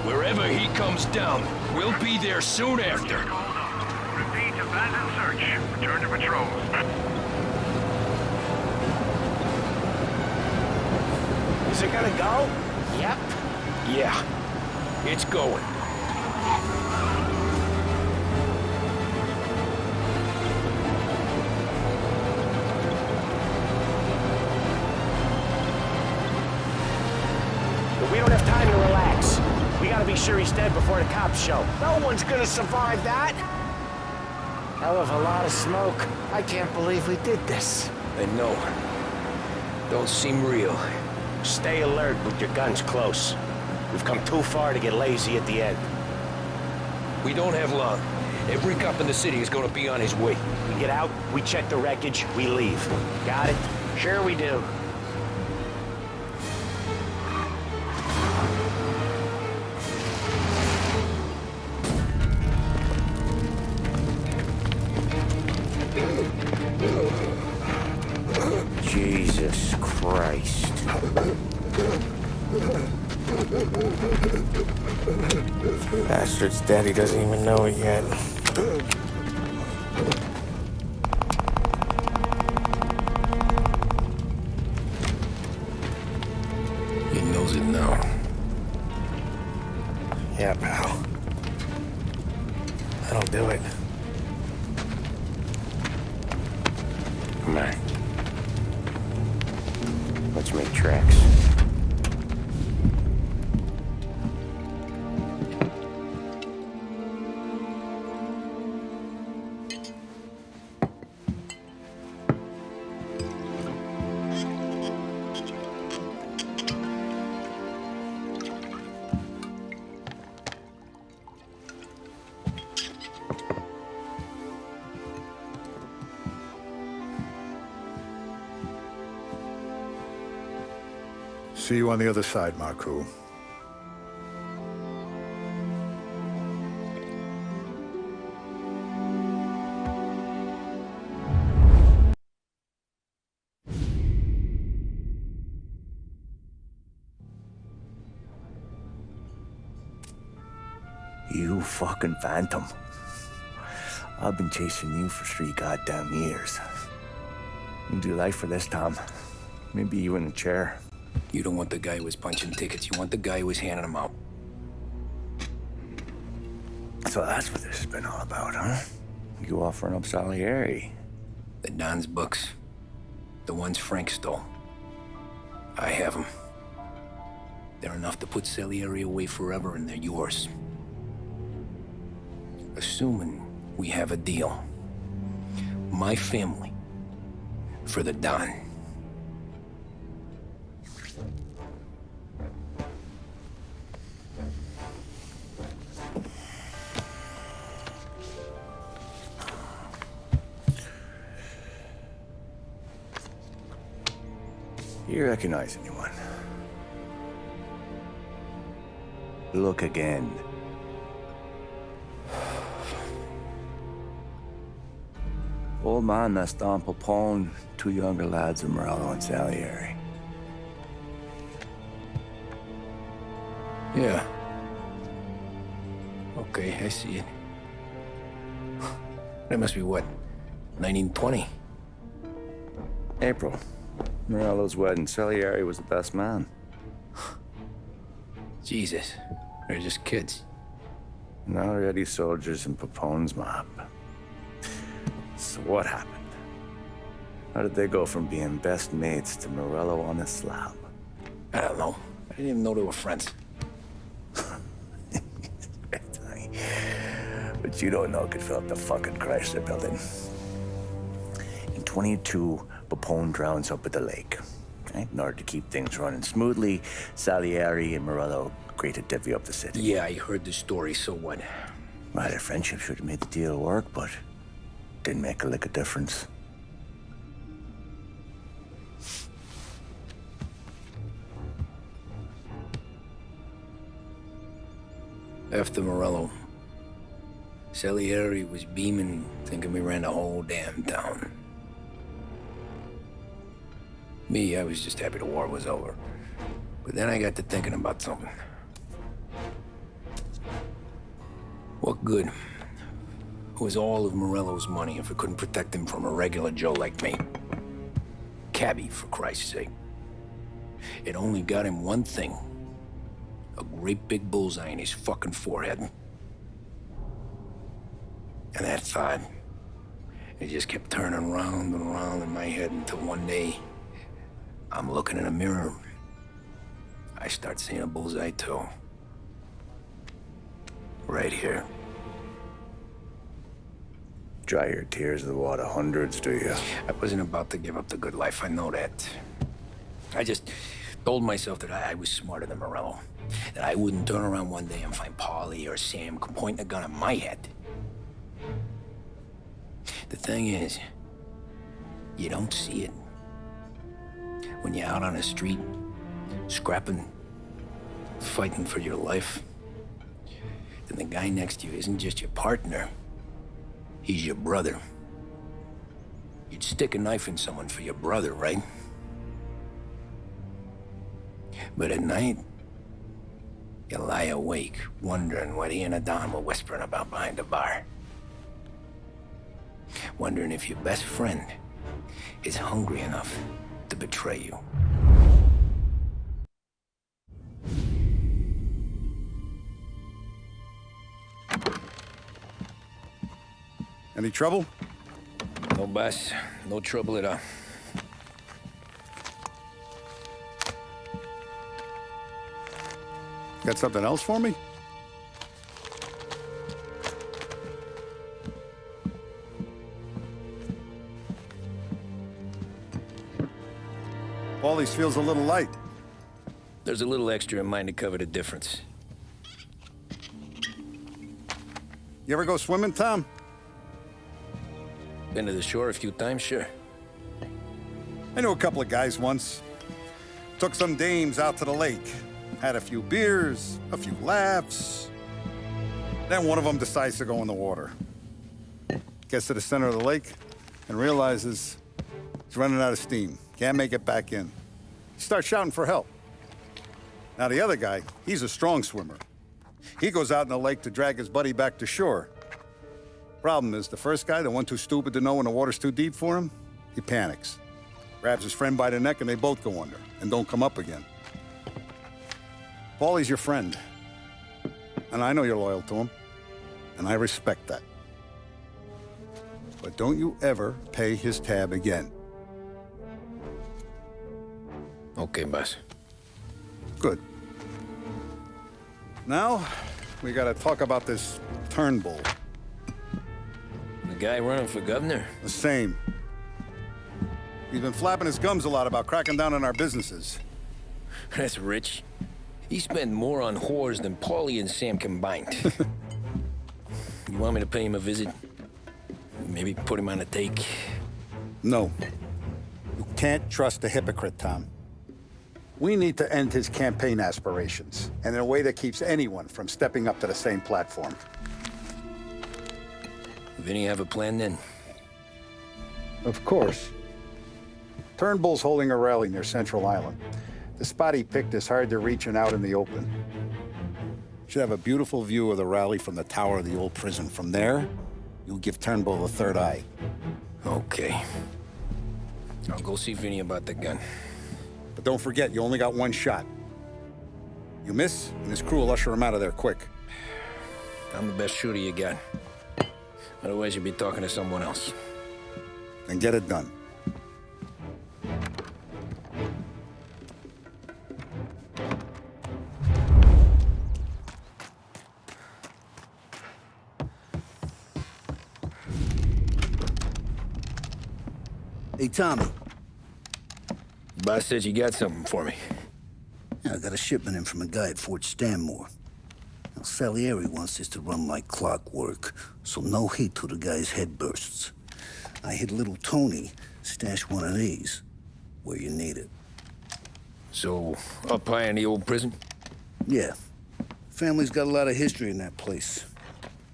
Wherever he comes down, we'll be there soon after. Repeat, abandon search. Return to patrol. Is it gonna go? Yep. Yeah, it's going. But we don't have time to relax. We gotta be sure he's dead before the cops show. No one's gonna survive that. Hell of a lot of smoke. I can't believe we did this. I know. Don't seem real. Stay alert with your guns close. We've come too far to get lazy at the end. We don't have long. Every cop in the city is gonna be on his way. We get out, we check the wreckage, we leave. Got it? Sure we do. Jesus Christ. Bastard's dead, he doesn't even know it yet. He knows it now. Yeah, pal. That'll do it. Come on. Let's make tracks. See you on the other side, Marku. You fucking phantom. I've been chasing you for 3 goddamn years. You do life for this, Tom. Maybe you in a chair. You don't want the guy who was punching tickets. You want the guy who was handing them out. So that's what this has been all about, huh? You offering up Salieri. The Don's books. The ones Frank stole. I have them. They're enough to put Salieri away forever, and they're yours. Assuming we have a deal. My family for the Don. You recognize anyone? Look again. Old man, that's Don Popone, two younger lads of Morello and Salieri. Yeah. Okay, I see it. That must be what, 1920? April. Morello's wedding. Salieri was the best man. Jesus, they're just kids. Now already soldiers in Papone's mob. So what happened? How did they go from being best mates to Morello on a slab? I don't know. I didn't even know they were friends. But you don't know could fill up the fucking Chrysler building. In 22, Papone drowns up at the lake. Right? In order to keep things running smoothly, Salieri and Morello agreed to divvy up the city. Yeah, I heard the story, so what? Well, their friendship should have made the deal work, but didn't make a lick of difference. After Morello, Salieri was beaming, thinking we ran the whole damn town. Me, I was just happy the war was over. But then I got to thinking about something. What good was all of Morello's money if it couldn't protect him from a regular Joe like me? Cabbie, for Christ's sake. It only got him one thing. A great big bullseye in his fucking forehead. And that thought, it just kept turning round and round in my head until one day, I'm looking in a mirror. I start seeing a bullseye too. Right here. Dry your tears of the water hundreds, do you? I wasn't about to give up the good life, I know that. I just told myself that I was smarter than Morello. That I wouldn't turn around one day and find Paulie or Sam pointing a gun at my head. The thing is, you don't see it. When you're out on the street, scrapping, fighting for your life, then the guy next to you isn't just your partner, he's your brother. You'd stick a knife in someone for your brother, right? But at night, you lie awake, wondering what he and Adam were whispering about behind the bar. Wondering if your best friend is hungry enough to betray you. Any trouble? No, boss. No trouble at all. Got something else for me? Paulie's feels a little light. There's a little extra in mine to cover the difference. You ever go swimming, Tom? Been to the shore a few times, sure. I knew a couple of guys once. Took some dames out to the lake. Had a few beers, a few laughs. Then one of them decides to go in the water. Gets to the center of the lake and realizes he's running out of steam. Can't make it back in. He starts shouting for help. Now the other guy, he's a strong swimmer. He goes out in the lake to drag his buddy back to shore. Problem is, the first guy, the one too stupid to know when the water's too deep for him, he panics. grabs his friend by the neck, and they both go under and don't come up again. Paulie's your friend, and I know you're loyal to him, and I respect that. But don't you ever pay his tab again. Okay, boss. Good. Now, we gotta talk about this Turnbull. The guy running for governor? The same. He's been flapping his gums a lot about cracking down on our businesses. That's rich. He spent more on whores than Paulie and Sam combined. You want me to pay him a visit? Maybe put him on a take? No. You can't trust a hypocrite, Tom. We need to end his campaign aspirations, and in a way that keeps anyone from stepping up to the same platform. Vinny have a plan then? Of course. Turnbull's holding a rally near Central Island. The spot he picked is hard to reach and out in the open. Should have a beautiful view of the rally from the tower of the old prison. From there, you'll give Turnbull the third eye. Okay. I'll go see Vinny about the gun. But don't forget, you only got one shot. You miss, and his crew will usher him out of there quick. I'm the best shooter you got. Otherwise, you'd be talking to someone else. Then get it done. Hey, Tommy. Boss said you got something for me. Yeah, I got a shipment in from a guy at Fort Stanmore. Now, Salieri wants this to run like clockwork, so no heat till the guy's head bursts. I hit little Tony, stash one of these where you need it. So, up high in the old prison? Yeah. Family's got a lot of history in that place.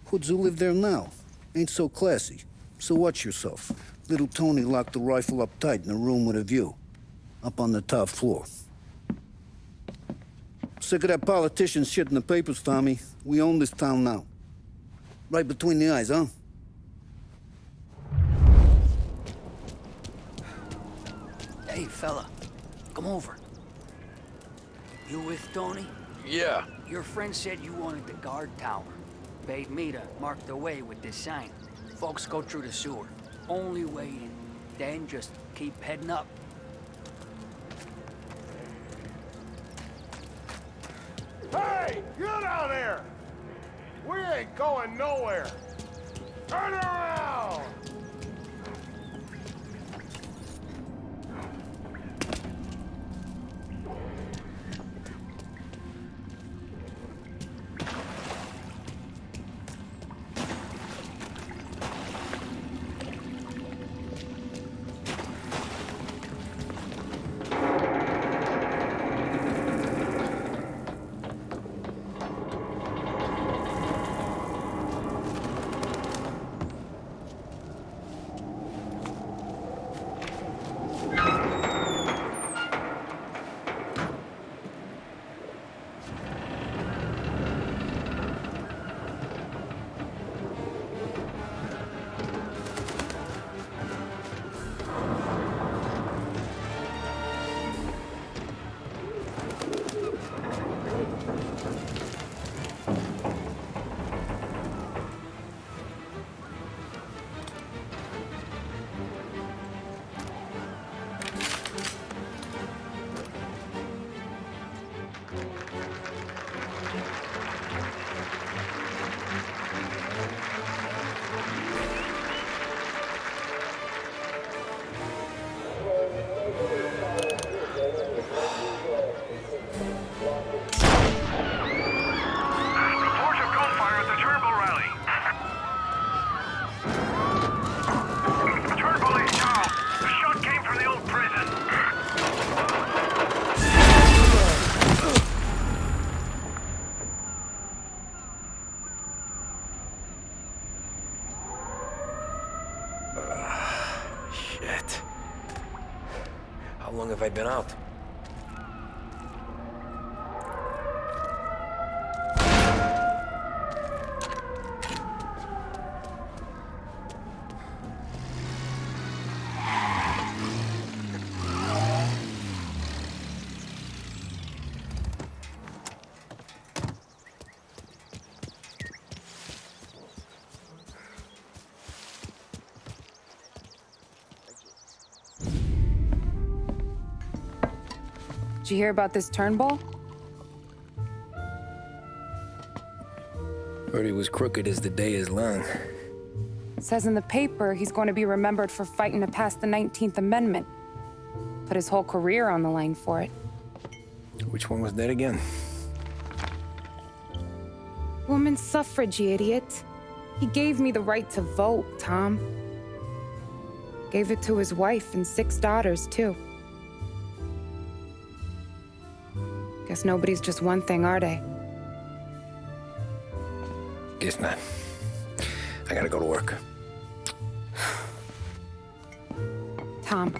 Hoods who live there now ain't so classy. So watch yourself. Little Tony locked the rifle up tight in a room with a view. Up on the top floor. Sick of that politician shit in the papers, Tommy. We own this town now. Right between the eyes, huh? Hey, fella. Come over. You with Tony? Yeah. Your friend said you wanted the guard tower. Bade me to mark the way with this sign. Folks go through the sewer. Only way in. Then just keep heading up. Hey, you down there! We ain't going nowhere! Turn around! Shit. How long have I been out? Did you hear about this Turnbull? Heard he was crooked as the day is long. It says in the paper he's going to be remembered for fighting to pass the 19th Amendment. Put his whole career on the line for it. Which one was that again? Women's suffrage, you idiot. He gave me the right to vote, Tom. Gave it to his wife and 6 daughters, too. Guess nobody's just one thing, are they? Guess not. I gotta go to work. Tom,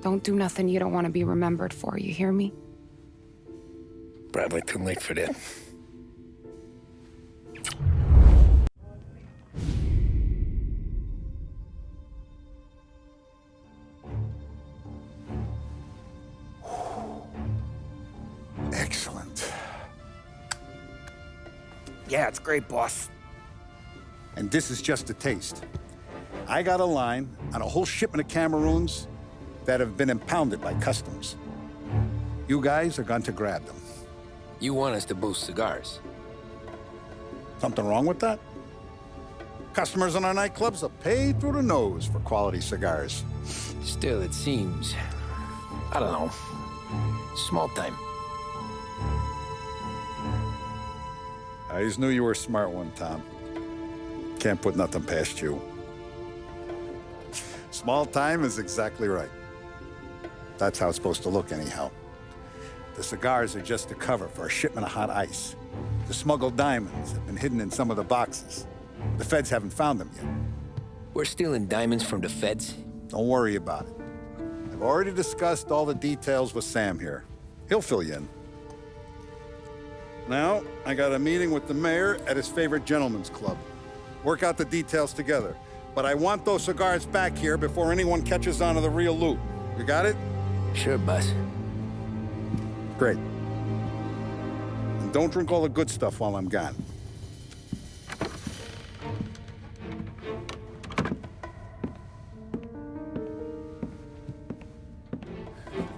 don't do nothing you don't want to be remembered for, you hear me? Probably too late for that. Excellent. Yeah, it's great, boss. And this is just a taste. I got a line on a whole shipment of Cameroons that have been impounded by customs. You guys are going to grab them. You want us to boost cigars? Something wrong with that? Customers in our nightclubs are paid through the nose for quality cigars. Still, it seems... I don't know. Small time. I just knew you were a smart one, Tom. Can't put nothing past you. Small time is exactly right. That's how it's supposed to look anyhow. The cigars are just a cover for a shipment of hot ice. The smuggled diamonds have been hidden in some of the boxes. The feds haven't found them yet. We're stealing diamonds from the feds? Don't worry about it. I've already discussed all the details with Sam here. He'll fill you in. Now, I got a meeting with the mayor at his favorite gentleman's club. Work out the details together. But I want those cigars back here before anyone catches on to the real loot. You got it? Sure, boss. Great. And don't drink all the good stuff while I'm gone.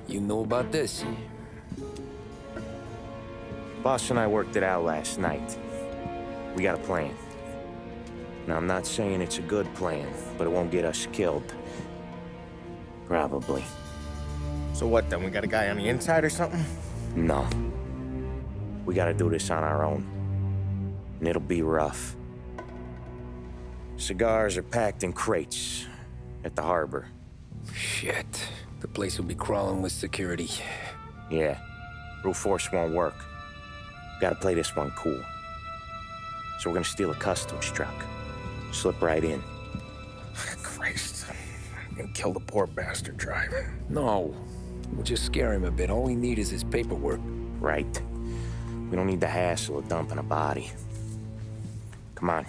You know about this? Boss and I worked it out last night. We got a plan. Now, I'm not saying it's a good plan, but it won't get us killed. Probably. So what then? We got a guy on the inside or something? No. We gotta do this on our own. And it'll be rough. Cigars are packed in crates at the harbor. Shit. The place will be crawling with security. Yeah. Brute force won't work. Gotta play this one cool. So we're gonna steal a customs truck. Slip right in. Christ. I'm gonna kill the poor bastard driver. No. We'll just scare him a bit. All we need is his paperwork. Right. We don't need the hassle of dumping a body. Come on.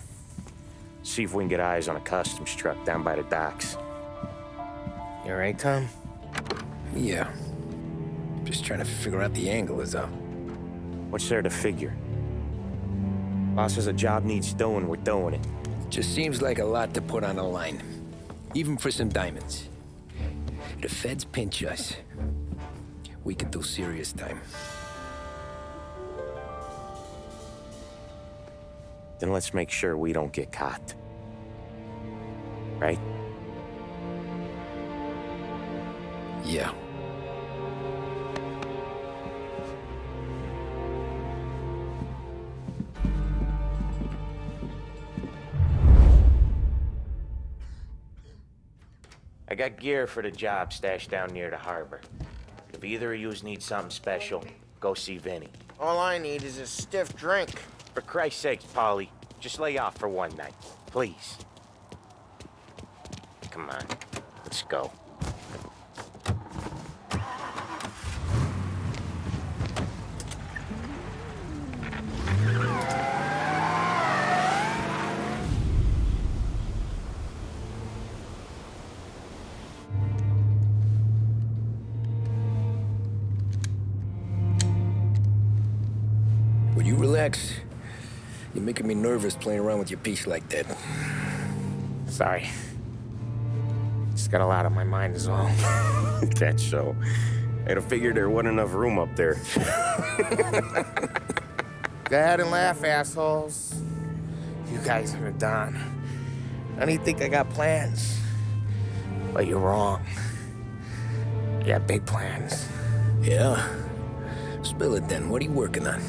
See if we can get eyes on a customs truck down by the docks. You all right, Tom? Yeah. Just trying to figure out the angle is up. What's there to figure? Boss says a job needs doing, we're doing it. Just seems like a lot to put on the line. Even for some diamonds. If the feds pinch us, we could do serious time. Then let's make sure we don't get caught. Right? Yeah. I got gear for the job stashed down near the harbor. If either of yous need something special, go see Vinny. All I need is a stiff drink. For Christ's sakes, Polly, just lay off for one night, please. Come on, let's go. Will you relax? You're making me nervous playing around with your piece like that. Sorry. Just got a lot on my mind is all. That's so. I'd have figured there wasn't enough room up there. Go ahead and laugh, assholes. You guys are done. I don't think I got plans. But you're wrong. I got big plans. Yeah? Spill it then. What are you working on?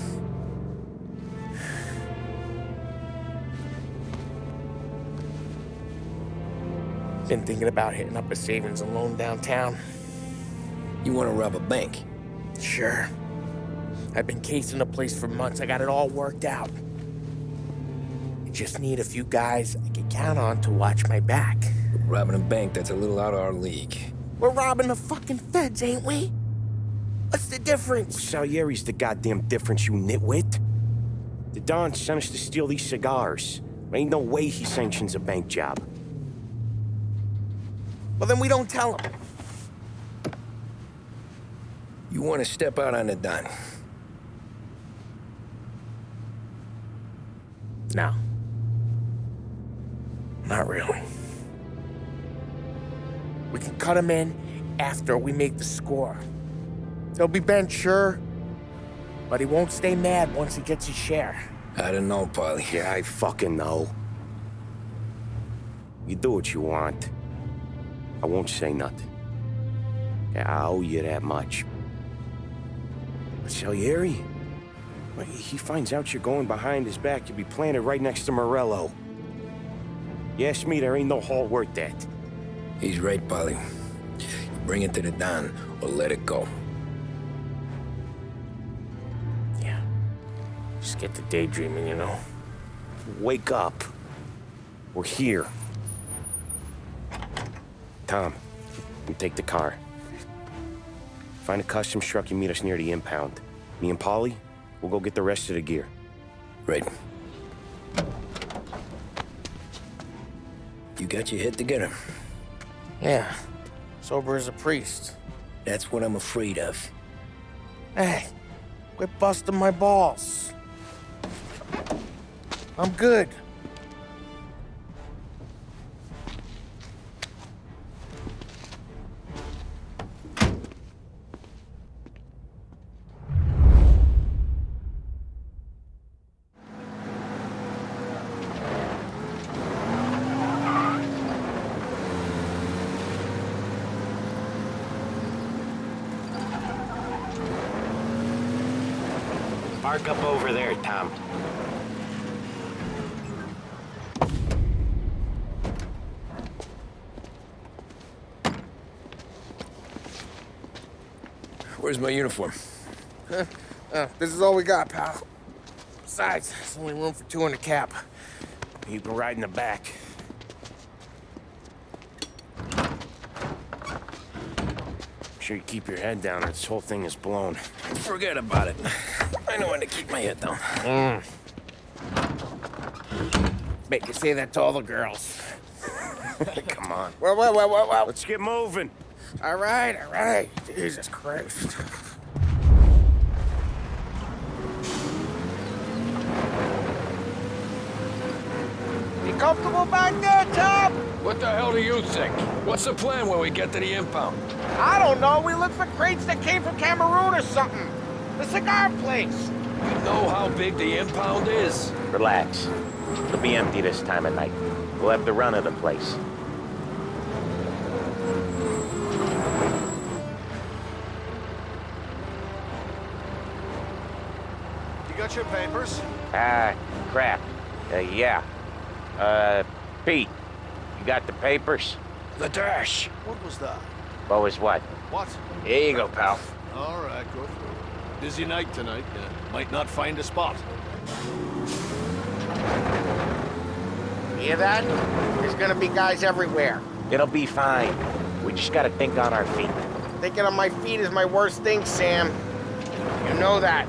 Been thinking about hitting up a savings and loan downtown. You want to rob a bank? Sure. I've been casing the place for months. I got it all worked out. I just need a few guys I can count on to watch my back. Robbing a bank, that's a little out of our league. We're robbing the fucking feds, ain't we? What's the difference? Salieri's the goddamn difference, you nitwit. The Don sent us to steal these cigars. Ain't no way he sanctions a bank job. Well, then we don't tell him. You want to step out on the Don? No. Not really. We can cut him in after we make the score. He'll be bent, sure, but he won't stay mad once he gets his share. I don't know, Polly. Yeah, I fucking know. You do what you want. I won't say nothing. Yeah, I owe you that much. But Salieri, well, he finds out you're going behind his back, you'll be planted right next to Morello. You ask me, there ain't no haul worth that. He's right, Polly. You bring it to the Don or let it go. Yeah. Just get to daydreaming, you know? Wake up. We're here. Tom, you take the car. Find a customs truck and meet us near the impound. Me and Polly, we'll go get the rest of the gear. Right. You got your head together? Yeah. Sober as a priest. That's what I'm afraid of. Hey, quit busting my balls. I'm good. Park up over there, Tom. Where's my uniform? This is all we got, pal. Besides, there's only room for 2 in the cab. You can ride in the back. Make sure you keep your head down or this whole thing is blown. Forget about it. I know when to keep my head down. Bet you say that to all the girls. Come on. Well. Let's get moving. All right. Jesus Christ. You comfortable back there, Tom? What the hell do you think? What's the plan when we get to the impound? I don't know. We look for crates that came from Cameroon or something. The cigar place. You know how big the impound is? Relax. It'll be empty this time of night. We'll have the run of the place. You got your papers? Crap. Yeah. Pete, you got the papers? The dash. What was that? What was what? What? Here you go, pal. All right, go through. Busy night tonight. Might not find a spot. Hear that? There's gonna be guys everywhere. It'll be fine. We just gotta think on our feet. Thinking on my feet is my worst thing, Sam. You know that.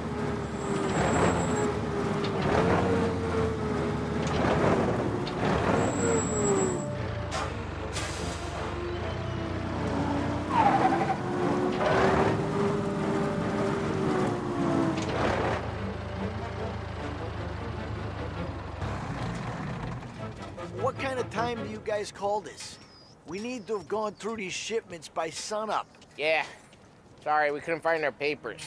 What kind of time do you guys call this? We need to have gone through these shipments by sunup. Yeah. Sorry, we couldn't find our papers.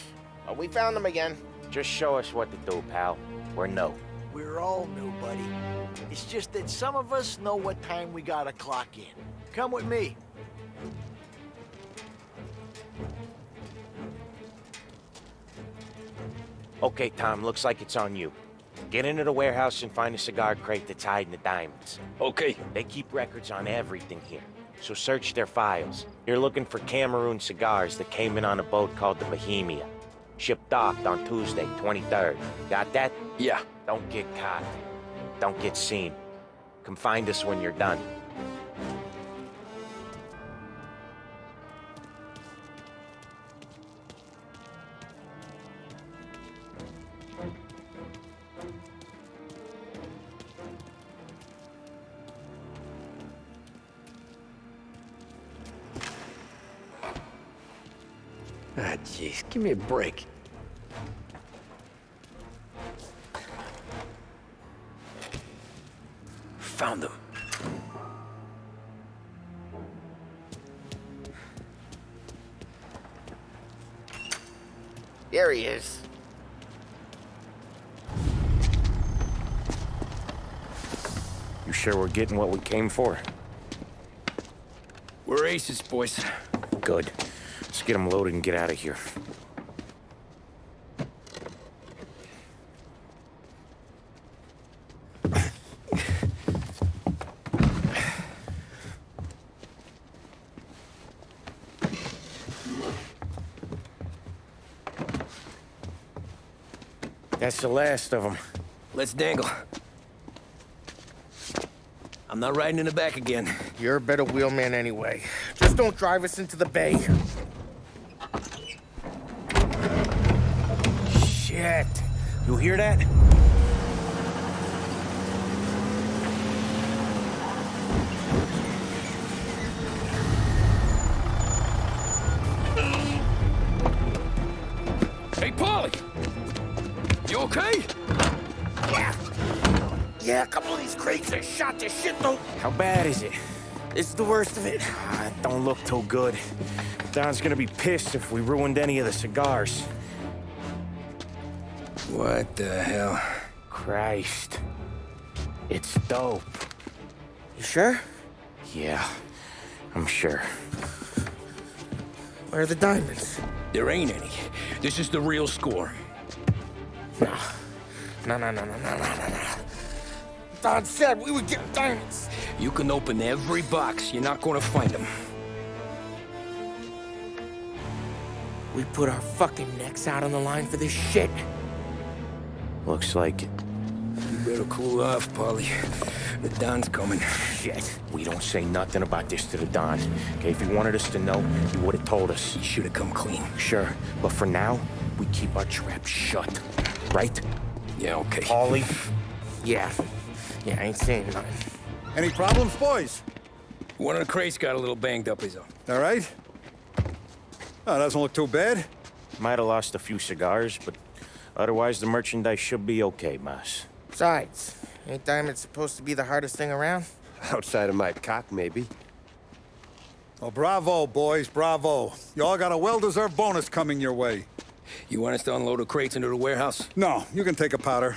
But we found them again. Just show us what to do, pal. We're no. We're all new, buddy. It's just that some of us know what time we gotta clock in. Come with me. Okay, Tom, looks like it's on you. Get into the warehouse and find a cigar crate that's hiding the diamonds. Okay. They keep records on everything here, so search their files. You're looking for Cameroon cigars that came in on a boat called the Bohemia. Ship docked on Tuesday, 23rd. Got that? Yeah. Don't get caught. Don't get seen. Come find us when you're done. Ah, jeez, give me a break. Found them. There he is. You sure we're getting what we came for? We're aces, boys. Good. Let's get them loaded and get out of here. That's the last of them. Let's dangle. I'm not riding in the back again. You're a better wheelman anyway. Just don't drive us into the bay. Shit. You hear that? Hey, Paulie! You okay? Yeah, a couple of these crates are shot to shit, though. How bad is it? It's the worst of it. It don't look too good. Don's gonna be pissed if we ruined any of the cigars. What the hell? Christ. It's dope. You sure? Yeah, I'm sure. Where are the diamonds? There ain't any. This is the real score. No. No. Don said we would get diamonds. You can open every box. You're not gonna find them. We put our fucking necks out on the line for this shit. Looks like it. You better cool off, Paulie. The Don's coming. Shit. We don't say nothing about this to the Don. Okay, if he wanted us to know, he would have told us. He should have come clean. Sure, but for now, we keep our trap shut. Right? Yeah, okay. Paulie? Yeah, I ain't saying nothing. Any problems, boys? One of the crates got a little banged up, is all. All right? Oh, doesn't look too bad. Might have lost a few cigars, but otherwise the merchandise should be okay, boss. Besides, ain't diamonds supposed to be the hardest thing around? Outside of my cock, maybe. Well, bravo, boys, bravo. You all got a well-deserved bonus coming your way. You want us to unload the crates into the warehouse? No, you can take a powder.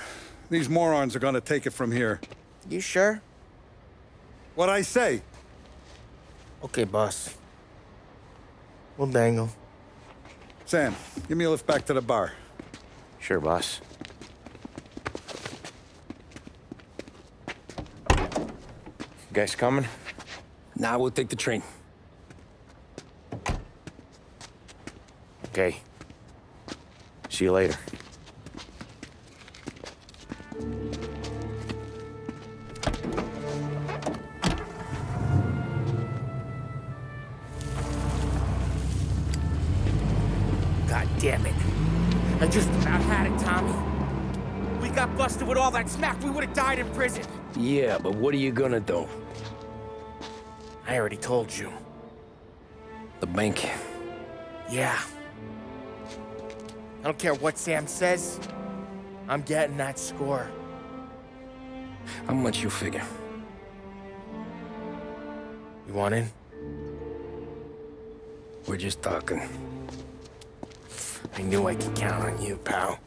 These morons are gonna take it from here. You sure? What'd I say? Okay, boss. We'll dangle. Sam, give me a lift back to the bar. Sure, boss. Guys coming? Nah, we'll take the train. Okay. See you later. God damn it. I just about had it, Tommy. We got busted with all that smack, we would have died in prison. Yeah, but what are you gonna do? I already told you. The bank. Yeah. I don't care what Sam says. I'm getting that score. How much you figure? You want in? We're just talking. I knew I could count on you, pal.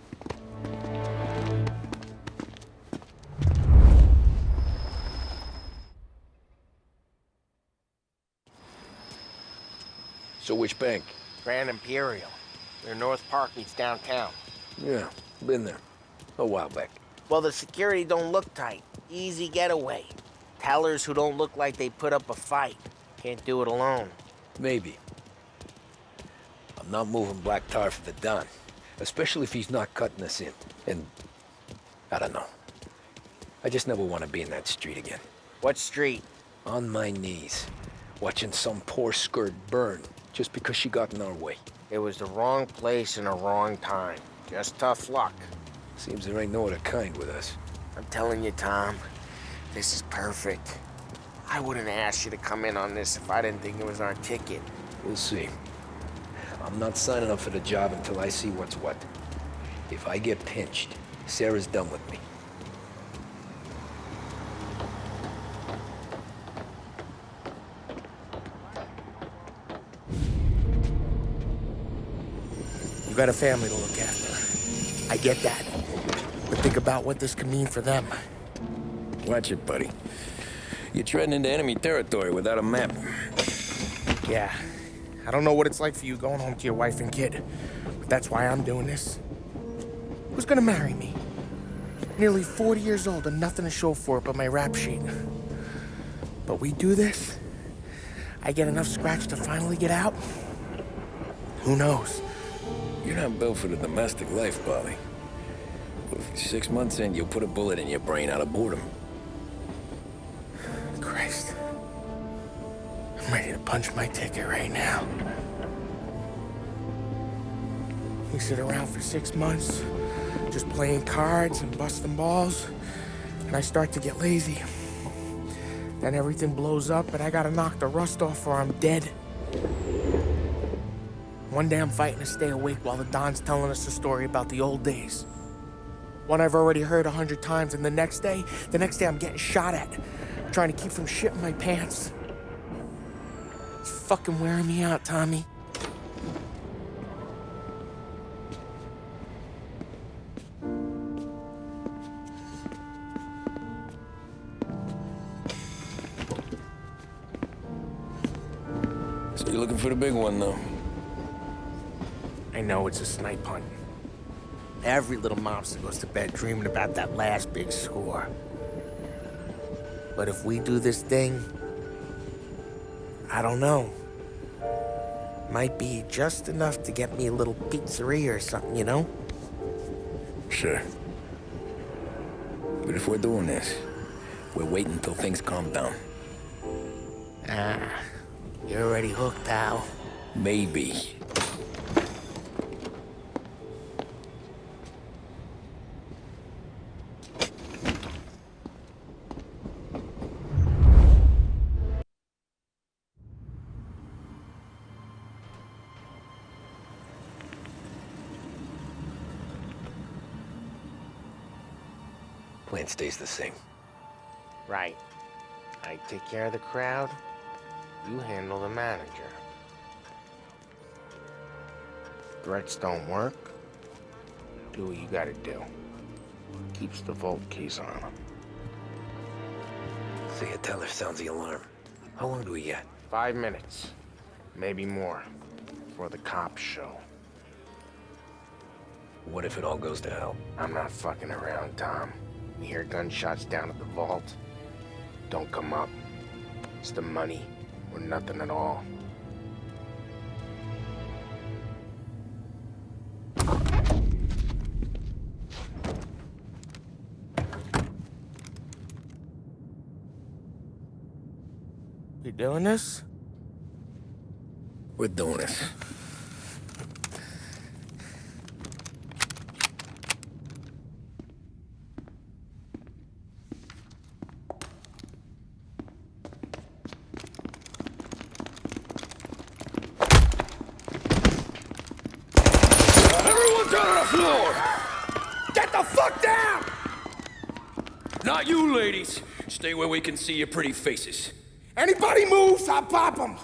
So which bank? Grand Imperial. Near North Park meets downtown. Yeah, been there. A while back. Well, the security don't look tight. Easy getaway. Tellers who don't look like they put up a fight. Can't do it alone. Maybe. I'm not moving black tar for the Don. Especially if he's not cutting us in. And... I don't know. I just never want to be in that street again. What street? On my knees. Watching some poor skirt burn. Just because she got in our way. It was the wrong place and the wrong time. Just tough luck. Seems there ain't no other kind with us. I'm telling you, Tom, this is perfect. I wouldn't ask you to come in on this if I didn't think it was our ticket. We'll see. I'm not signing up for the job until I see what's what. If I get pinched, Sarah's done with me. You got a family to look after. I get that. But think about what this could mean for them. Watch it, buddy. You're treading into enemy territory without a map. Yeah. I don't know what it's like for you going home to your wife and kid. But that's why I'm doing this. Who's gonna marry me? Nearly 40 years old and nothing to show for it but my rap sheet. But we do this, I get enough scratch to finally get out? Who knows? You're not built for the domestic life, Polly. 6 months in, you'll put a bullet in your brain out of boredom. Christ. I'm ready to punch my ticket right now. We sit around for 6 months, just playing cards and busting balls, and I start to get lazy. Then everything blows up, and I gotta knock the rust off or I'm dead. One day I'm fighting to stay awake while the Don's telling us a story about the old days. One I've already heard 100 times, and the next day I'm getting shot at, trying to keep from shitting my pants. It's fucking wearing me out, Tommy. So you're looking for the big one, though? I know it's a snipe hunt. Every little mobster goes to bed dreaming about that last big score. But if we do this thing, I don't know. Might be just enough to get me a little pizzeria or something, you know? Sure. But if we're doing this, we're waiting until things calm down. Ah, you're already hooked, pal. Maybe. Plan stays the same. Right. I take care of the crowd, you handle the manager. Threats don't work, do what you gotta do. Keeps the vault keys on him. So your teller sounds the alarm. How long do we get? 5 minutes, maybe more, before the cops show. What if it all goes to hell? I'm not fucking around, Tom. You hear gunshots down at the vault? Don't come up. It's the money, or nothing at all. You doing this? We're doing this. Get the fuck down! Not you, ladies. Stay where we can see your pretty faces. Anybody moves, I'll pop them.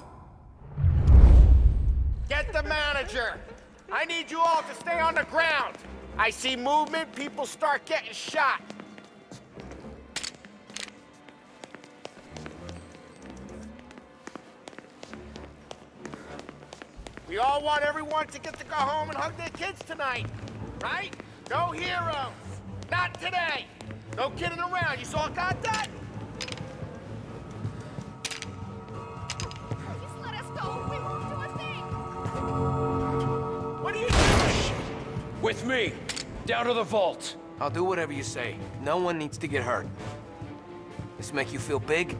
Get the manager! I need you all to stay on the ground. I see movement, people start getting shot. We all want everyone to get to go home and hug their kids tonight, right? Go heroes. Not today. No kidding around. You all got that? Just let us go. We won't do a thing. What are you doing? With me. Down to the vault. I'll do whatever you say. No one needs to get hurt. This make you feel big?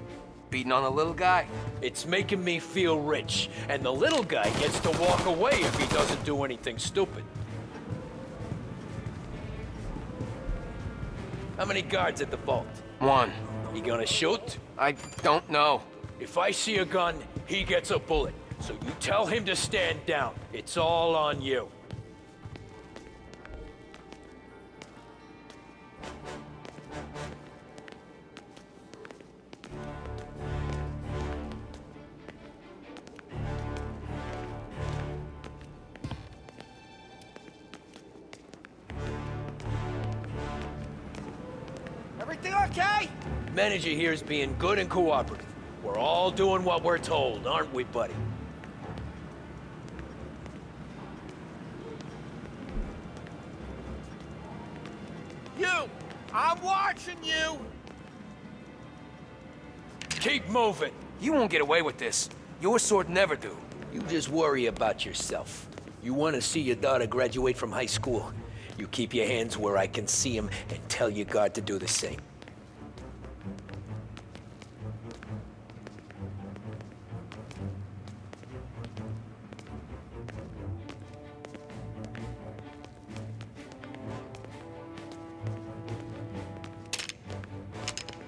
Beating on a little guy? It's making me feel rich, and the little guy gets to walk away if he doesn't do anything stupid. How many guards at the vault? One. You gonna shoot? I don't know. If I see a gun, he gets a bullet. So you tell him to stand down. It's all on you. Everything okay? Manager here is being good and cooperative. We're all doing what we're told, aren't we, buddy? You! I'm watching you! Keep moving. You won't get away with this. Your sort never do. You just worry about yourself. You want to see your daughter graduate from high school. You keep your hands where I can see them and tell your guard to do the same.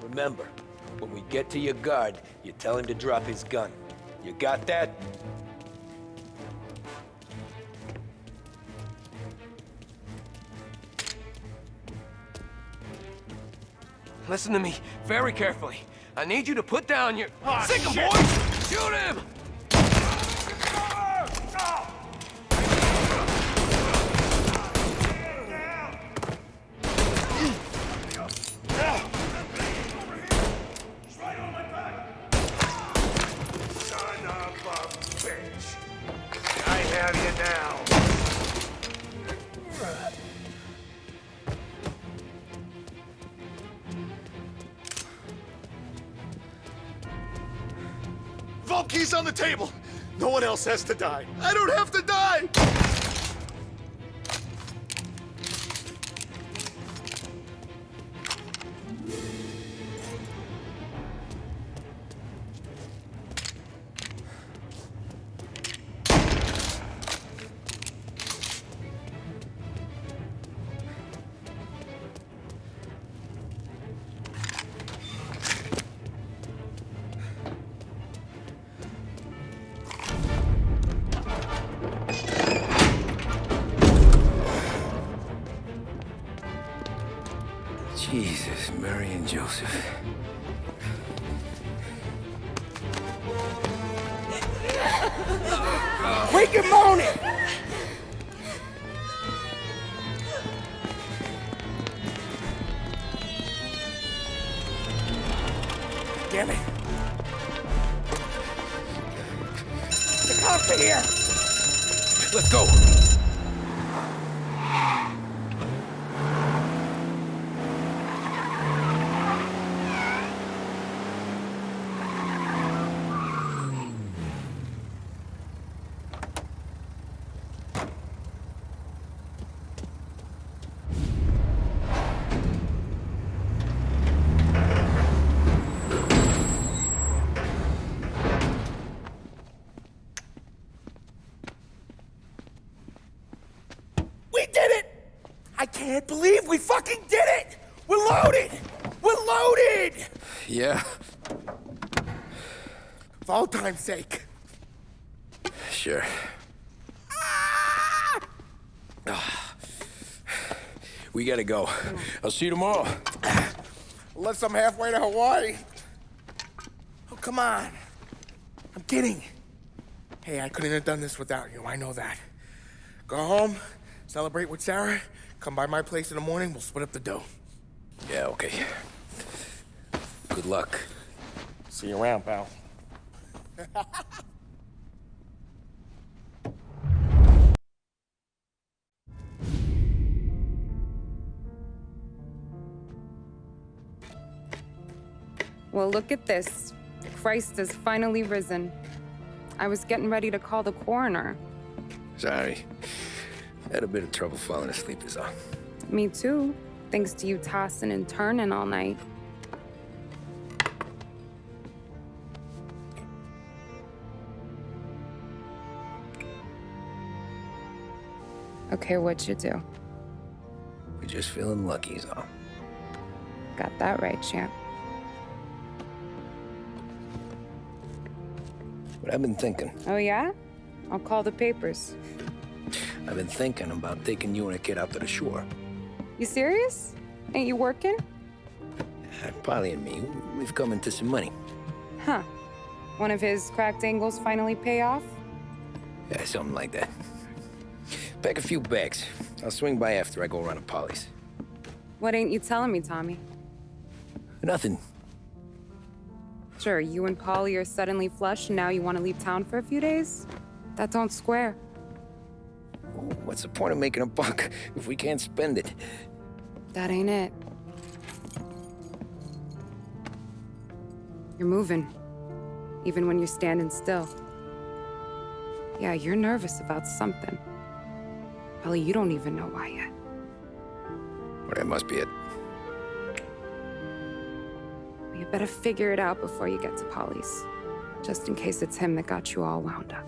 Remember, when we get to your guard, you tell him to drop his gun. You got that? Listen to me very carefully. I need you to put down your... Oh, Sick him, shit. boy! Shoot him! Son of a bitch. I have you now. Vault key's on the table. No one else has to die. I don't have to die! Jesus, Mary and Joseph. Quick and moan it! Damn it. The cops are here! Let's go! We did it! I can't believe we fucking did it! We're loaded! We're loaded! Yeah, For all time's sake. sure. We gotta go. I'll see you tomorrow. Unless I'm halfway to Hawaii. Oh, come on. I'm kidding. Hey, I couldn't have done this without you. I know that. Go home, celebrate with Sarah, come by my place in the morning, we'll split up the dough. Yeah, okay. Good luck. See you around, pal. Well, look at this. Christ has finally risen. I was getting ready to call the coroner. Sorry. Had a bit of trouble falling asleep is all. Me too, thanks to you tossing and turning all night. Okay, what'd you do? We're just feeling lucky is all. Got that right, champ. But I've been thinking. Oh, yeah? I'll call the papers. I've been thinking about taking you and a kid out to the shore. You serious? Ain't you working? Polly and me, we've come into some money. Huh. One of his cracked angles finally pay off? Yeah, something like that. Pack a few bags. I'll swing by after I go around to Polly's. What ain't you telling me, Tommy? Nothing. Sure, you and Polly are suddenly flush and now you want to leave town for a few days? That don't square. What's the point of making a buck if we can't spend it? That ain't it. You're moving, even when you're standing still. Yeah, you're nervous about something. Probably you don't even know why yet. Well, that must be it. You better figure it out before you get to Polly's, just in case it's him that got you all wound up.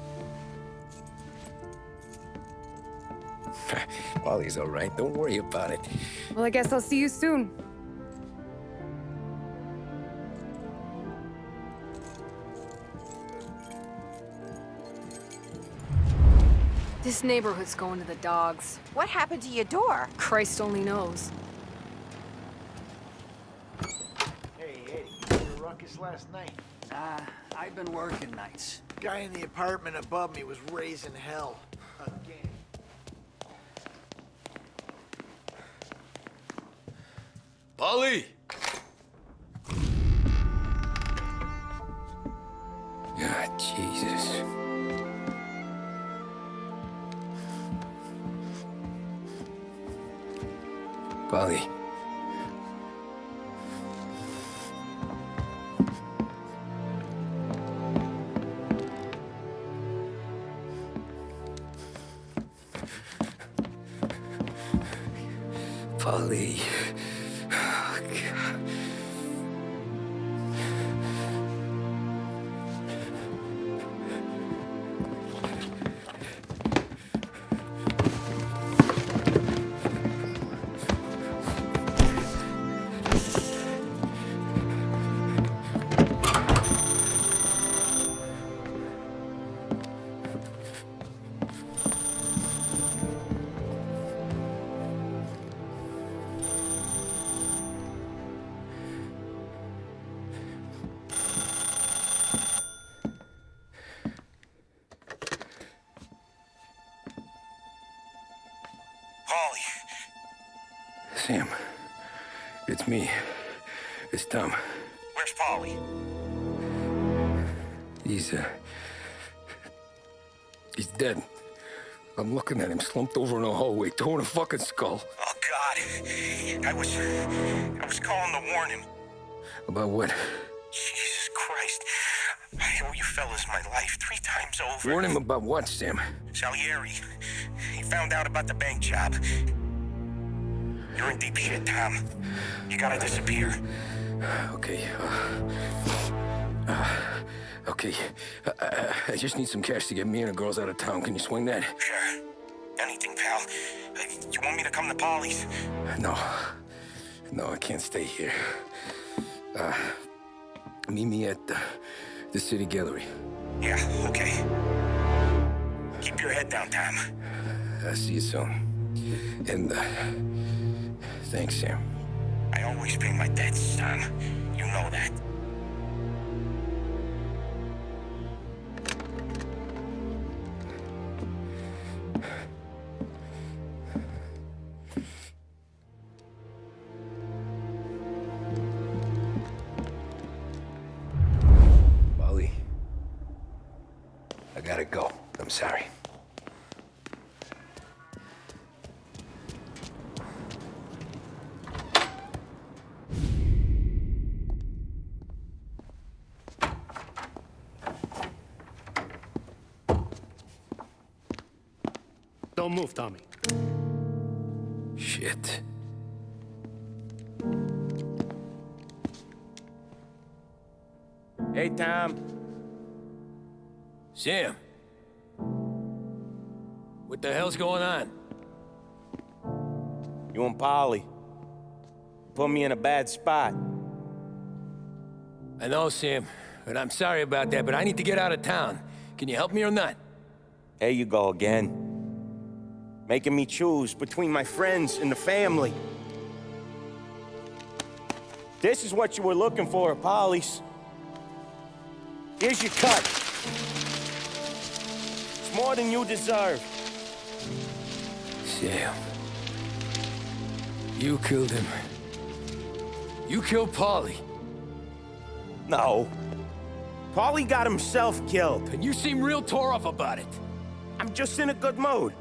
Polly's all right. Don't worry about it. Well, I guess I'll see you soon. This neighborhood's going to the dogs. What happened to your door? Christ only knows. Hey, Eddie, you had a ruckus last night? Nah, I've been working nights. Guy in the apartment above me was raising hell. Again. Polly! Ah, Jesus. Polly. Polly. Oh, God. Sam, it's me. It's Tom. Where's Polly? He's dead. I'm looking at him slumped over in the hallway, torn a fucking skull. Oh, God. I was calling to warn him. About what? Jesus Christ. I owe you fellas my life 3 times over. Warn him about what, Sam? Salieri. He found out about the bank job. You're in deep shit, Tom. You gotta disappear. Okay. Okay. I just need some cash to get me and the girls out of town. Can you swing that? Sure. Anything, pal. You want me to come to Polly's? No. No, I can't stay here. Meet me at the city gallery. Yeah, okay. Keep your head down, Tom. I'll see you soon. And, thanks, Sam. I always pay my debts, Tom. You know that. Don't move, Tommy. Shit. Hey, Tom. Sam. What the hell's going on? You and Polly put me in a bad spot. I know, Sam, and I'm sorry about that, but I need to get out of town. Can you help me or not? There you go again. Making me choose between my friends and the family. This is what you were looking for, Polly's. Here's your cut. It's more than you deserve. Sam. You killed him. You killed Paulie. No. Paulie got himself killed. And you seem real tore up about it. I'm just in a good mood.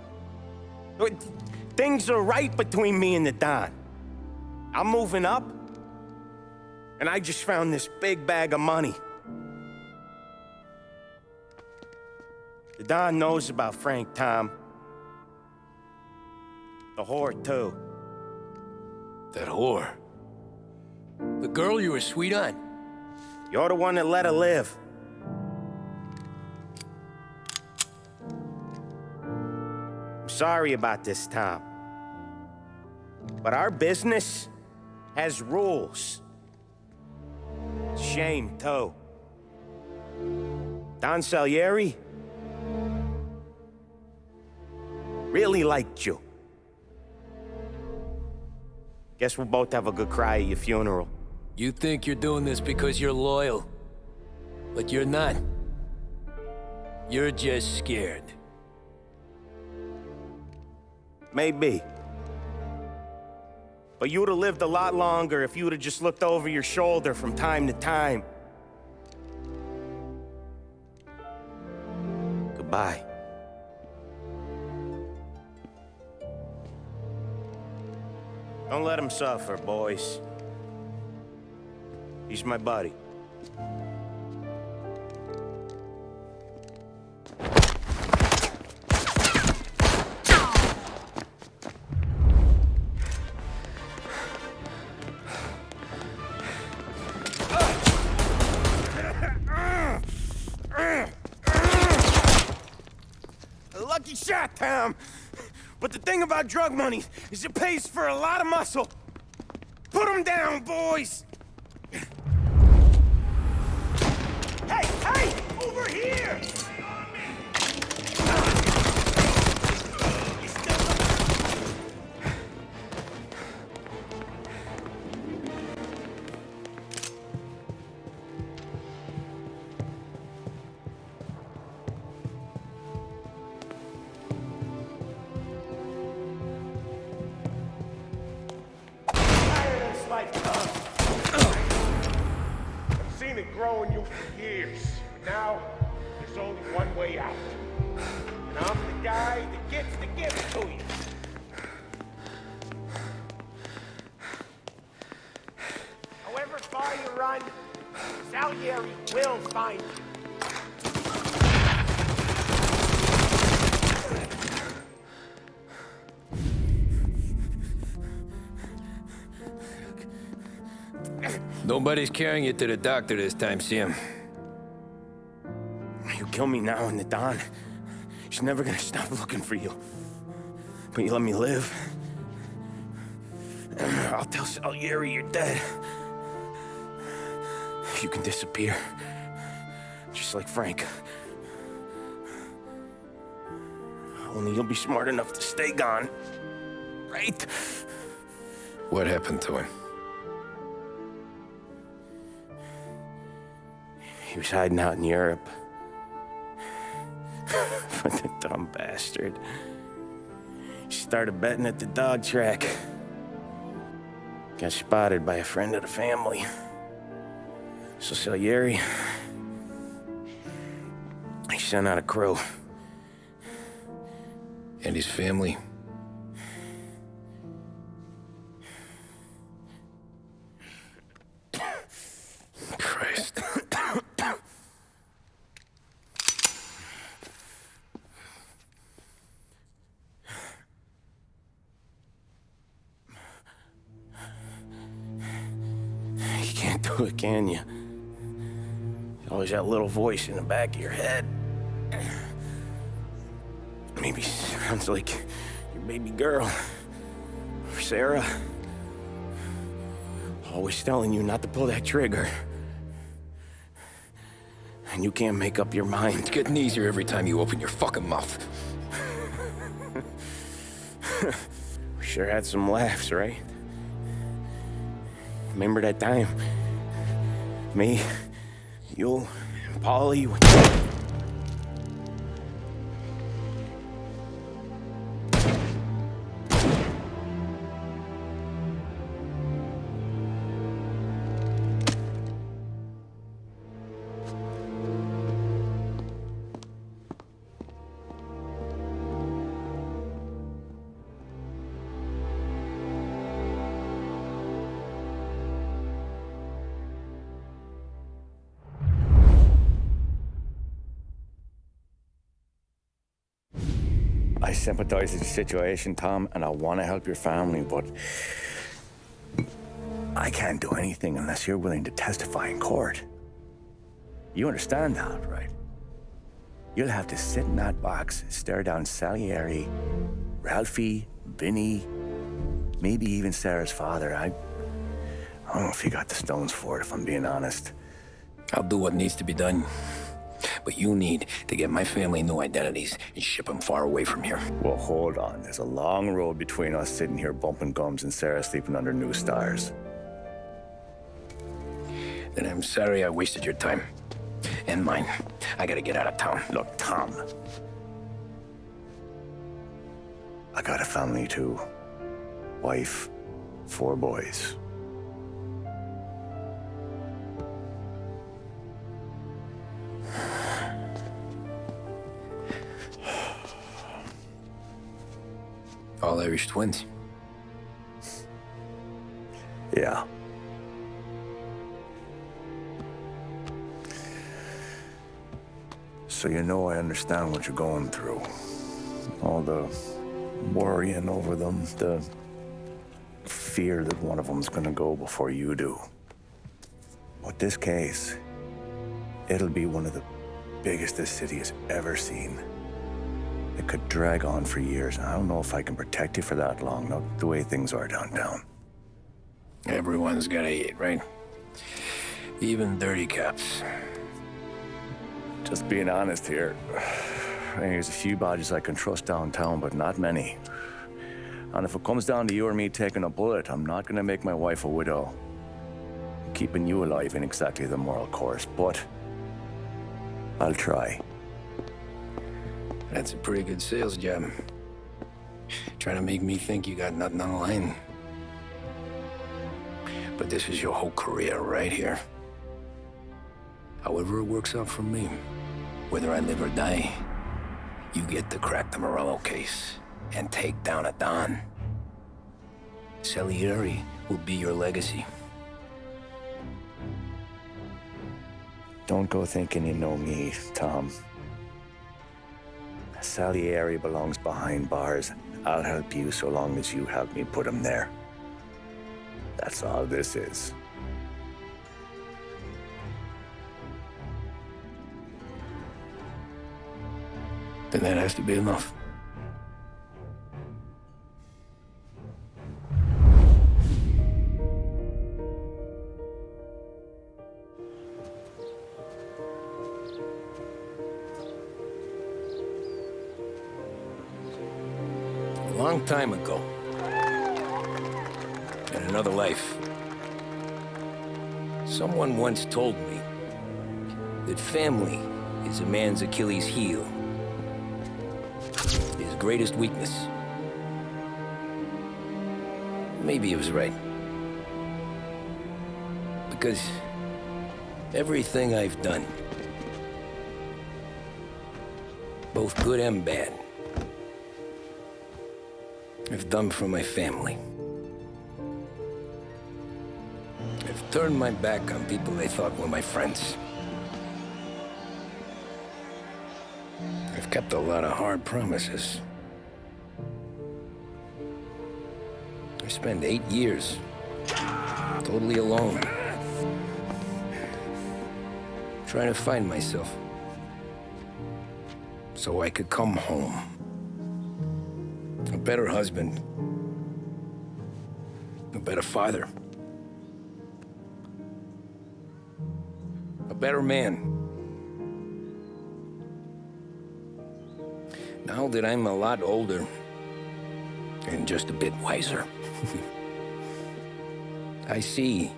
Things are right between me and the Don. I'm moving up, and I just found this big bag of money. The Don knows about Frank, Tom. The whore, too. That whore? The girl you were sweet on? You're the one that let her live. I'm sorry about this, Tom. But our business has rules. Shame, too. Don Salieri really liked you. Guess we'll both have a good cry at your funeral. You think you're doing this because you're loyal. But you're not. You're just scared. Maybe. But you'd have lived a lot longer if you'd have just looked over your shoulder from time to time. Goodbye. Don't let him suffer, boys. He's my buddy. A lucky shot, Tom. But the thing about drug money is it pays for a lot of muscle. Put him down, boys! Hey, hey! Over here! I've seen it grow in you for years. But now, there's only one way out. And I'm the guy that gets to give it to you. However far you run, Salieri will find you. Nobody's carrying you to the doctor this time, Sam. You kill me now in the dawn. She's never gonna stop looking for you. But you let me live. I'll tell Salieri you're dead. You can disappear. Just like Frank. Only you'll be smart enough to stay gone. Right? What happened to him? He was hiding out in Europe. But the dumb bastard. He started betting at the dog track. Got spotted by a friend of the family. So Salieri, he sent out a crew. And his family? Christ. do it, can you? Always that little voice in the back of your head. Maybe sounds like your baby girl, or Sarah. Always telling you not to pull that trigger. And you can't make up your mind. It's getting easier every time you open your fucking mouth. We sure had some laughs, right? Remember that time? Me, you, and Polly. I sympathize with the situation, Tom, and I want to help your family, but I can't do anything unless you're willing to testify in court. You understand that, right? You'll have to sit in that box, stare down Salieri, Ralphie, Vinny, maybe even Sarah's father. I don't know if you got the stones for it, if I'm being honest. I'll do what needs to be done. But you need to get my family new identities and ship them far away from here. Well, hold on. There's a long road between us sitting here bumping gums and Sarah sleeping under new stars. Then I'm sorry I wasted your time. And mine. I gotta get out of town. Look, Tom. I got a family too. Wife, 4 boys. All Irish twins. Yeah. So you know I understand what you're going through. All the worrying over them, the fear that one of them's gonna go before you do. With this case, it'll be one of the biggest this city has ever seen. It could drag on for years. I don't know if I can protect you for that long, not the way things are downtown. Everyone's gotta eat, right? Even dirty cops. Just being honest here. There's a few badges I can trust downtown, but not many. And if it comes down to you or me taking a bullet, I'm not gonna make my wife a widow. Keeping you alive ain't exactly the moral course, but I'll try. That's a pretty good sales job. Trying to make me think you got nothing on the line. But this is your whole career right here. However it works out for me, whether I live or die, you get to crack the Morello case and take down a Don. Salieri will be your legacy. Don't go thinking you know me, Tom. Salieri belongs behind bars. I'll help you so long as you help me put him there. That's all this is. Then that has to be enough. A long time ago, in another life, someone once told me that family is a man's Achilles heel, his greatest weakness. Maybe he was right. Because everything I've done, both good and bad, I've done for my family. I've turned my back on people they thought were my friends. I've kept a lot of hard promises. I spent 8 years totally alone. Trying to find myself. So I could come home. A better husband. A better father. A better man. Now that I'm a lot older and just a bit wiser, I see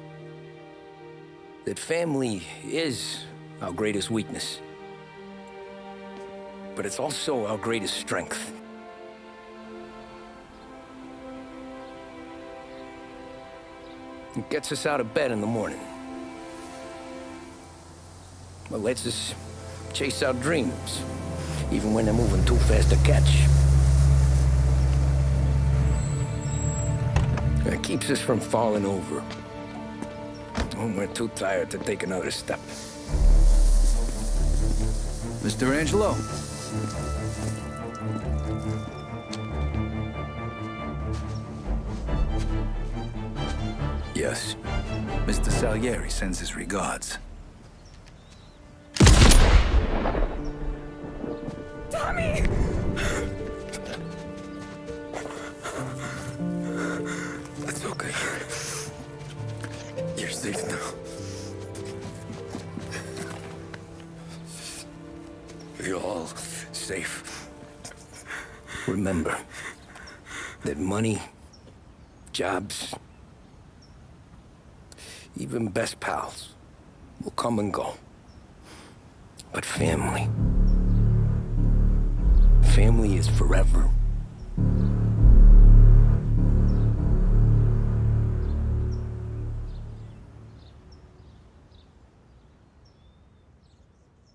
that family is our greatest weakness. But it's also our greatest strength. It gets us out of bed in the morning. It lets us chase our dreams, even when they're moving too fast to catch. It keeps us from falling over when we're too tired to take another step. Mr. Angelo. Yes. Mr. Salieri sends his regards. Tommy! That's okay. You're safe now. You're all safe. Remember that money, jobs, even best pals will come and go. But family is forever.